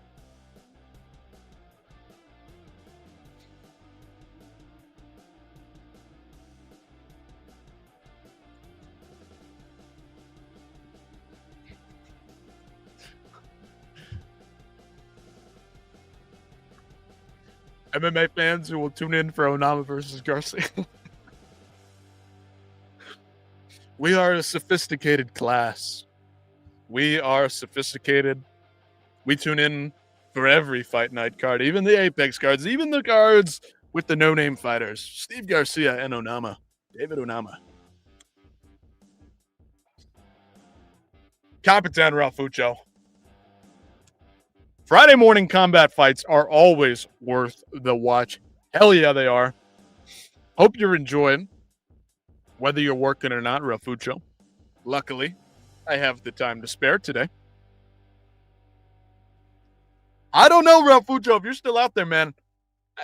MMA fans who will tune in for Onama versus Garcia. We are a sophisticated class. We are sophisticated. We tune in for every fight night card, even the Apex cards, even the cards with the no-name fighters. Steve Garcia and Onama. David Onama. Capitan Rafucho. Friday morning combat fights are always worth the watch. Hell yeah, they are. Hope you're enjoying, whether you're working or not, Rafucho. Luckily, I have the time to spare today. I don't know, Rafucho, if you're still out there, man.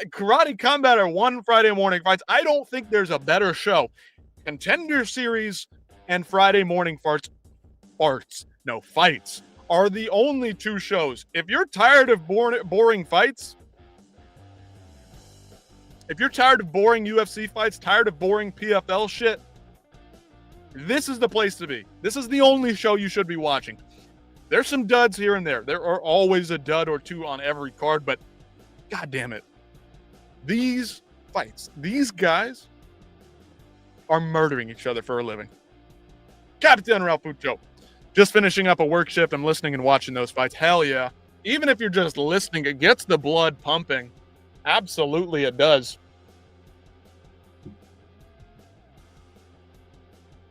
Karate Combat are one Friday morning fights. I don't think there's a better show. Contender Series and Friday morning fights are the only two shows. If you're tired of boring fights, if you're tired of boring UFC fights, tired of boring PFL shit, this is the place to be. This is the only show you should be watching. There's some duds here and there. There are always a dud or two on every card, but God damn it. These fights, these guys are murdering each other for a living. Capitan Rafucho. Just finishing up a work shift. I'm listening and watching those fights. Hell yeah. Even if you're just listening, it gets the blood pumping. Absolutely it does.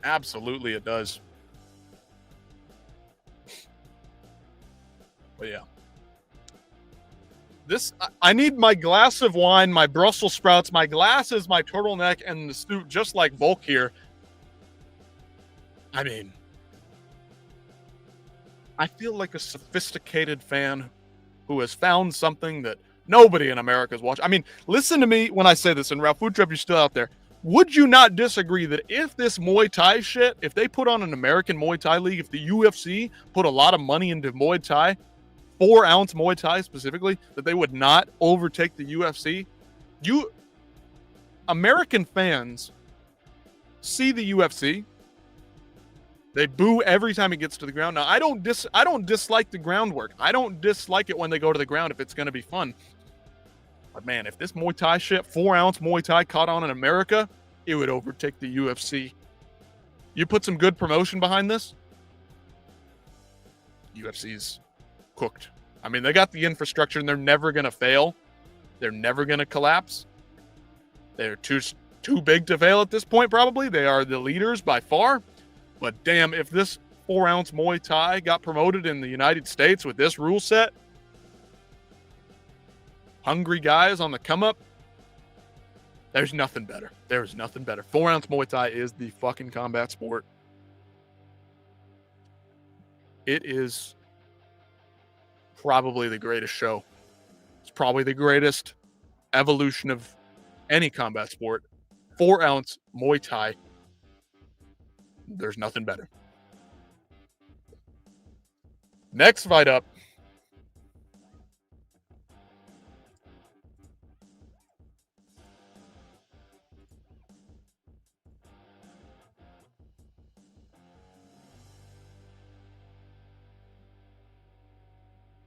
Absolutely it does. But yeah. I need my glass of wine, my Brussels sprouts, my glasses, my turtleneck, and the suit just like Volk here. I mean, I feel like a sophisticated fan who has found something that nobody in America is watching. I mean, listen to me when I say this, and Rafucho, if you're still out there, would you not disagree that if this Muay Thai shit, if they put on an American Muay Thai league, if the UFC put a lot of money into Muay Thai, 4-ounce Muay Thai specifically, that they would not overtake the UFC? American fans see the UFC. They boo every time it gets to the ground. Now, I don't dislike the groundwork. I don't dislike it when they go to the ground if it's going to be fun. But man, if this Muay Thai shit, 4-ounce Muay Thai caught on in America, it would overtake the UFC. You put some good promotion behind this, UFC's cooked. I mean, they got the infrastructure and they're never going to fail. They're never going to collapse. They're too big to fail at this point, probably. They are the leaders by far. But damn, if this 4-ounce Muay Thai got promoted in the United States with this rule set, hungry guys on the come up, there's nothing better. There's nothing better. 4-ounce Muay Thai is the fucking combat sport. It is probably the greatest show. It's probably the greatest evolution of any combat sport. 4-ounce Muay Thai. There's nothing better. Next fight up.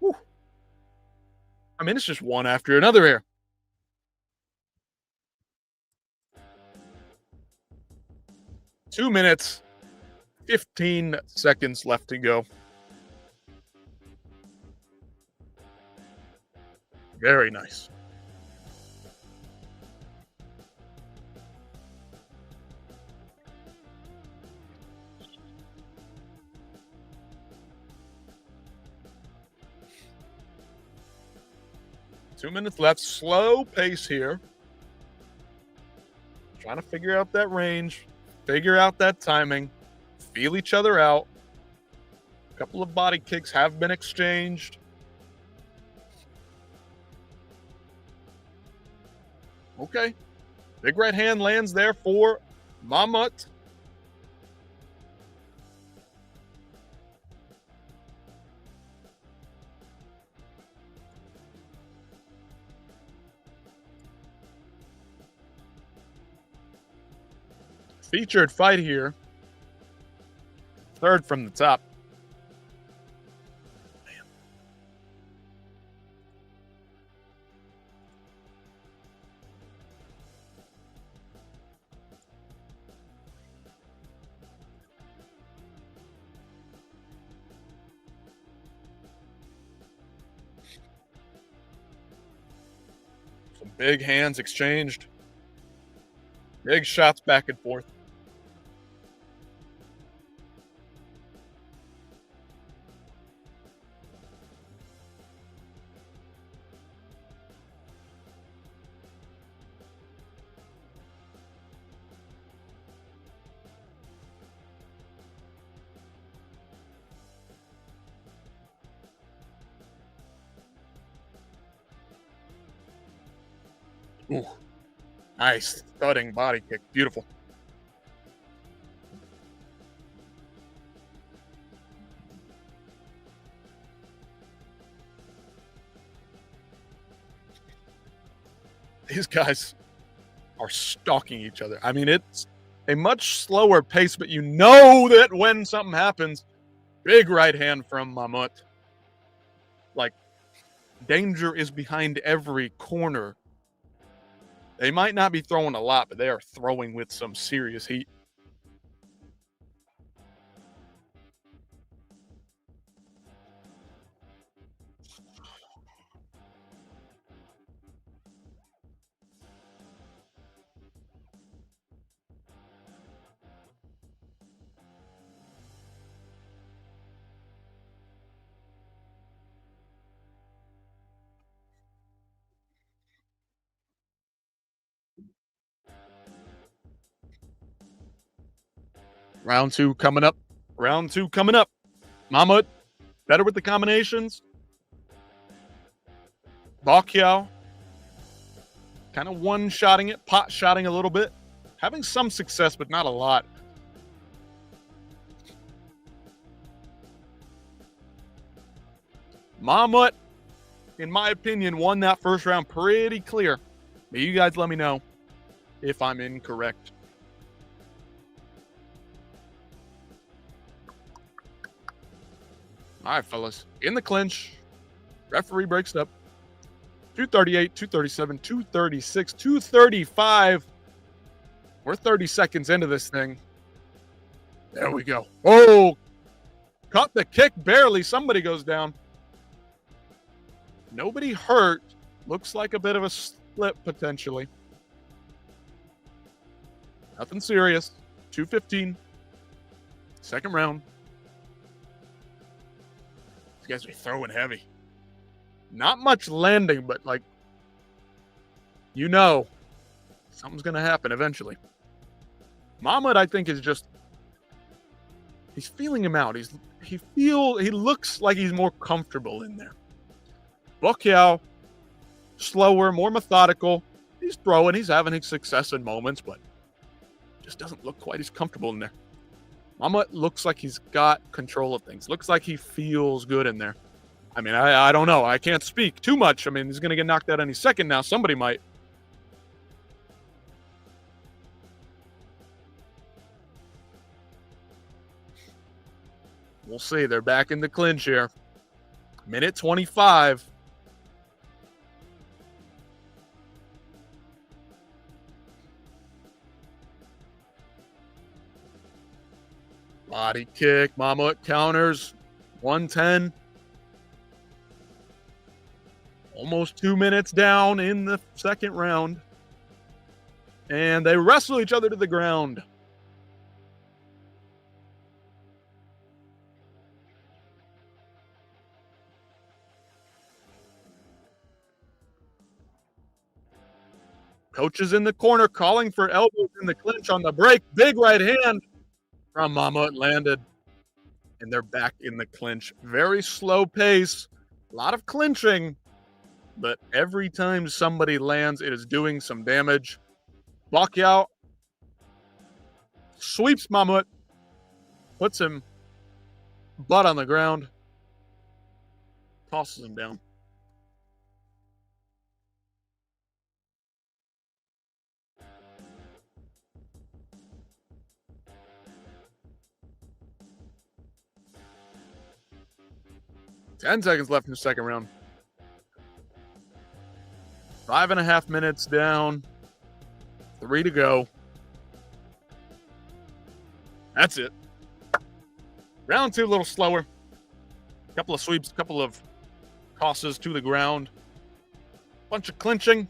Whew. I mean, it's just one after another here. Two minutes, 15 seconds left to go. Very nice. Two minutes left. Slow pace here. Trying to figure out that range, figure out that timing, feel each other out. A couple of body kicks have been exchanged. Okay. Big right hand lands there for Mammut. Featured fight here. Third from the top. Man. Some big hands exchanged. Big shots back and forth. Ooh, nice thudding body kick. Beautiful. These guys are stalking each other. I mean, it's a much slower pace, but you know that when something happens, big right hand from Mammut. Like, danger is behind every corner. They might not be throwing a lot, but they are throwing with some serious heat. Round two coming up. Round two coming up. Mammut, better with the combinations. Bacqua, kind of one-shotting it, pot-shotting a little bit. Having some success, but not a lot. Mammut, in my opinion, won that first round pretty clear. But you guys let me know if I'm incorrect. All right, fellas. In the clinch. Referee breaks it up. 238, 237, 236, 235. We're 30 seconds into this thing. There we go. Oh, caught the kick barely. Somebody goes down. Nobody hurt. Looks like a bit of a slip potentially. Nothing serious. 2:15. Second round. These guys are throwing heavy. Not much landing, but like you know something's going to happen eventually. Mammut, I think, is just, he's feeling him out. He looks like he's more comfortable in there. Bacqua, slower, more methodical. He's throwing, he's having success in moments, but just doesn't look quite as comfortable in there. Mammut looks like he's got control of things. Looks like he feels good in there. I mean, I don't know. I can't speak too much. I mean, he's going to get knocked out any second now. Somebody might. We'll see. They're back in the clinch here. Minute 25. Body kick. Mammut counters. 110. Almost 2 minutes down in the second round. And they wrestle each other to the ground. Coach is in the corner calling for elbows in the clinch on the break. Big right hand from Mammut landed. And they're back in the clinch. Very slow pace. A lot of clinching. But every time somebody lands, it is doing some damage. Bacqua sweeps Mammut. Puts him butt on the ground. Tosses him down. Ten seconds left in the second round. 5.5 minutes down. 3 to go. That's it. Round 2, a little slower. A couple of sweeps, a couple of tosses to the ground. Bunch of clinching.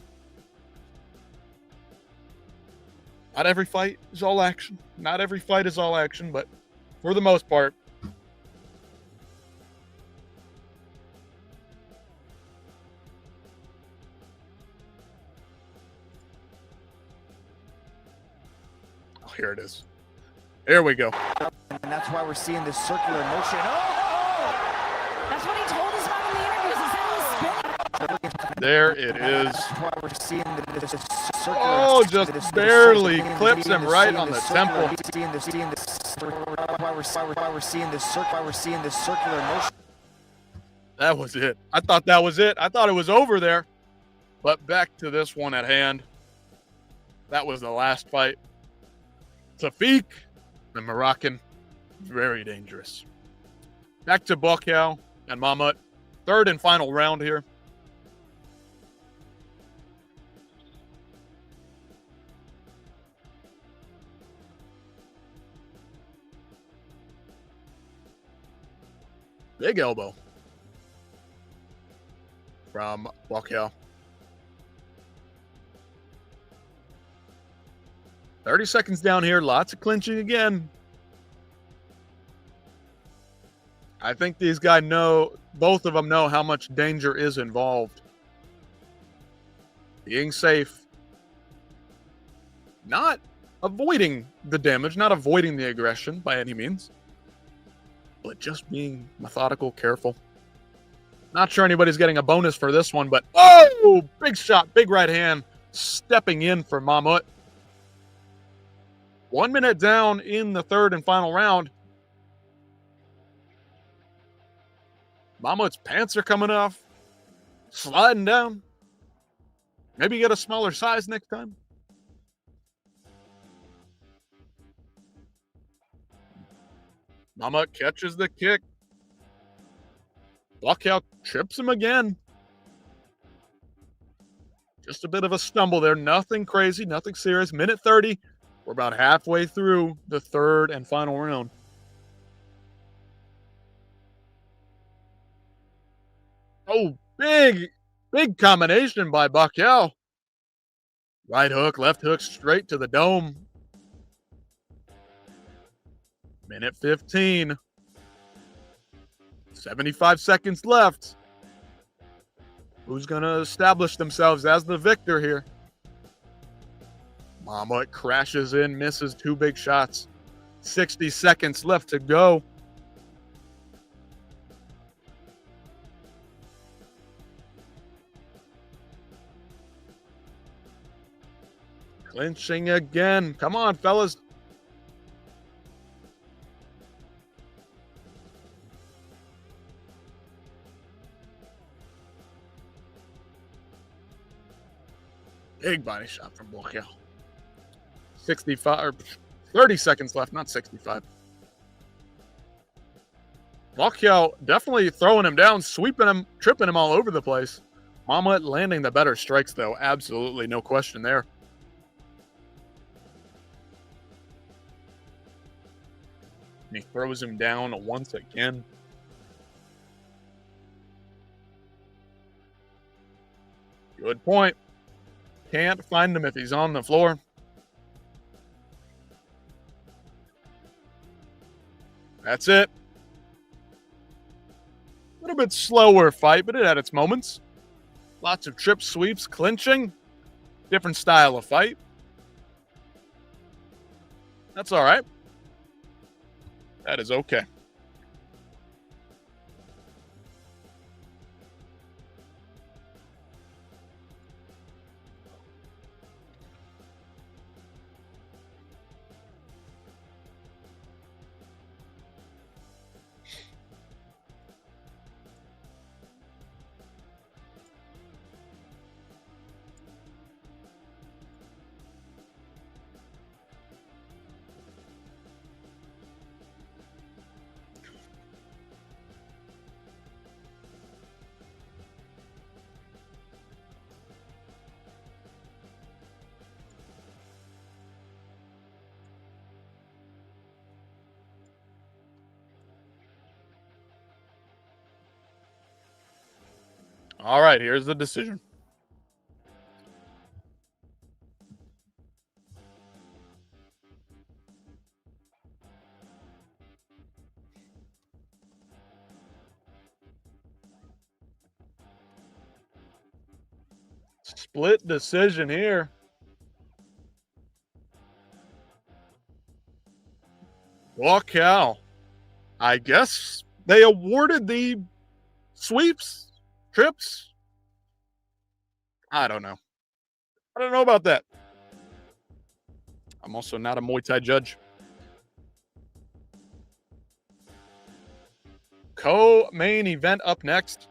Not every fight is all action. Not every fight is all action, but for the most part, here it is. There we go. And that's why we're seeing this circular motion. Oh! That's what he told us about in the interviews. He said he was spinning. There it is. That's why we're seeing this circular. Oh, just barely clips him right on the temple. Why we're seeing this circular motion. That was it. I thought that was it. I thought it was over there. But back to this one at hand. That was the last fight. Tofi, the Moroccan, very dangerous. Back to Bacqua and Mammut. Third and final round here. Big elbow from Bacqua. 30 seconds down here. Lots of clinching again. I think these guys know, both of them know how much danger is involved. Being safe. Not avoiding the damage, not avoiding the aggression by any means. But just being methodical, careful. Not sure anybody's getting a bonus for this one, but oh! Big shot, big right hand. Stepping in for Mammut. 1 minute down in the third and final round. Mammut's pants are coming off. Sliding down. Maybe get a smaller size next time. Mammut catches the kick. Bacqua trips him again. Just a bit of a stumble there. Nothing crazy, nothing serious. Minute 30. We're about halfway through the third and final round. Oh, big combination by Bacqua. Right hook, left hook, straight to the dome. Minute 15. 75 seconds left. Who's going to establish themselves as the victor here? Mammut crashes in, misses 2 big shots. 60 seconds left to go. Clinching again. Come on, fellas. Big body shot from Bacqua. 65 or 30 seconds left, not 65. Bacqua definitely throwing him down, sweeping him, tripping him all over the place. Mammut landing the better strikes, though. Absolutely no question there. And he throws him down once again. Good point. Can't find him if he's on the floor. That's it. A little bit slower fight, but it had its moments. Lots of trips, sweeps, clinching. Different style of fight. That's all right. That is okay. All right, here's the decision. Split decision here. Bacqua. I guess they awarded the sweeps. Trips? I don't know. I don't know about that. I'm also not a Muay Thai judge. Co-main event up next.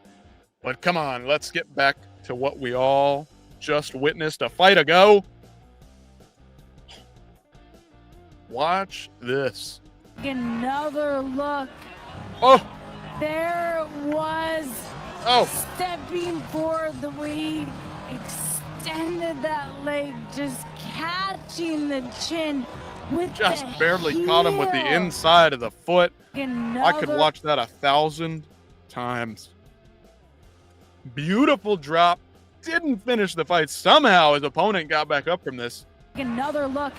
But come on, let's get back to what we all just witnessed a fight ago. Watch this. Another look. Oh. There was stepping for the weight, extended that leg, just catching the chin with just the barely heel. Caught him with the inside of the foot. Another... I could watch that 1,000 times. Beautiful drop. Didn't finish the fight. Somehow his opponent got back up from this. Another look.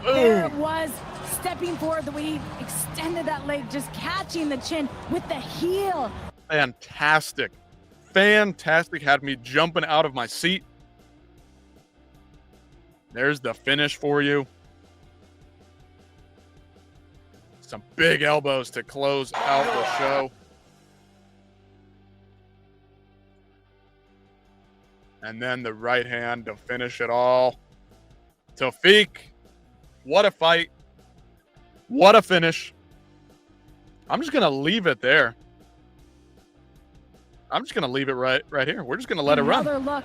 There it was, stepping forward the weight, extended that leg, just catching the chin with the heel. Fantastic. Fantastic. Had me jumping out of my seat. There's the finish for you. Some big elbows to close out the show. And then the right hand to finish it all. Tofi, what a fight. What a finish. I'm just going to leave it there. I'm just going to leave it right here. We're just going to let it run. Another look.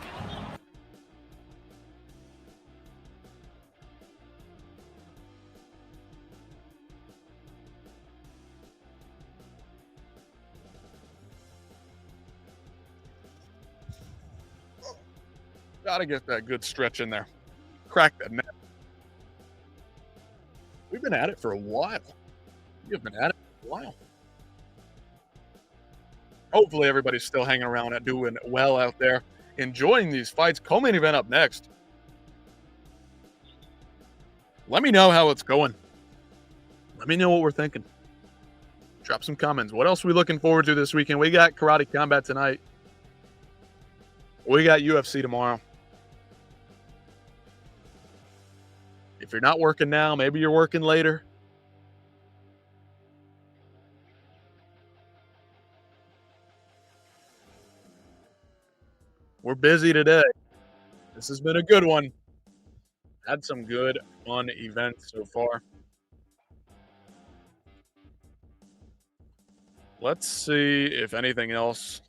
Gotta get that good stretch in there. Crack that neck. We've been at it for a while. We've been at it for a while. Hopefully everybody's still hanging around and doing well out there, enjoying these fights. Co-main event up next. Let me know how it's going. Let me know what we're thinking. Drop some comments. What else are we looking forward to this weekend? We got Karate Combat tonight. We got UFC tomorrow. If you're not working now, maybe you're working later. We're busy today. This has been a good one. Had some good, fun events so far. Let's see if anything else.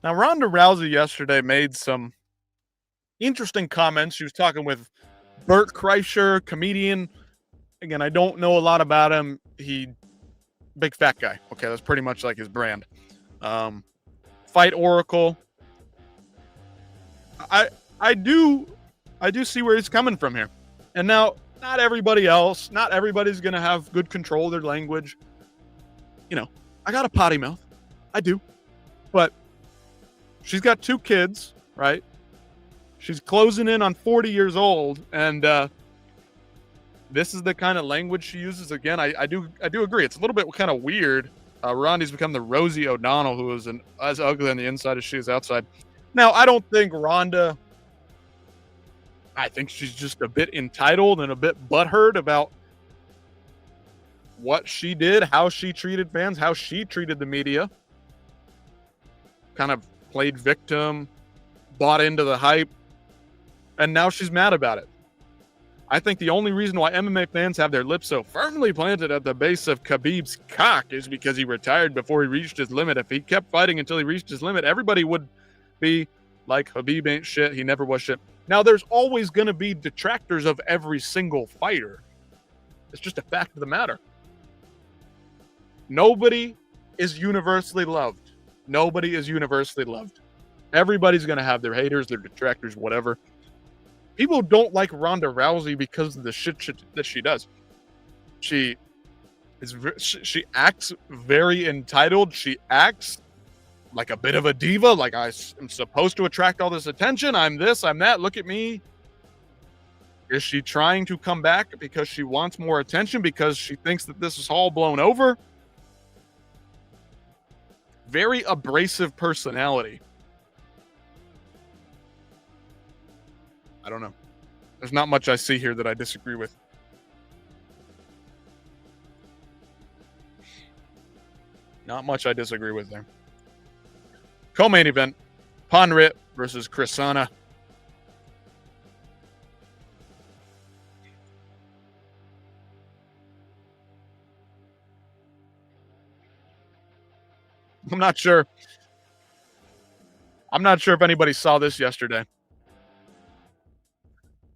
Now, Ronda Rousey yesterday made some interesting comments. She was talking with Bert Kreischer, comedian. Again, I don't know a lot about him. Big fat guy. Okay, that's pretty much like his brand. Fight Oracle. I do see where he's coming from here. And now, not everybody's gonna have good control of their language. You know, I got a potty mouth. I do. But she's got 2 kids, right? She's closing in on 40 years old, and this is the kind of language she uses. Again, I do agree. It's a little bit kind of weird. Ronda's become the Rosie O'Donnell, who is as ugly on the inside as she is outside. Now, I don't think Ronda. I think she's just a bit entitled and a bit butthurt about what she did, how she treated fans, how she treated the media. Kind of played victim, bought into the hype, and now she's mad about it. I think the only reason why MMA fans have their lips so firmly planted at the base of Khabib's cock is because he retired before he reached his limit. If he kept fighting until he reached his limit, everybody would be like, Khabib ain't shit. He never was shit. Now, there's always going to be detractors of every single fighter. It's just a fact of the matter. Nobody is universally loved. Nobody is universally loved. Everybody's going to have their haters, their detractors, whatever. People don't like Ronda Rousey because of the shit that she does. She acts very entitled. She acts like a bit of a diva, like I am supposed to attract all this attention. I'm this, I'm that. Look at me. Is she trying to come back because she wants more attention, because she thinks that this is all blown over? Very abrasive personality. I don't know. There's not much I see here that I disagree with. Not much I disagree with there. Co-main event, Ponrit versus Chrisana. I'm not sure if anybody saw this yesterday.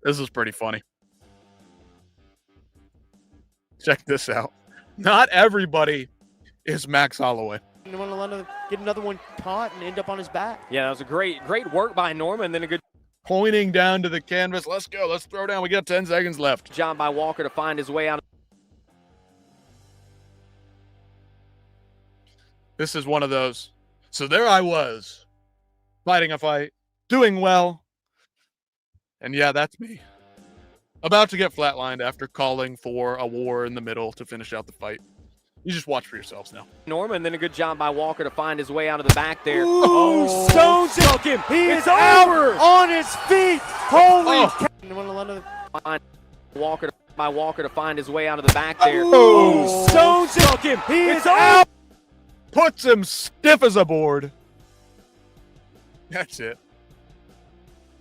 This is pretty funny. Check this out. Not everybody is Max Holloway. You want to let him get another one caught and end up on his back. Yeah, that was a great work by Norman, and then a good pointing down to the canvas. Let's go. Let's throw down. We got 10 seconds left. job by Walker to find his way out. This is one of those. So there I was, fighting a fight, doing well. And yeah, that's me. About to get flatlined after calling for a war in the middle to finish out the fight. You just watch for yourselves now. Norman, then a good job by Walker to find his way out of the back there. Ooh, stones him. He is over on his feet. Holy cow. You want to let him find Walker to find his way out of the back there. Ooh, stones him. He is out. Puts him stiff as a board. That's it.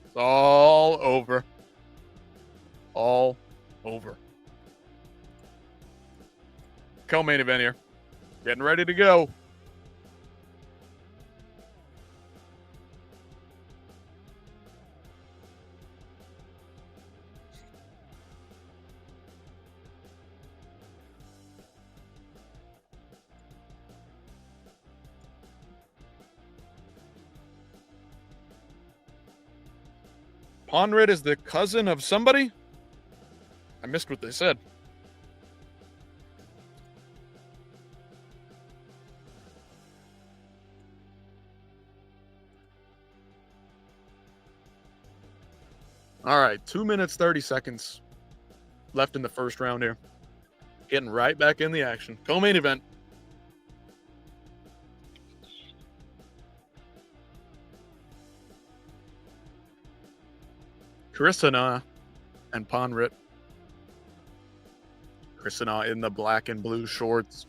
It's all over. All over. Co-main event here. Getting ready to go. Ponrit is the cousin of somebody? I missed what they said. All right, 2 minutes, 30 seconds. left in the first round here. Getting right back in the action. Co-main event. Krishna and Ponrit. Krishna in the black and blue shorts.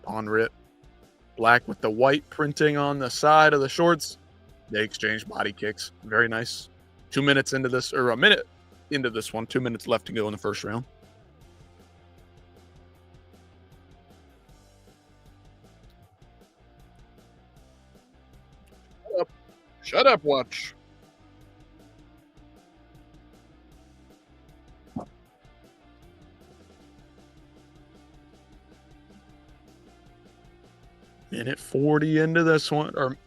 Ponrit black with the white printing on the side of the shorts. They exchange body kicks. Very nice. 2 minutes into this, or a minute into this one. 2 minutes left to go in the first round. Shut up. Shut up, watch. Minute 40 into this one, or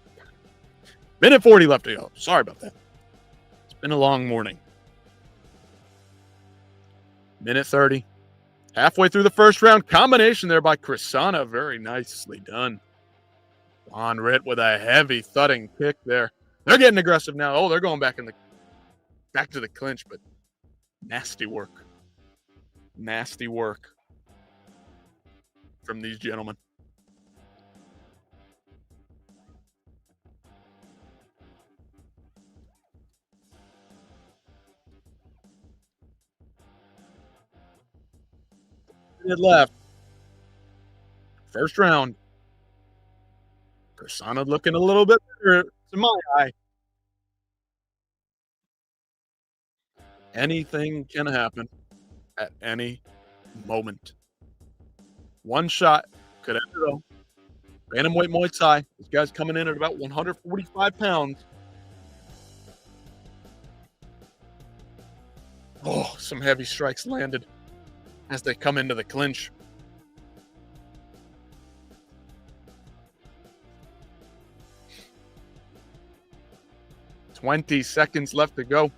minute 40 left to go. Sorry about that. It's been a long morning. Minute 30. Halfway through the first round. Combination there by Krishna. Very nicely done. Ponrit with a heavy thudding kick there. They're getting aggressive now. Oh, they're going back to the clinch, but nasty work. Nasty work from these gentlemen. Minute left. First round. Krishna looking a little bit better to my eye. Anything can happen at any moment. One shot could end it all. Bantamweight Muay Thai. This guy's coming in at about 145 pounds. Oh, some heavy strikes landed as they come into the clinch. "20 seconds left to go.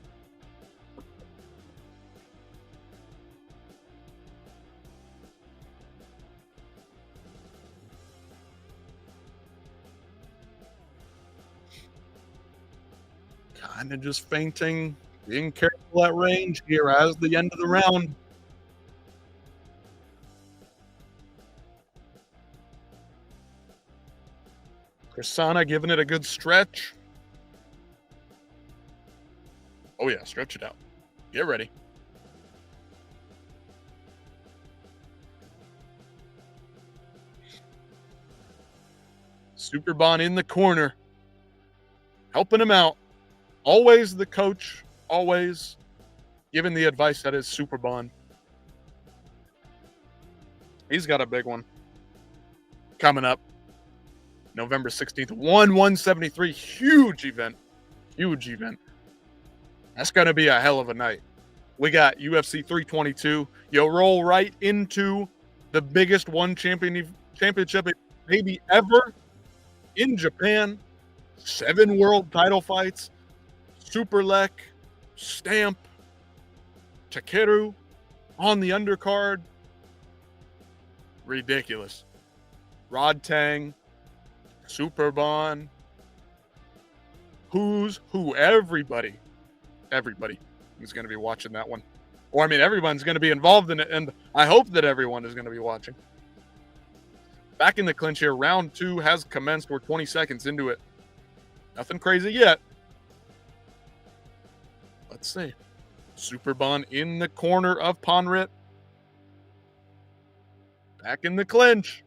Kind of just feinting, being careful at range here as the end of the round. Krishna giving it a good stretch. Oh yeah, stretch it out. Get ready. Superbon in the corner, helping him out. Always the coach, always giving the advice that is Superbon. He's got a big one coming up. November 16th, ONE 173. Huge event. Huge event. That's going to be a hell of a night. We got UFC 322. You'll roll right into the biggest ONE championship maybe ever in Japan. 7 world title fights. Superlek, Stamp, Takeru on the undercard. Ridiculous. Rod Tang, Superbon, who's who, everybody is going to be watching that one. Or, I mean, everyone's going to be involved in it, and I hope that everyone is going to be watching. Back in the clinch here, round 2 has commenced. We're 20 seconds into it. Nothing crazy yet. Let's see. Superbon in the corner of Ponrit. Back in the clinch.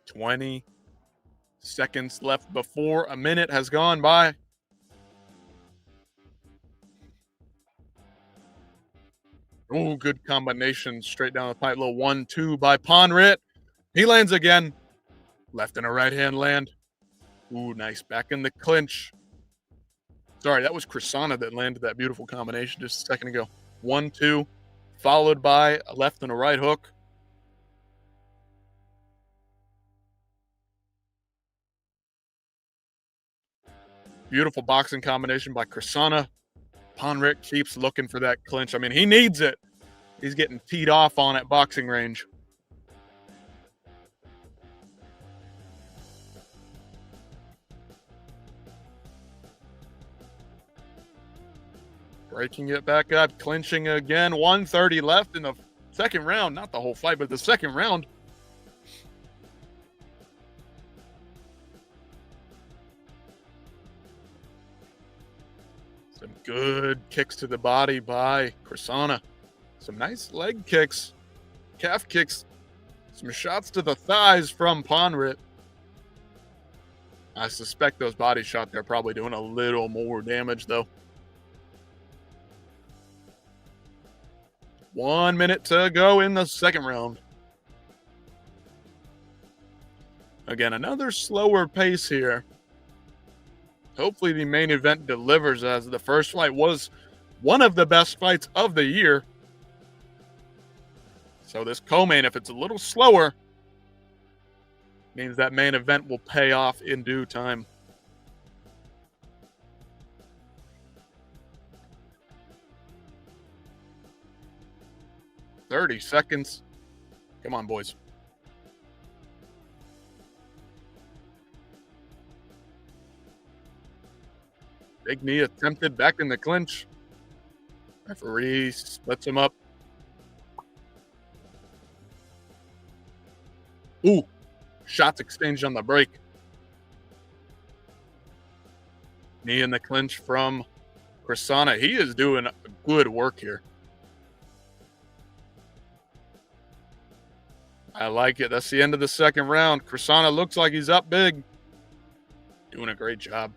20 seconds left before a minute has gone by. Oh, good combination straight down the pipe. Little 1-2 by Ponrit. He lands again. Left and a right hand land. Ooh, nice. Back in the clinch. Sorry, that was Krishna that landed that beautiful combination just a second ago. 1-2, followed by a left and a right hook. Beautiful boxing combination by Krishna. Ponrit keeps looking for that clinch. I mean, he needs it. He's getting teed off on at boxing range. Breaking it back up, clinching again. 1:30 left in the second round. Not the whole fight, but the second round. Some good kicks to the body by Crisana. Some nice leg kicks, calf kicks, some shots to the thighs from Ponrit. I suspect those body shots, they're probably doing a little more damage, though. 1 minute to go in the second round. Again, another slower pace here. Hopefully the main event delivers, as the first fight was one of the best fights of the year. So this co-main, if it's a little slower, means that main event will pay off in due time. "30 seconds. Come on, boys. Big knee attempted back in the clinch. Referee splits him up. Ooh, shots exchanged on the break. Knee in the clinch from Crisana. He is doing good work here. I like it. That's the end of the second round. Crisana looks like he's up big. Doing a great job.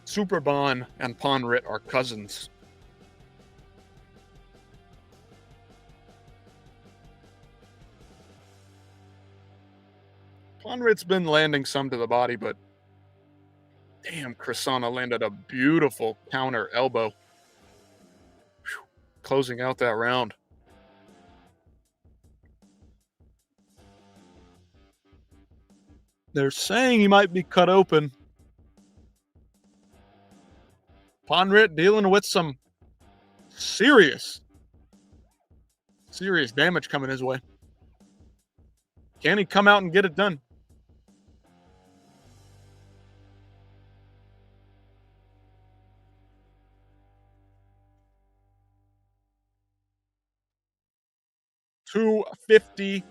Superbon and Ponrit are cousins. Ponrit's been landing some to the body, but damn, Crisana landed a beautiful counter elbow. Whew. Closing out that round. They're saying he might be cut open. Ponrit dealing with some serious damage coming his way. Can he come out and get it done? $250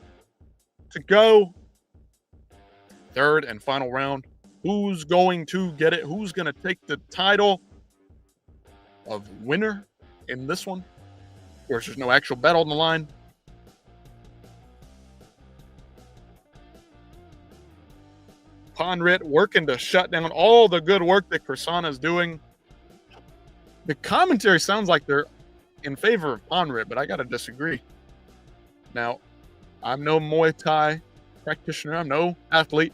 to go. Third and final round. Who's going to get it? Who's going to take the title of winner in this one? Of course, there's no actual bet on the line. Ponrit working to shut down all the good work that Crisana is doing. The commentary sounds like they're in favor of Ponrit, but I got to disagree. Now, I'm no Muay Thai practitioner. I'm no athlete.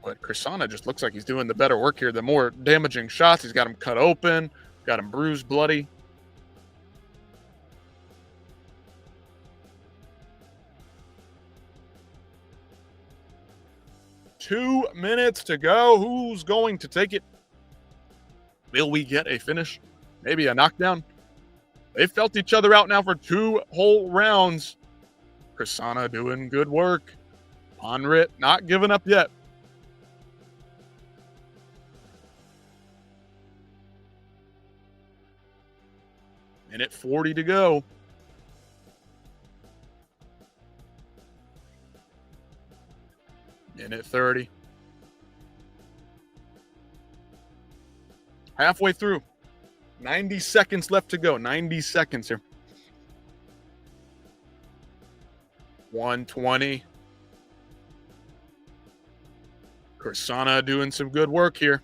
But Crisana just looks like he's doing the better work here. The more damaging shots, he's got him cut open, got him bruised, bloody. Two minutes to go. Who's going to take it? Will we get a finish? Maybe a knockdown? They've felt each other out now for 2 whole rounds. Crisana doing good work. Ponrit not giving up yet. Minute 40 to go. Minute 30. Halfway through. 90 seconds left to go. 90 seconds here. 120. Crisana doing some good work here.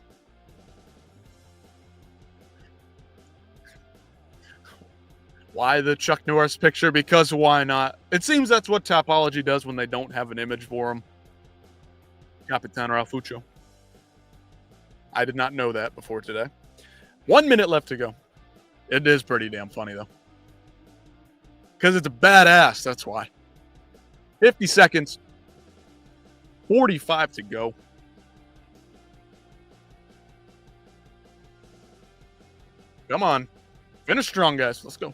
Why the Chuck Norris picture? Because why not? It seems that's what Topology does when they don't have an image for him. Capitano Alfuccio. I did not know that before today. 1 minute left to go. It is pretty damn funny, though. Because it's a badass, that's why. 50 seconds. 45 to go. Come on. Finish strong, guys. Let's go.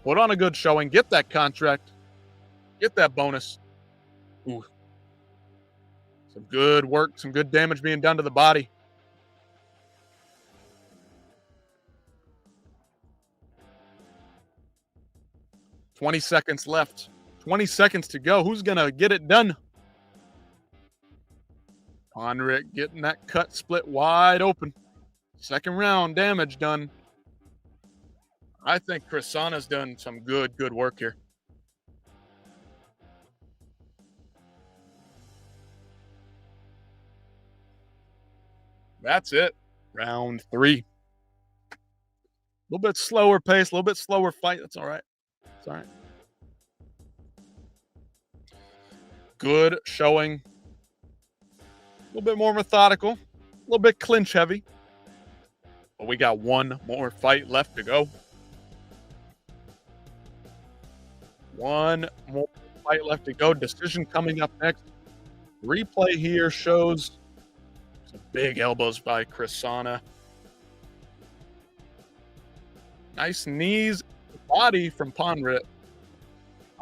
Put on a good showing. Get that contract. Get that bonus. Ooh. Some good work, some good damage being done to the body. "20 seconds left. 20 seconds to go. Who's going to get it done?" Ponrick getting that cut split wide open. Second round damage done. I think Krissana's done some good work here. That's it. Round 3. A little bit slower pace, a little bit slower fight. That's all right. It's all right. Good showing. A little bit more methodical. A little bit clinch heavy. But we got one more fight left to go. One more fight left to go. Decision coming up next. Replay here shows some big elbows by Krissana. Nice knees, body from Ponrit.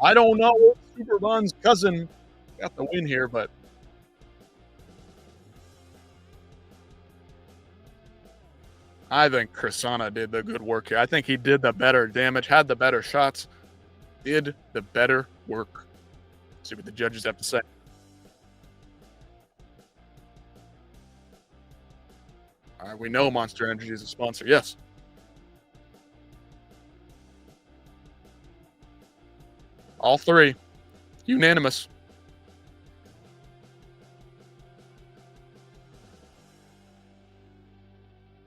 I don't know if Superbon's cousin got the win here, but I think Krissana did the good work here. I think he did the better damage, had the better shots, did the better work. Let's see what the judges have to say. All right, we know Monster Energy is a sponsor. Yes. All three. Unanimous.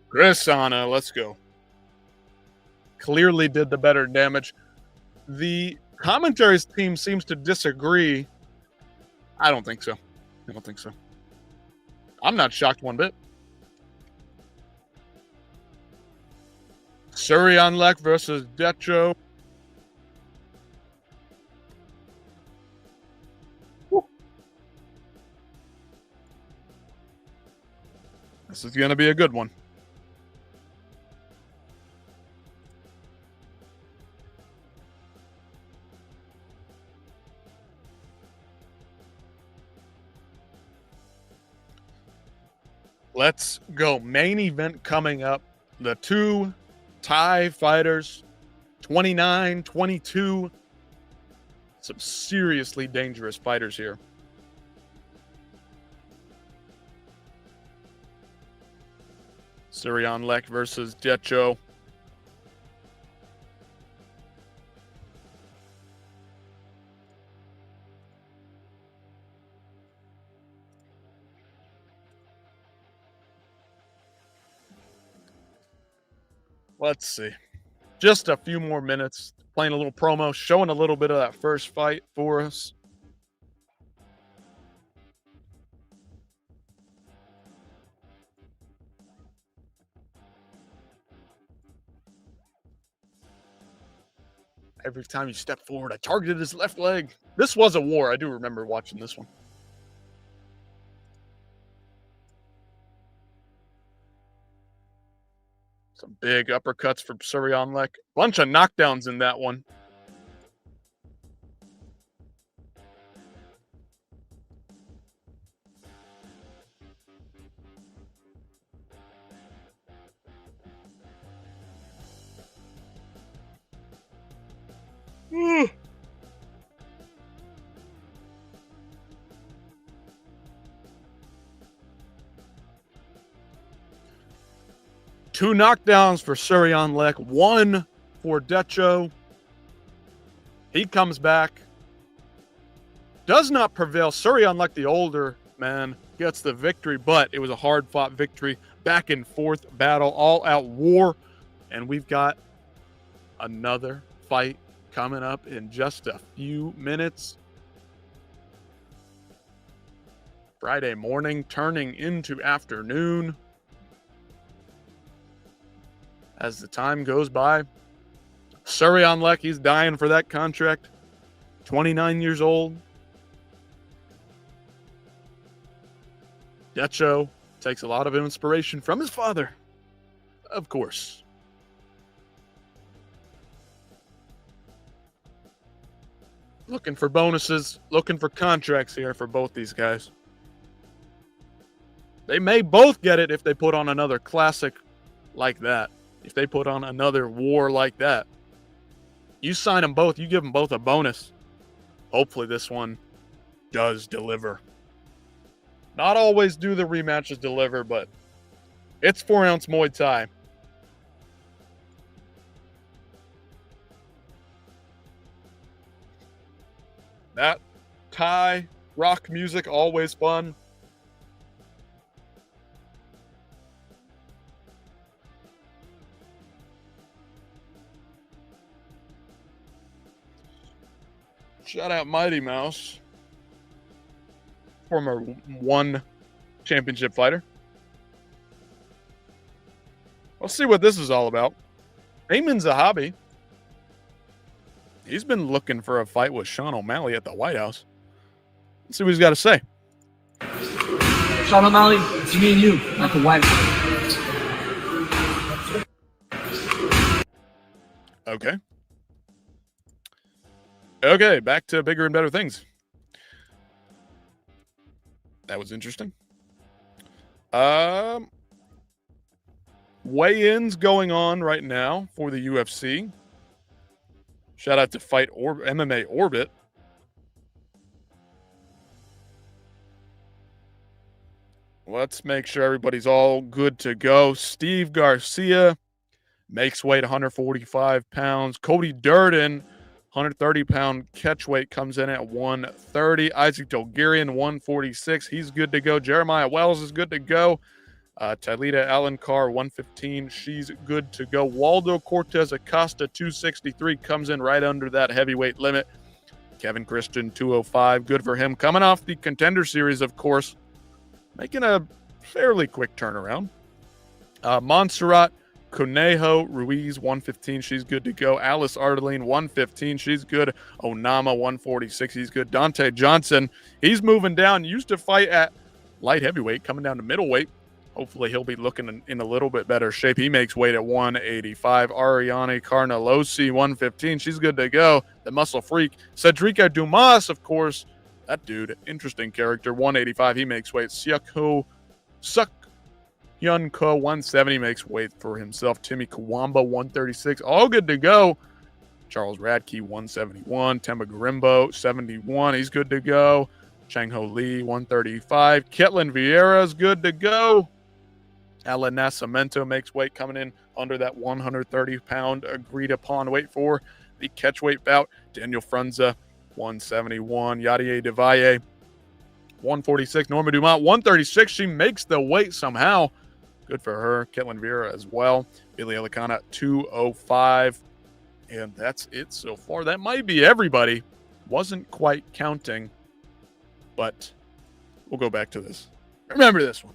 Krissana, let's go. Clearly did the better damage. The commentaries team seems to disagree. I don't think so. I don't think so. I'm not shocked one bit. Suryanlek versus Decho. This is going to be a good one. Let's go. Main event coming up. The two Thai fighters, 29, 22. Some seriously dangerous fighters here. Suryanlek versus Decho. Let's see. Just a few more minutes. Playing a little promo, showing a little bit of that first fight for us. Every time you step forward, I targeted his left leg. This was a war. I do remember watching this one. Some big uppercuts from Suryanlek. Bunch of knockdowns in that one. Two knockdowns for Suryanlek, one for Decho. He comes back. Does not prevail. Suryanlek, the older man, gets the victory, but it was a hard-fought victory. Back and forth battle, all-out war. And we've got another fight coming up in just a few minutes. Friday morning turning into afternoon. As the time goes by, Suryanlek, he's dying for that contract. 29 years old. Decho takes a lot of inspiration from his father, of course. Looking for bonuses, looking for contracts here for both these guys. They may both get it if they put on another classic like that. If they put on another war like that. You sign them both. You give them both a bonus. Hopefully this one does deliver. Not always do the rematches deliver, but it's 4-ounce Muay Thai. That Thai rock music, always fun. Shout out Mighty Mouse, former ONE Championship fighter. Let's see what this is all about. Ayman Zahabi. He's been looking for a fight with Sean O'Malley at the White House. Let's see what he's got to say. Sean O'Malley, it's me and you at the White House. Okay. Okay, back to bigger and better things. That was interesting. Weigh-ins going on right now for the UFC. Shout out to MMA Orbit. Let's make sure everybody's all good to go. Steve Garcia makes weight 145 pounds. Cody Durden, 130-pound catch weight, comes in at 130. Isaac Dolgarian, 146. He's good to go. Jeremiah Wells is good to go. Talita Alencar, 115. She's good to go. Waldo Cortez Acosta, 263, comes in right under that heavyweight limit. Kevin Christian, 205. Good for him. Coming off the Contender Series, of course, making a fairly quick turnaround. Montserrat Conejo Ruiz, 115. She's good to go. Alice Ardeline, 115. She's good. Onama, 146. He's good. Dante Johnson, he's moving down. Used to fight at light heavyweight, coming down to middleweight. Hopefully he'll be looking in a little bit better shape. He makes weight at 185. Ariane Carnellosi, 115. She's good to go. The muscle freak. Cedrica Dumas, of course. That dude, interesting character. 185. He makes weight. Hyunko, 170, makes weight for himself. Timmy Kawamba, 136. All good to go. Charles Radke, 171. Temba Garimbo, 71. He's good to go. Chang Ho Lee, 135. Ketlin Vieira is good to go. Alan Nascimento makes weight, coming in under that 130-pound agreed upon weight for the catchweight bout. Daniel Frunza, 171. Yadier Devalle, 146. Norma Dumont, 136. She makes the weight somehow. Good for her. Ketlin Vieira as well. Billy Elicana, 205. And that's it so far. That might be everybody. Wasn't quite counting, but we'll go back to this. Remember this one.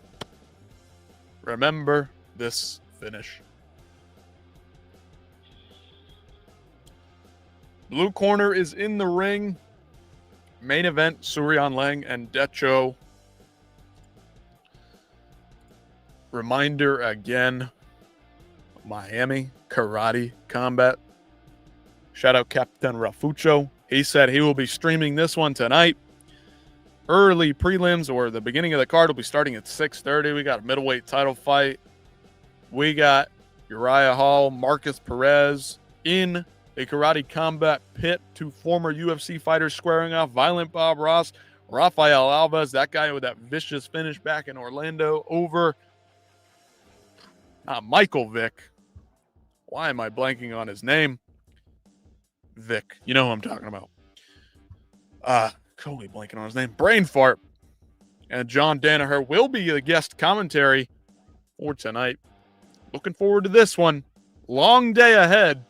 Remember this finish. Blue corner is in the ring. Main event, Surian Leng and Decho. Reminder again, Miami Karate Combat. Shout out Captain Rafucho. He said he will be streaming this one tonight. Early prelims, or the beginning of the card, will be starting at 6:30. We got a middleweight title fight. We got Uriah Hall, Marcus Perez in a Karate Combat pit. Two former UFC fighters squaring off. Violent Bob Ross, Rafael Alves, that guy with that vicious finish back in Orlando, over Michael Vick. Why am I blanking on his name? Vic. You know who I'm talking about. Totally blanking on his name. Brain fart. And John Danaher will be the guest commentary for tonight. Looking forward to this one. Long day ahead.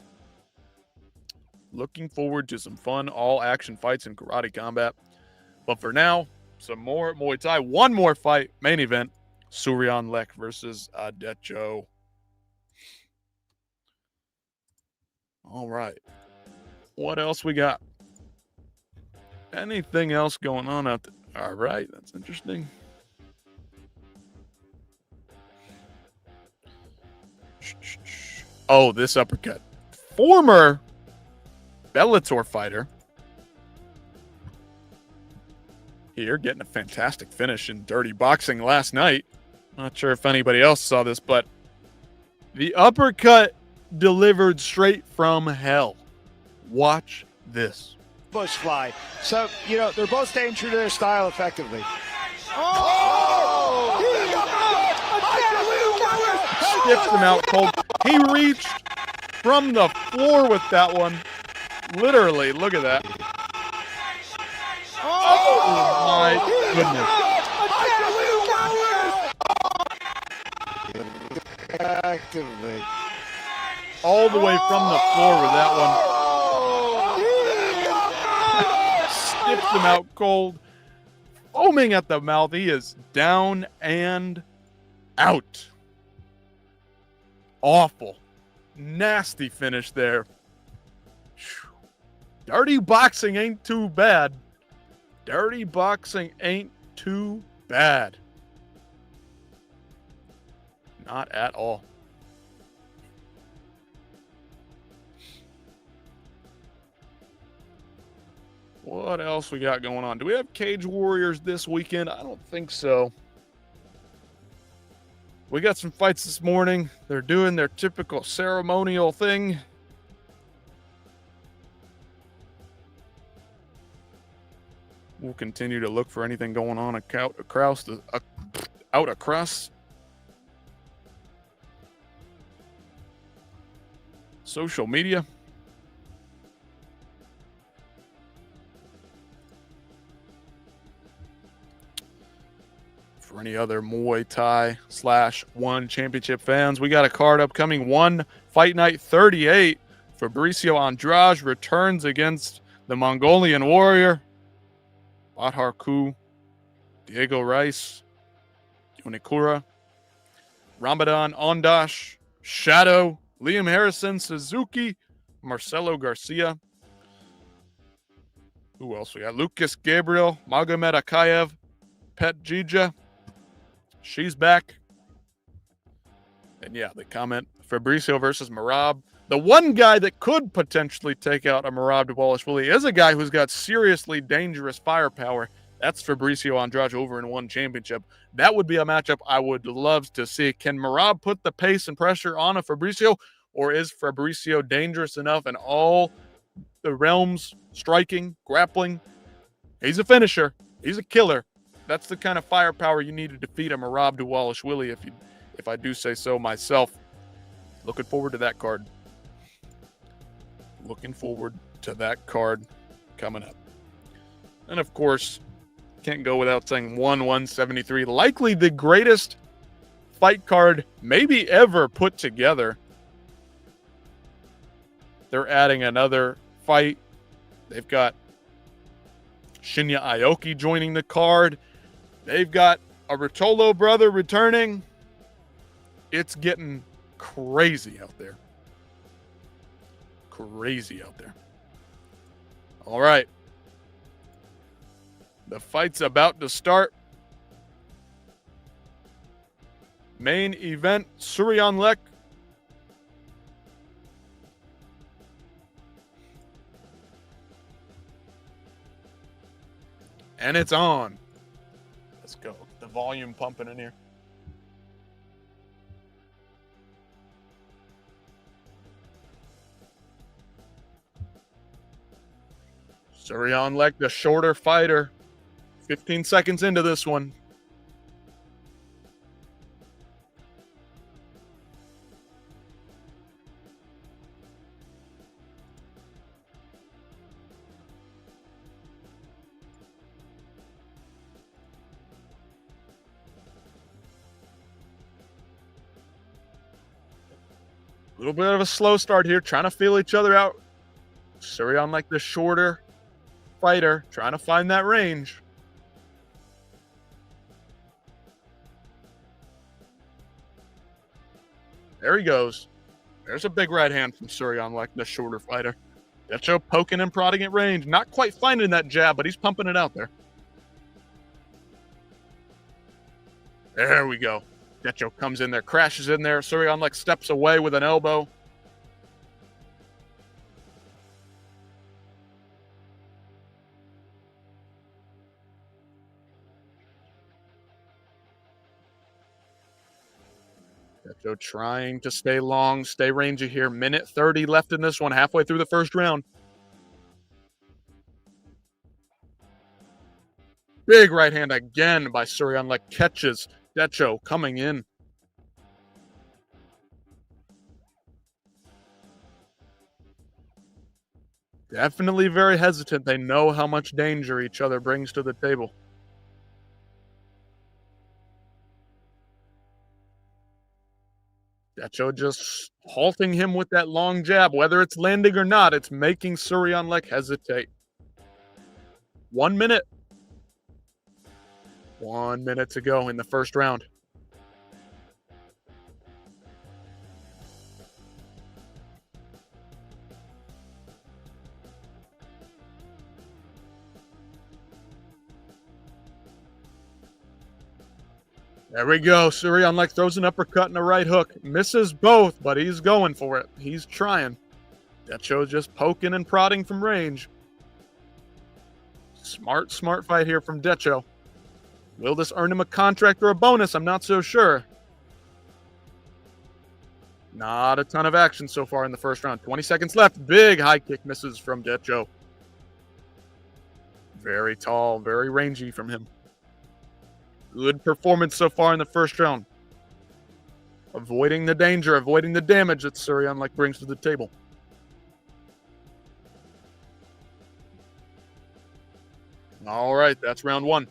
Looking forward to some fun all-action fights in Karate Combat. But for now, some more Muay Thai. One more fight. Main event. Surian Lek versus Decho. All right. What else we got? Anything else going on out there? All right. That's interesting. Oh, this uppercut. Former Bellator fighter. Here, getting a fantastic finish in Dirty Boxing last night. Not sure if anybody else saw this, but the uppercut delivered straight from hell. Watch this. Bush fly. So, you know, they're both staying true to their style effectively. Skips him out cold. He reached from the floor with that one. Literally, look at that. Oh my goodness. Effectively. All the way from the floor with that one. Skips him out cold. Foaming at the mouth. He is down and out. Awful. Nasty finish there. Dirty boxing ain't too bad. Dirty boxing ain't too bad. Not at all. What else we got going on? Do we have Cage Warriors this weekend? I don't think so. We got some fights this morning. They're doing their typical ceremonial thing. We'll continue to look for anything going on out across social media. For any other Muay Thai / ONE Championship fans, we got a card upcoming. One Fight Night 38. Fabricio Andrade returns against the Mongolian Warrior. Batharku, Diego Rice, Unikura, Ramadan Ondash, Shadow, Liam Harrison, Suzuki, Marcelo Garcia. Who else we got? Lucas Gabriel, Magomed Akayev, Pet Jija. She's back. And yeah, they comment Fabricio versus Moram. The one guy that could potentially take out a Moram Dvalishvili is a guy who's got seriously dangerous firepower. That's Fabricio Andrade over in ONE Championship. That would be a matchup I would love to see. Can Moram put the pace and pressure on a Fabricio, or is Fabricio dangerous enough in all the realms, striking, grappling? He's a finisher. He's a killer. That's the kind of firepower you need to defeat a Moram Dvalishvili, if I do say so myself. Looking forward to that card. Looking forward to that card coming up. And of course, can't go without saying ONE 173. Likely the greatest fight card maybe ever put together. They're adding another fight. They've got Shinya Aoki joining the card. They've got a Rotolo brother returning. It's getting crazy out there. Crazy out there. All right. The fight's about to start. Main event, Suryan Lek. And it's on. Let's go. The volume pumping in here. Suryan Lek, the shorter fighter. 15 seconds into this one. A little bit of a slow start here, trying to feel each other out. Suryan Lek, the shorter fighter, trying to find that range. There he goes. There's a big right hand from Suryan Lek, the shorter fighter. Decho poking and prodding at range. Not quite finding that jab, but he's pumping it out there. There we go. Decho comes in there, crashes in there. Suryan Lek steps away with an elbow. Decho trying to stay long, stay rangy here. Minute 30 left in this one, halfway through the first round. Big right hand again by Suryanlek. Catches Decho coming in. Definitely very hesitant. They know how much danger each other brings to the table. Decho just halting him with that long jab. Whether it's landing or not, it's making Suryanlek hesitate. 1 minute. 1 minute to go in the first round. There we go. Suryanlek throws an uppercut and a right hook. Misses both, but he's going for it. He's trying. Decho's just poking and prodding from range. Smart fight here from Decho. Will this earn him a contract or a bonus? I'm not so sure. Not a ton of action so far in the first round. 20 seconds left. Big high kick misses from Decho. Very tall, very rangy from him. Good performance so far in the first round. Avoiding the danger, avoiding the damage that Suryanlek brings to the table. All right, that's round one.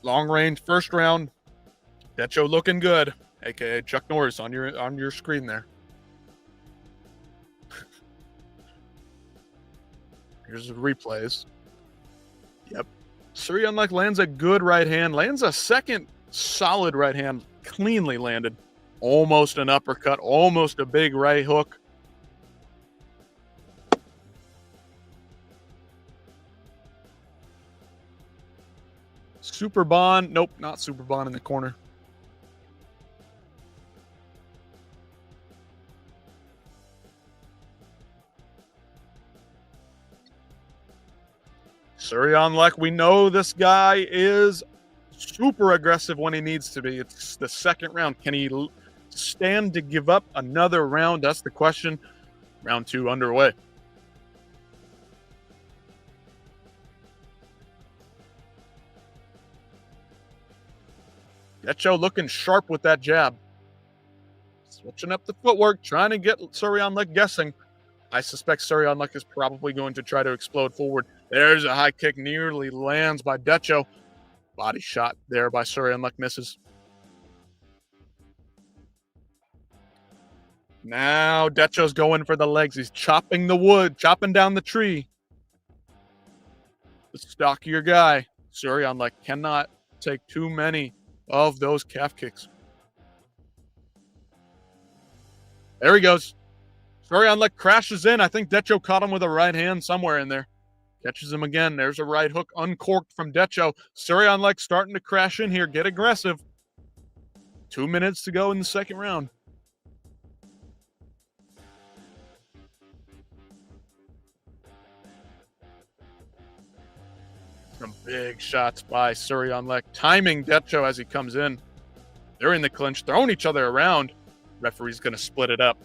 Long range, first round. Decho looking good, aka Chuck Norris on your screen there. Here's the replays. Yep. Suryanlek lands a good right hand, lands a second solid right hand, cleanly landed. Almost an uppercut, almost a big right hook. Super Bond. Nope, not Super Bond in the corner. Suryanlek, we know this guy is super aggressive when he needs to be. It's the second round. Can he stand to give up another round? That's the question. Round two underway. Decho looking sharp with that jab. Switching up the footwork, trying to get Suryanlek guessing. I suspect Suryanlek is probably going to try to explode forward. There's a high kick, nearly lands by Decho. Body shot there by Suryanlek, misses. Now Decho's going for the legs. He's chopping the wood, chopping down the tree. The stockier guy, Suryanlek, cannot take too many of those calf kicks. There he goes. Suryanlek crashes in. I think Decho caught him with a right hand somewhere in there. Catches him again. There's a right hook uncorked from Decho. Suryanlek starting to crash in here. Get aggressive. 2 minutes to go in the second round. Some big shots by Suryanlek. Timing Decho as he comes in. They're in the clinch, throwing each other around. Referee's going to split it up.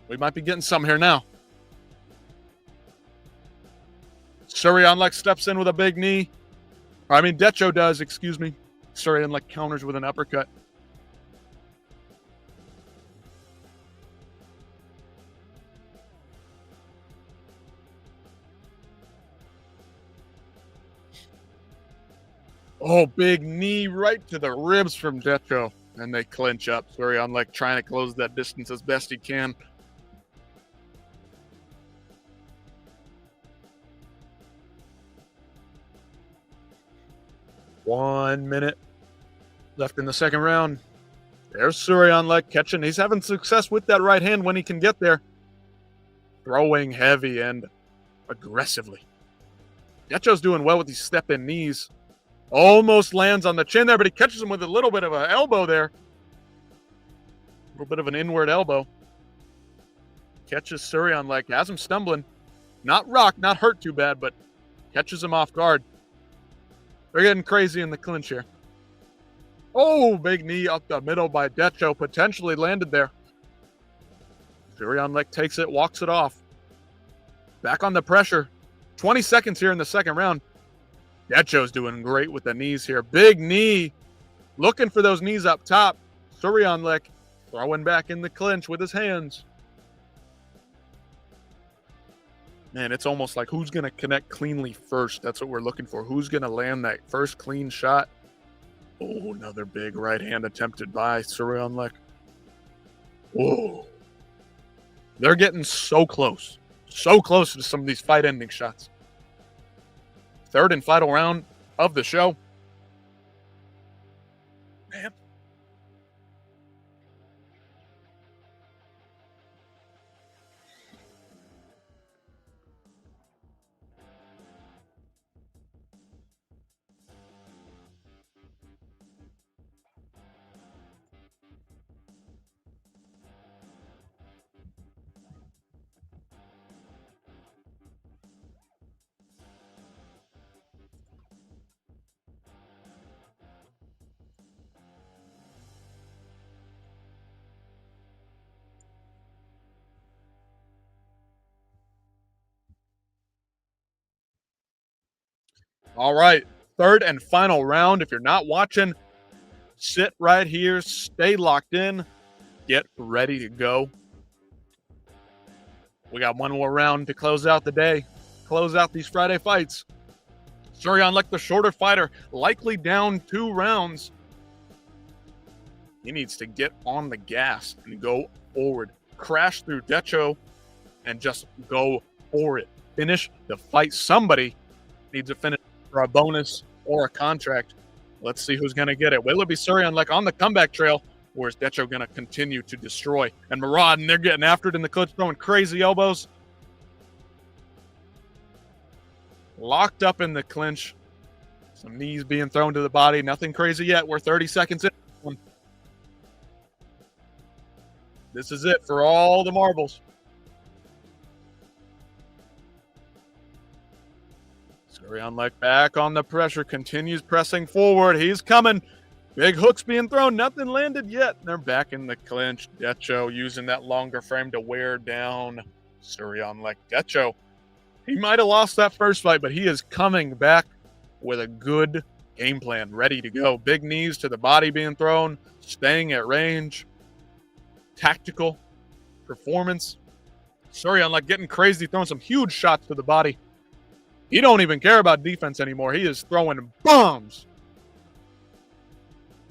We might be getting some here now. Suryanlek steps in with a big knee. I mean, Decho does, excuse me. Suryanlek counters with an uppercut. Oh, big knee right to the ribs from Decho. And they clinch up. Suryanlek trying to close that distance as best he can. One minute left in the second round. There's Suryanlek catching. He's having success with that right hand when he can get there. Throwing heavy and aggressively. Decho's doing well with these step-in knees. Almost lands on the chin there, but he catches him with a little bit of an elbow there. A little bit of an inward elbow. Catches Suryanlek, has him stumbling. Not rocked, not hurt too bad, but catches him off guard. They're getting crazy in the clinch here. Oh, big knee up the middle by Decho, potentially landed there. Surianlek takes it, walks it off. Back on the pressure. 20 seconds here in the second round. Decho's doing great with the knees here. Big knee. Looking for those knees up top. Surianlek throwing back in the clinch with his hands. Man, it's almost like who's going to connect cleanly first. That's what we're looking for. Who's going to land that first clean shot? Oh, another big right hand attempted by Surianlek. Whoa. They're getting so close. So close to some of these fight-ending shots. Third and final round of the show. Man. All right, third and final round. If you're not watching, sit right here, stay locked in, get ready to go. We got one more round to close out the day, close out these Friday fights. Surianlek, the shorter fighter, likely down 2 rounds. He needs to get on the gas and go forward. Crash through Decho and just go for it. Finish the fight. Somebody needs to finish for a bonus or a contract. Let's see who's going to get it. Will it be Surianlek on the comeback trail, or is Decho going to continue to destroy? And Murad, and they're getting after it in the clinch, throwing crazy elbows. Locked up in the clinch. Some knees being thrown to the body. Nothing crazy yet. We're 30 seconds in. This is it for all the marbles. Surianlek back on the pressure, continues pressing forward. He's coming. Big hooks being thrown. Nothing landed yet. They're back in the clinch. Decho using that longer frame to wear down Surianlek. Decho, he might have lost that first fight, but he is coming back with a good game plan, ready to go. Big knees to the body being thrown, staying at range. Tactical performance. Surianlek getting crazy, throwing some huge shots to the body. He don't even care about defense anymore. He is throwing bombs.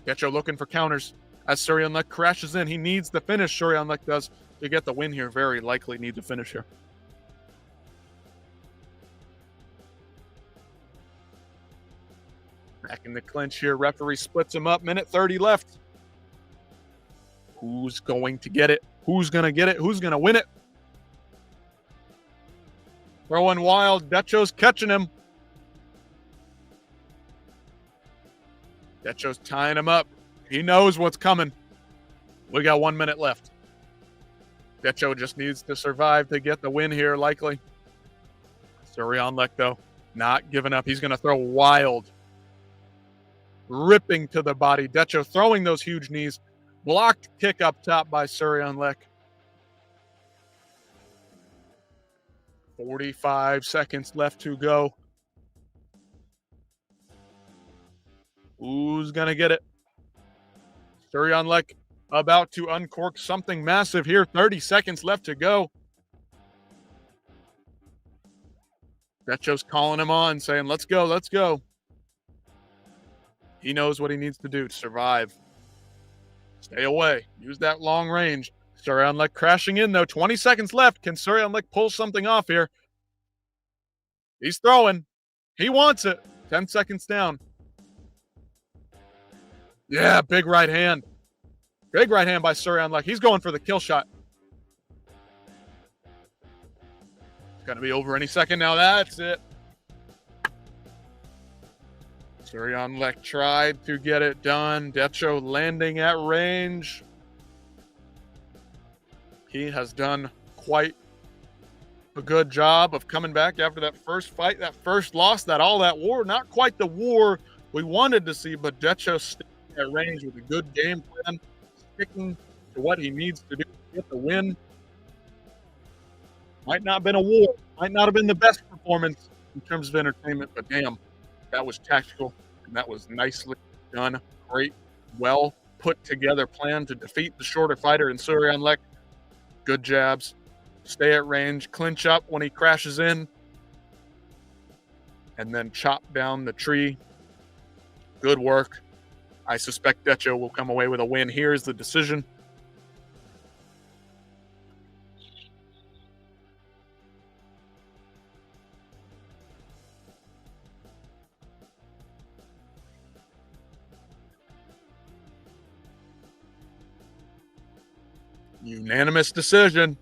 Decho looking for counters as Surianlek crashes in. He needs the finish, Surianlek does, to get the win here. Very likely needs a finish here. Back in the clinch here. Referee splits him up. Minute 30 left. Who's going to get it? Who's going to get it? Who's going to win it? Throwing wild. Decho's catching him. Decho's tying him up. He knows what's coming. We got 1 minute left. Decho just needs to survive to get the win here, likely. Surianlek, though, not giving up. He's going to throw wild. Ripping to the body. Decho throwing those huge knees. Blocked kick up top by Surianlek. 45 seconds left to go. Who's going to get it? Surianlek about to uncork something massive here. 30 seconds left to go. Decho's calling him on, saying, let's go, let's go. He knows what he needs to do to survive. Stay away. Use that long range. Surianlek crashing in, though. 20 seconds left. Can Surianlek pull something off here? He's throwing. He wants it. 10 seconds down. Yeah, big right hand. Big right hand by Surianlek. He's going for the kill shot. It's going to be over any second now. That's it. Surianlek tried to get it done. Decho landing at range. He has done quite a good job of coming back after that first fight, that first loss, that war. Not quite the war we wanted to see, but Decho stayed at range with a good game plan, sticking to what he needs to do to get the win. Might not have been a war, might not have been the best performance in terms of entertainment, but damn, that was tactical, and that was nicely done. Great, well put together plan to defeat the shorter fighter in Surianlek. Good jabs, stay at range, clinch up when he crashes in, and then chop down the tree. Good work. I suspect Decho will come away with a win. Here's the decision. Unanimous decision.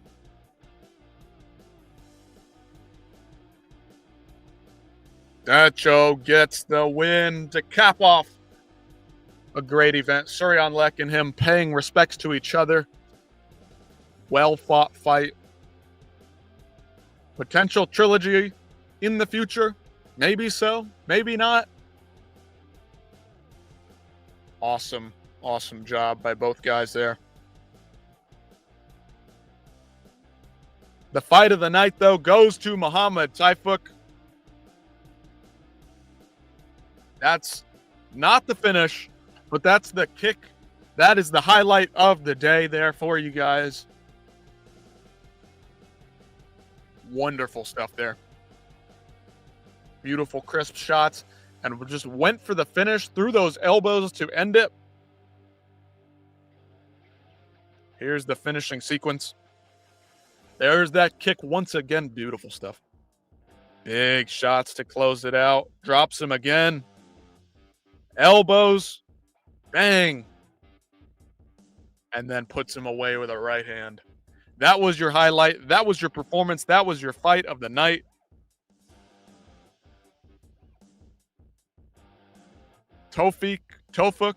Decho gets the win to cap off a great event. Surianlek and him paying respects to each other. Well-fought fight. Potential trilogy in the future. Maybe so, maybe not. Awesome, awesome job by both guys there. The fight of the night, though, goes to Muhammad Taifuk. That's not the finish, but that's the kick. That is the highlight of the day there for you guys. Wonderful stuff there. Beautiful, crisp shots. And we just went for the finish, through those elbows to end it. Here's the finishing sequence. There's that kick once again. Beautiful stuff. Big shots to close it out. Drops him again. Elbows. Bang. And then puts him away with a right hand. That was your highlight. That was your performance. That was your fight of the night. Tofuk.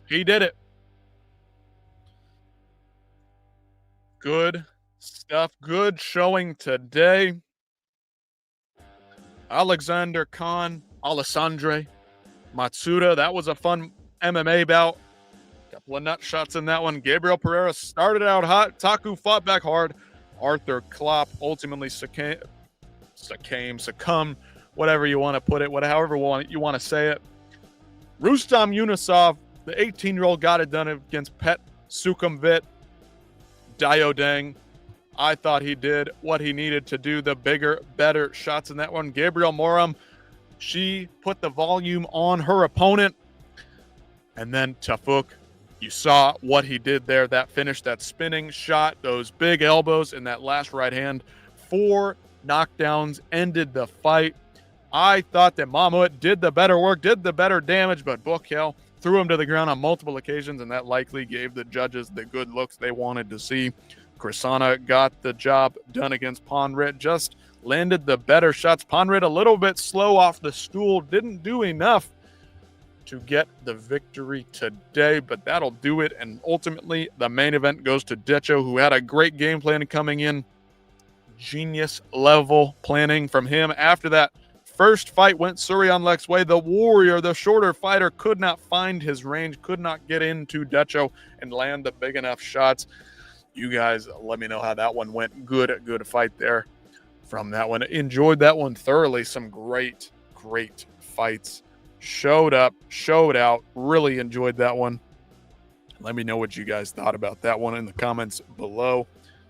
He did it. Good stuff. Good showing today. Alexander Matsuda. That was a fun MMA bout. Couple of nut shots in that one. Gabriel Pereira started out hot. Taku fought back hard. Arthur Klopp ultimately succumbed, whatever you want to put it, however you want to say it. Rustam Yunusov, the 18-year-old, got it done against Petsukumvit. Daodaeng. I thought he did what he needed to do, the bigger, better shots in that one. Gabriel Moram, she put the volume on her opponent. And then Taifuk, you saw what he did there, that finish, that spinning shot, those big elbows, and that last right hand. 4 knockdowns ended the fight. I thought that Mammut did the better work, did the better damage, but Bacqua threw him to the ground on multiple occasions, and that likely gave the judges the good looks they wanted to see. Krisana got the job done against Ponrit, just landed the better shots. Ponrit a little bit slow off the stool, didn't do enough to get the victory today, but that'll do it. And ultimately, the main event goes to Decho, who had a great game plan coming in. Genius level planning from him. After that first fight went Surianlek's way, the warrior, the shorter fighter, could not find his range, could not get into Decho and land the big enough shots. You guys let me know how that one went. Good fight there from that one. Enjoyed that one thoroughly. Some great fights. Showed up, showed out. Really enjoyed that one. Let me know what you guys thought about that one in the comments below.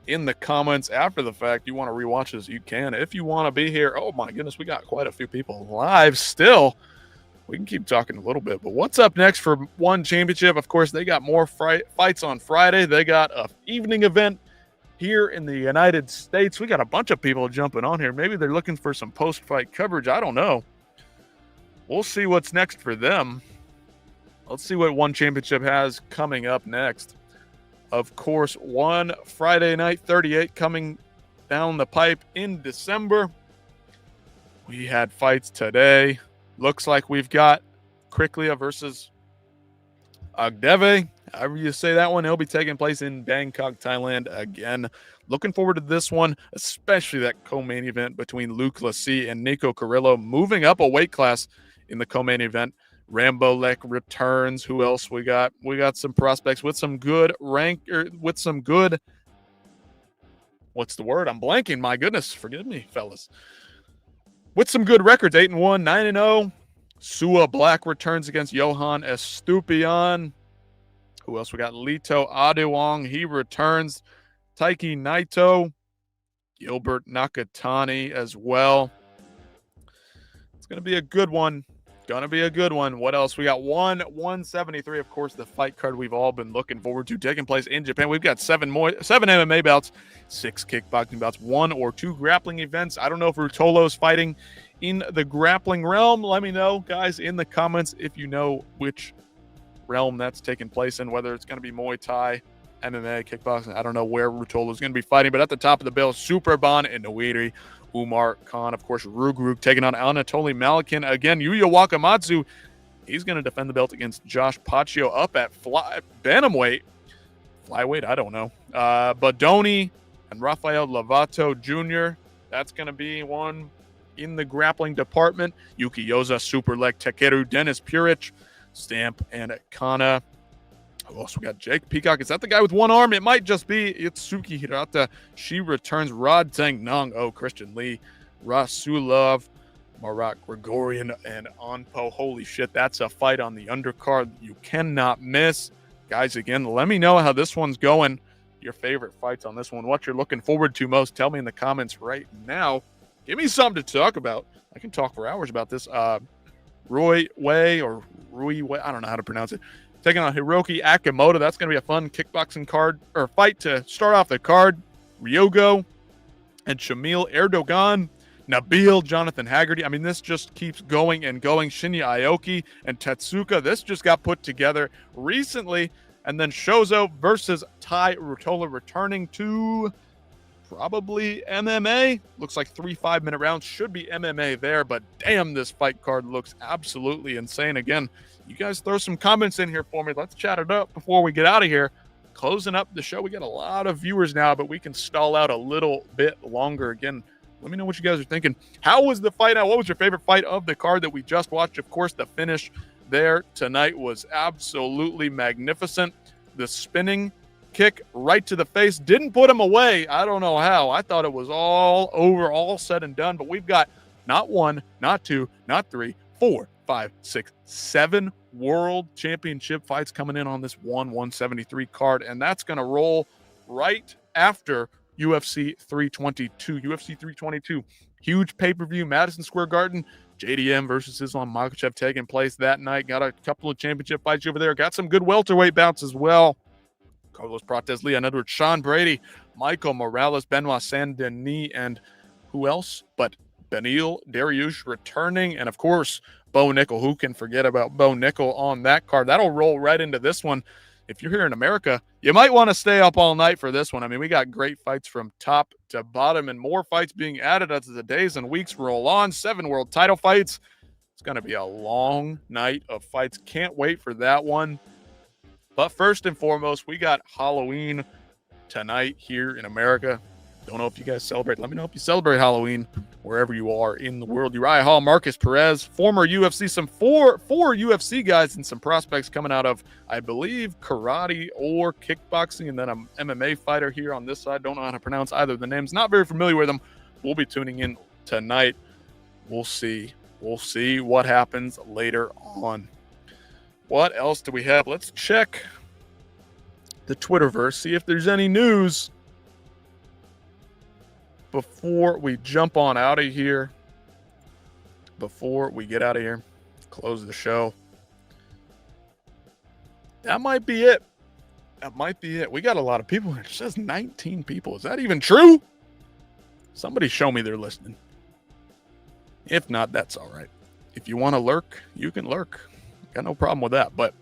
In the comments after the fact, you want to rewatch this, you can. If you want to be here, oh my goodness, we got quite a few people live still. We can keep talking a little bit, but what's up next for ONE Championship? Of course, they got more fights on Friday. They got an evening event here in the United States. We got a bunch of people jumping on here. Maybe they're looking for some post-fight coverage. I don't know. We'll see what's next for them. Let's see what ONE Championship has coming up next. Of course, ONE Friday Night 38 coming down the pipe in December. We had fights today. Looks like we've got Kriklia versus Agdeve. However you say that one, it'll be taking place in Bangkok, Thailand again. Looking forward to this one, especially that co-main event between Luke Lassie and Nico Carrillo, moving up a weight class in the co-main event. Rambo Lek returns. Who else we got? We got some prospects with some good with some good. What's the word? I'm blanking. My goodness, forgive me, fellas. With some good records, 8-1, 9-0. Sua Black returns against Johan Estupian. Who else we got? Lito Adewong, he returns. Taiki Naito, Gilbert Nakatani as well. It's going to be a good one. What else? We got 173, of course, the fight card we've all been looking forward to taking place in Japan. We've got 7 MMA bouts, 6 kickboxing bouts, 1 or 2 grappling events. I don't know if Rutolo's fighting in the grappling realm. Let me know, guys, in the comments if you know which realm that's taking place in, whether it's going to be Muay Thai, MMA, kickboxing. I don't know where Rutolo is going to be fighting, but at the top of the bill, Superban and Noiri. Umar Khan, of course, Rugrug taking on Anatoly Malikin. Again, Yuya Wakamatsu, he's going to defend the belt against Josh Paccio up at bantamweight. Flyweight, I don't know. Badoni and Rafael Lovato Jr., that's going to be one in the grappling department. Yuki Yoza, Superlek, Takeru, Dennis Puric, Stamp, and Kana. Who else we got? Jake Peacock. Is that the guy with one arm? It might just be Itsuki Hirata. She returns. Rod Tang Nung. Oh, Christian Lee. Rasulov. Marat Gregorian and Onpo. Holy shit, that's a fight on the undercard you cannot miss. Guys, again, let me know how this one's going. Your favorite fights on this one. What you're looking forward to most. Tell me in the comments right now. Give me something to talk about. I can talk for hours about this. Rui Wei. I don't know how to pronounce it. Taking on Hiroki Akimoto. That's going to be a fun kickboxing fight to start off the card. Ryogo and Shamil Erdogan. Nabil, Jonathan Haggerty. I mean, this just keeps going and going. Shinya Aoki and Tetsuka. This just got put together recently. And then Shozo versus Tai Rutola returning to probably MMA. Looks like 3 5-minute rounds. Should be MMA there. But damn, this fight card looks absolutely insane. Again, you guys throw some comments in here for me. Let's chat it up before we get out of here. Closing up the show. We got a lot of viewers now, but we can stall out a little bit longer. Again, let me know what you guys are thinking. How was the fight out? What was your favorite fight of the card that we just watched? Of course, the finish there tonight was absolutely magnificent. The spinning kick right to the face didn't put him away. I don't know how. I thought it was all over, all said and done, but we've got not 1, not 2, not 3, 4, 5, 6, 7 world championship fights coming in on this 173 card, and that's going to roll right after UFC 322. UFC 322, huge pay-per-view, Madison Square Garden. JDM versus Islam Makhachev taking place that night. Got a couple of championship fights over there. Got some good welterweight bouts as well. Carlos Prates, Leon Edwards, Sean Brady, Michael Morales, Benoit Saint-Denis, and who else but Benil Dariush returning. And, of course, Bo Nickel. Who can forget about Bo Nickel on that card? That'll roll right into this one. If you're here in America, you might want to stay up all night for this one. I mean, we got great fights from top to bottom and more fights being added as the days and weeks roll on. 7 world title fights. It's going to be a long night of fights. Can't wait for that one. But first and foremost, we got Halloween tonight here in America. Don't know if you guys celebrate. Let me know if you celebrate Halloween wherever you are in the world. Uriah Hall, Marcus Perez, former UFC, some four UFC guys and some prospects coming out of, I believe, karate or kickboxing, and then an MMA fighter here on this side. Don't know how to pronounce either of the names. Not very familiar with them. We'll be tuning in tonight. We'll see. We'll see what happens later on. What else do we have? Let's check the Twitterverse, see if there's any news before we jump on out of here. Before we get out of here, close the show. That might be it. That might be it. We got a lot of people here. It says 19 people. Is that even true? Somebody show me they're listening. If not, that's all right. If you want to lurk, you can lurk. Got no problem with that. But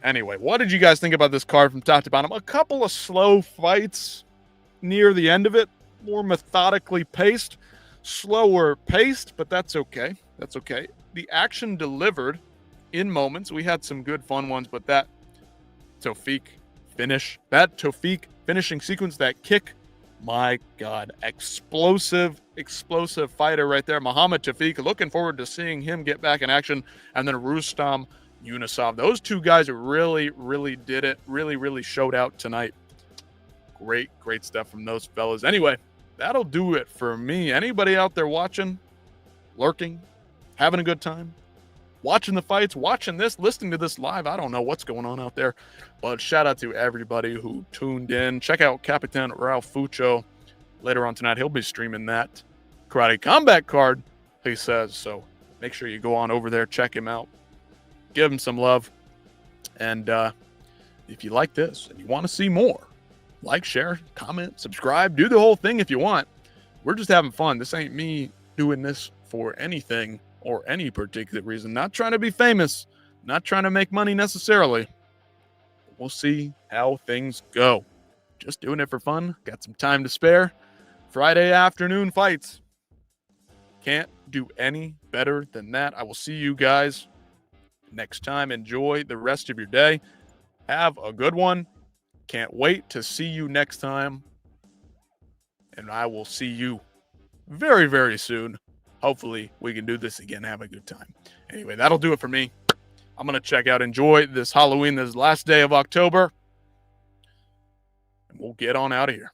anyway, what did you guys think about this card from top to bottom? A couple of slow fights near the end of it. More methodically paced. Slower paced, but that's okay. That's okay. The action delivered in moments. We had some good fun ones, but that Tofi finish. That Tofi finishing sequence, that kick, my God, explosive fighter right there. Muhammad Tofi, looking forward to seeing him get back in action. And then Rustam Yunusov. Those two guys really did it. Really showed out tonight. Great stuff from those fellas. Anyway, that'll do it for me. Anybody out there watching, lurking, having a good time, watching the fights, watching this, listening to this live, I don't know what's going on out there, but shout out to everybody who tuned in. Check out Capitan Ralph Fucho later on tonight. He'll be streaming that Karate Combat card, he says. So make sure you go on over there, check him out, give him some love. And if you like this and you want to see more, like, share, comment, subscribe, do the whole thing if you want. We're just having fun. This ain't me doing this for anything or any particular reason. Not trying to be famous, not trying to make money necessarily. We'll see how things go. Just doing it for fun. Got some time to spare. Friday afternoon fights. Can't do any better than that. I will see you guys next time. Enjoy the rest of your day. Have a good one. Can't wait to see you next time. And I will see you very soon. Hopefully we can do this again. Have a good time. Anyway, that'll do it for me. I'm going to check out. Enjoy this Halloween, this last day of October. And we'll get on out of here.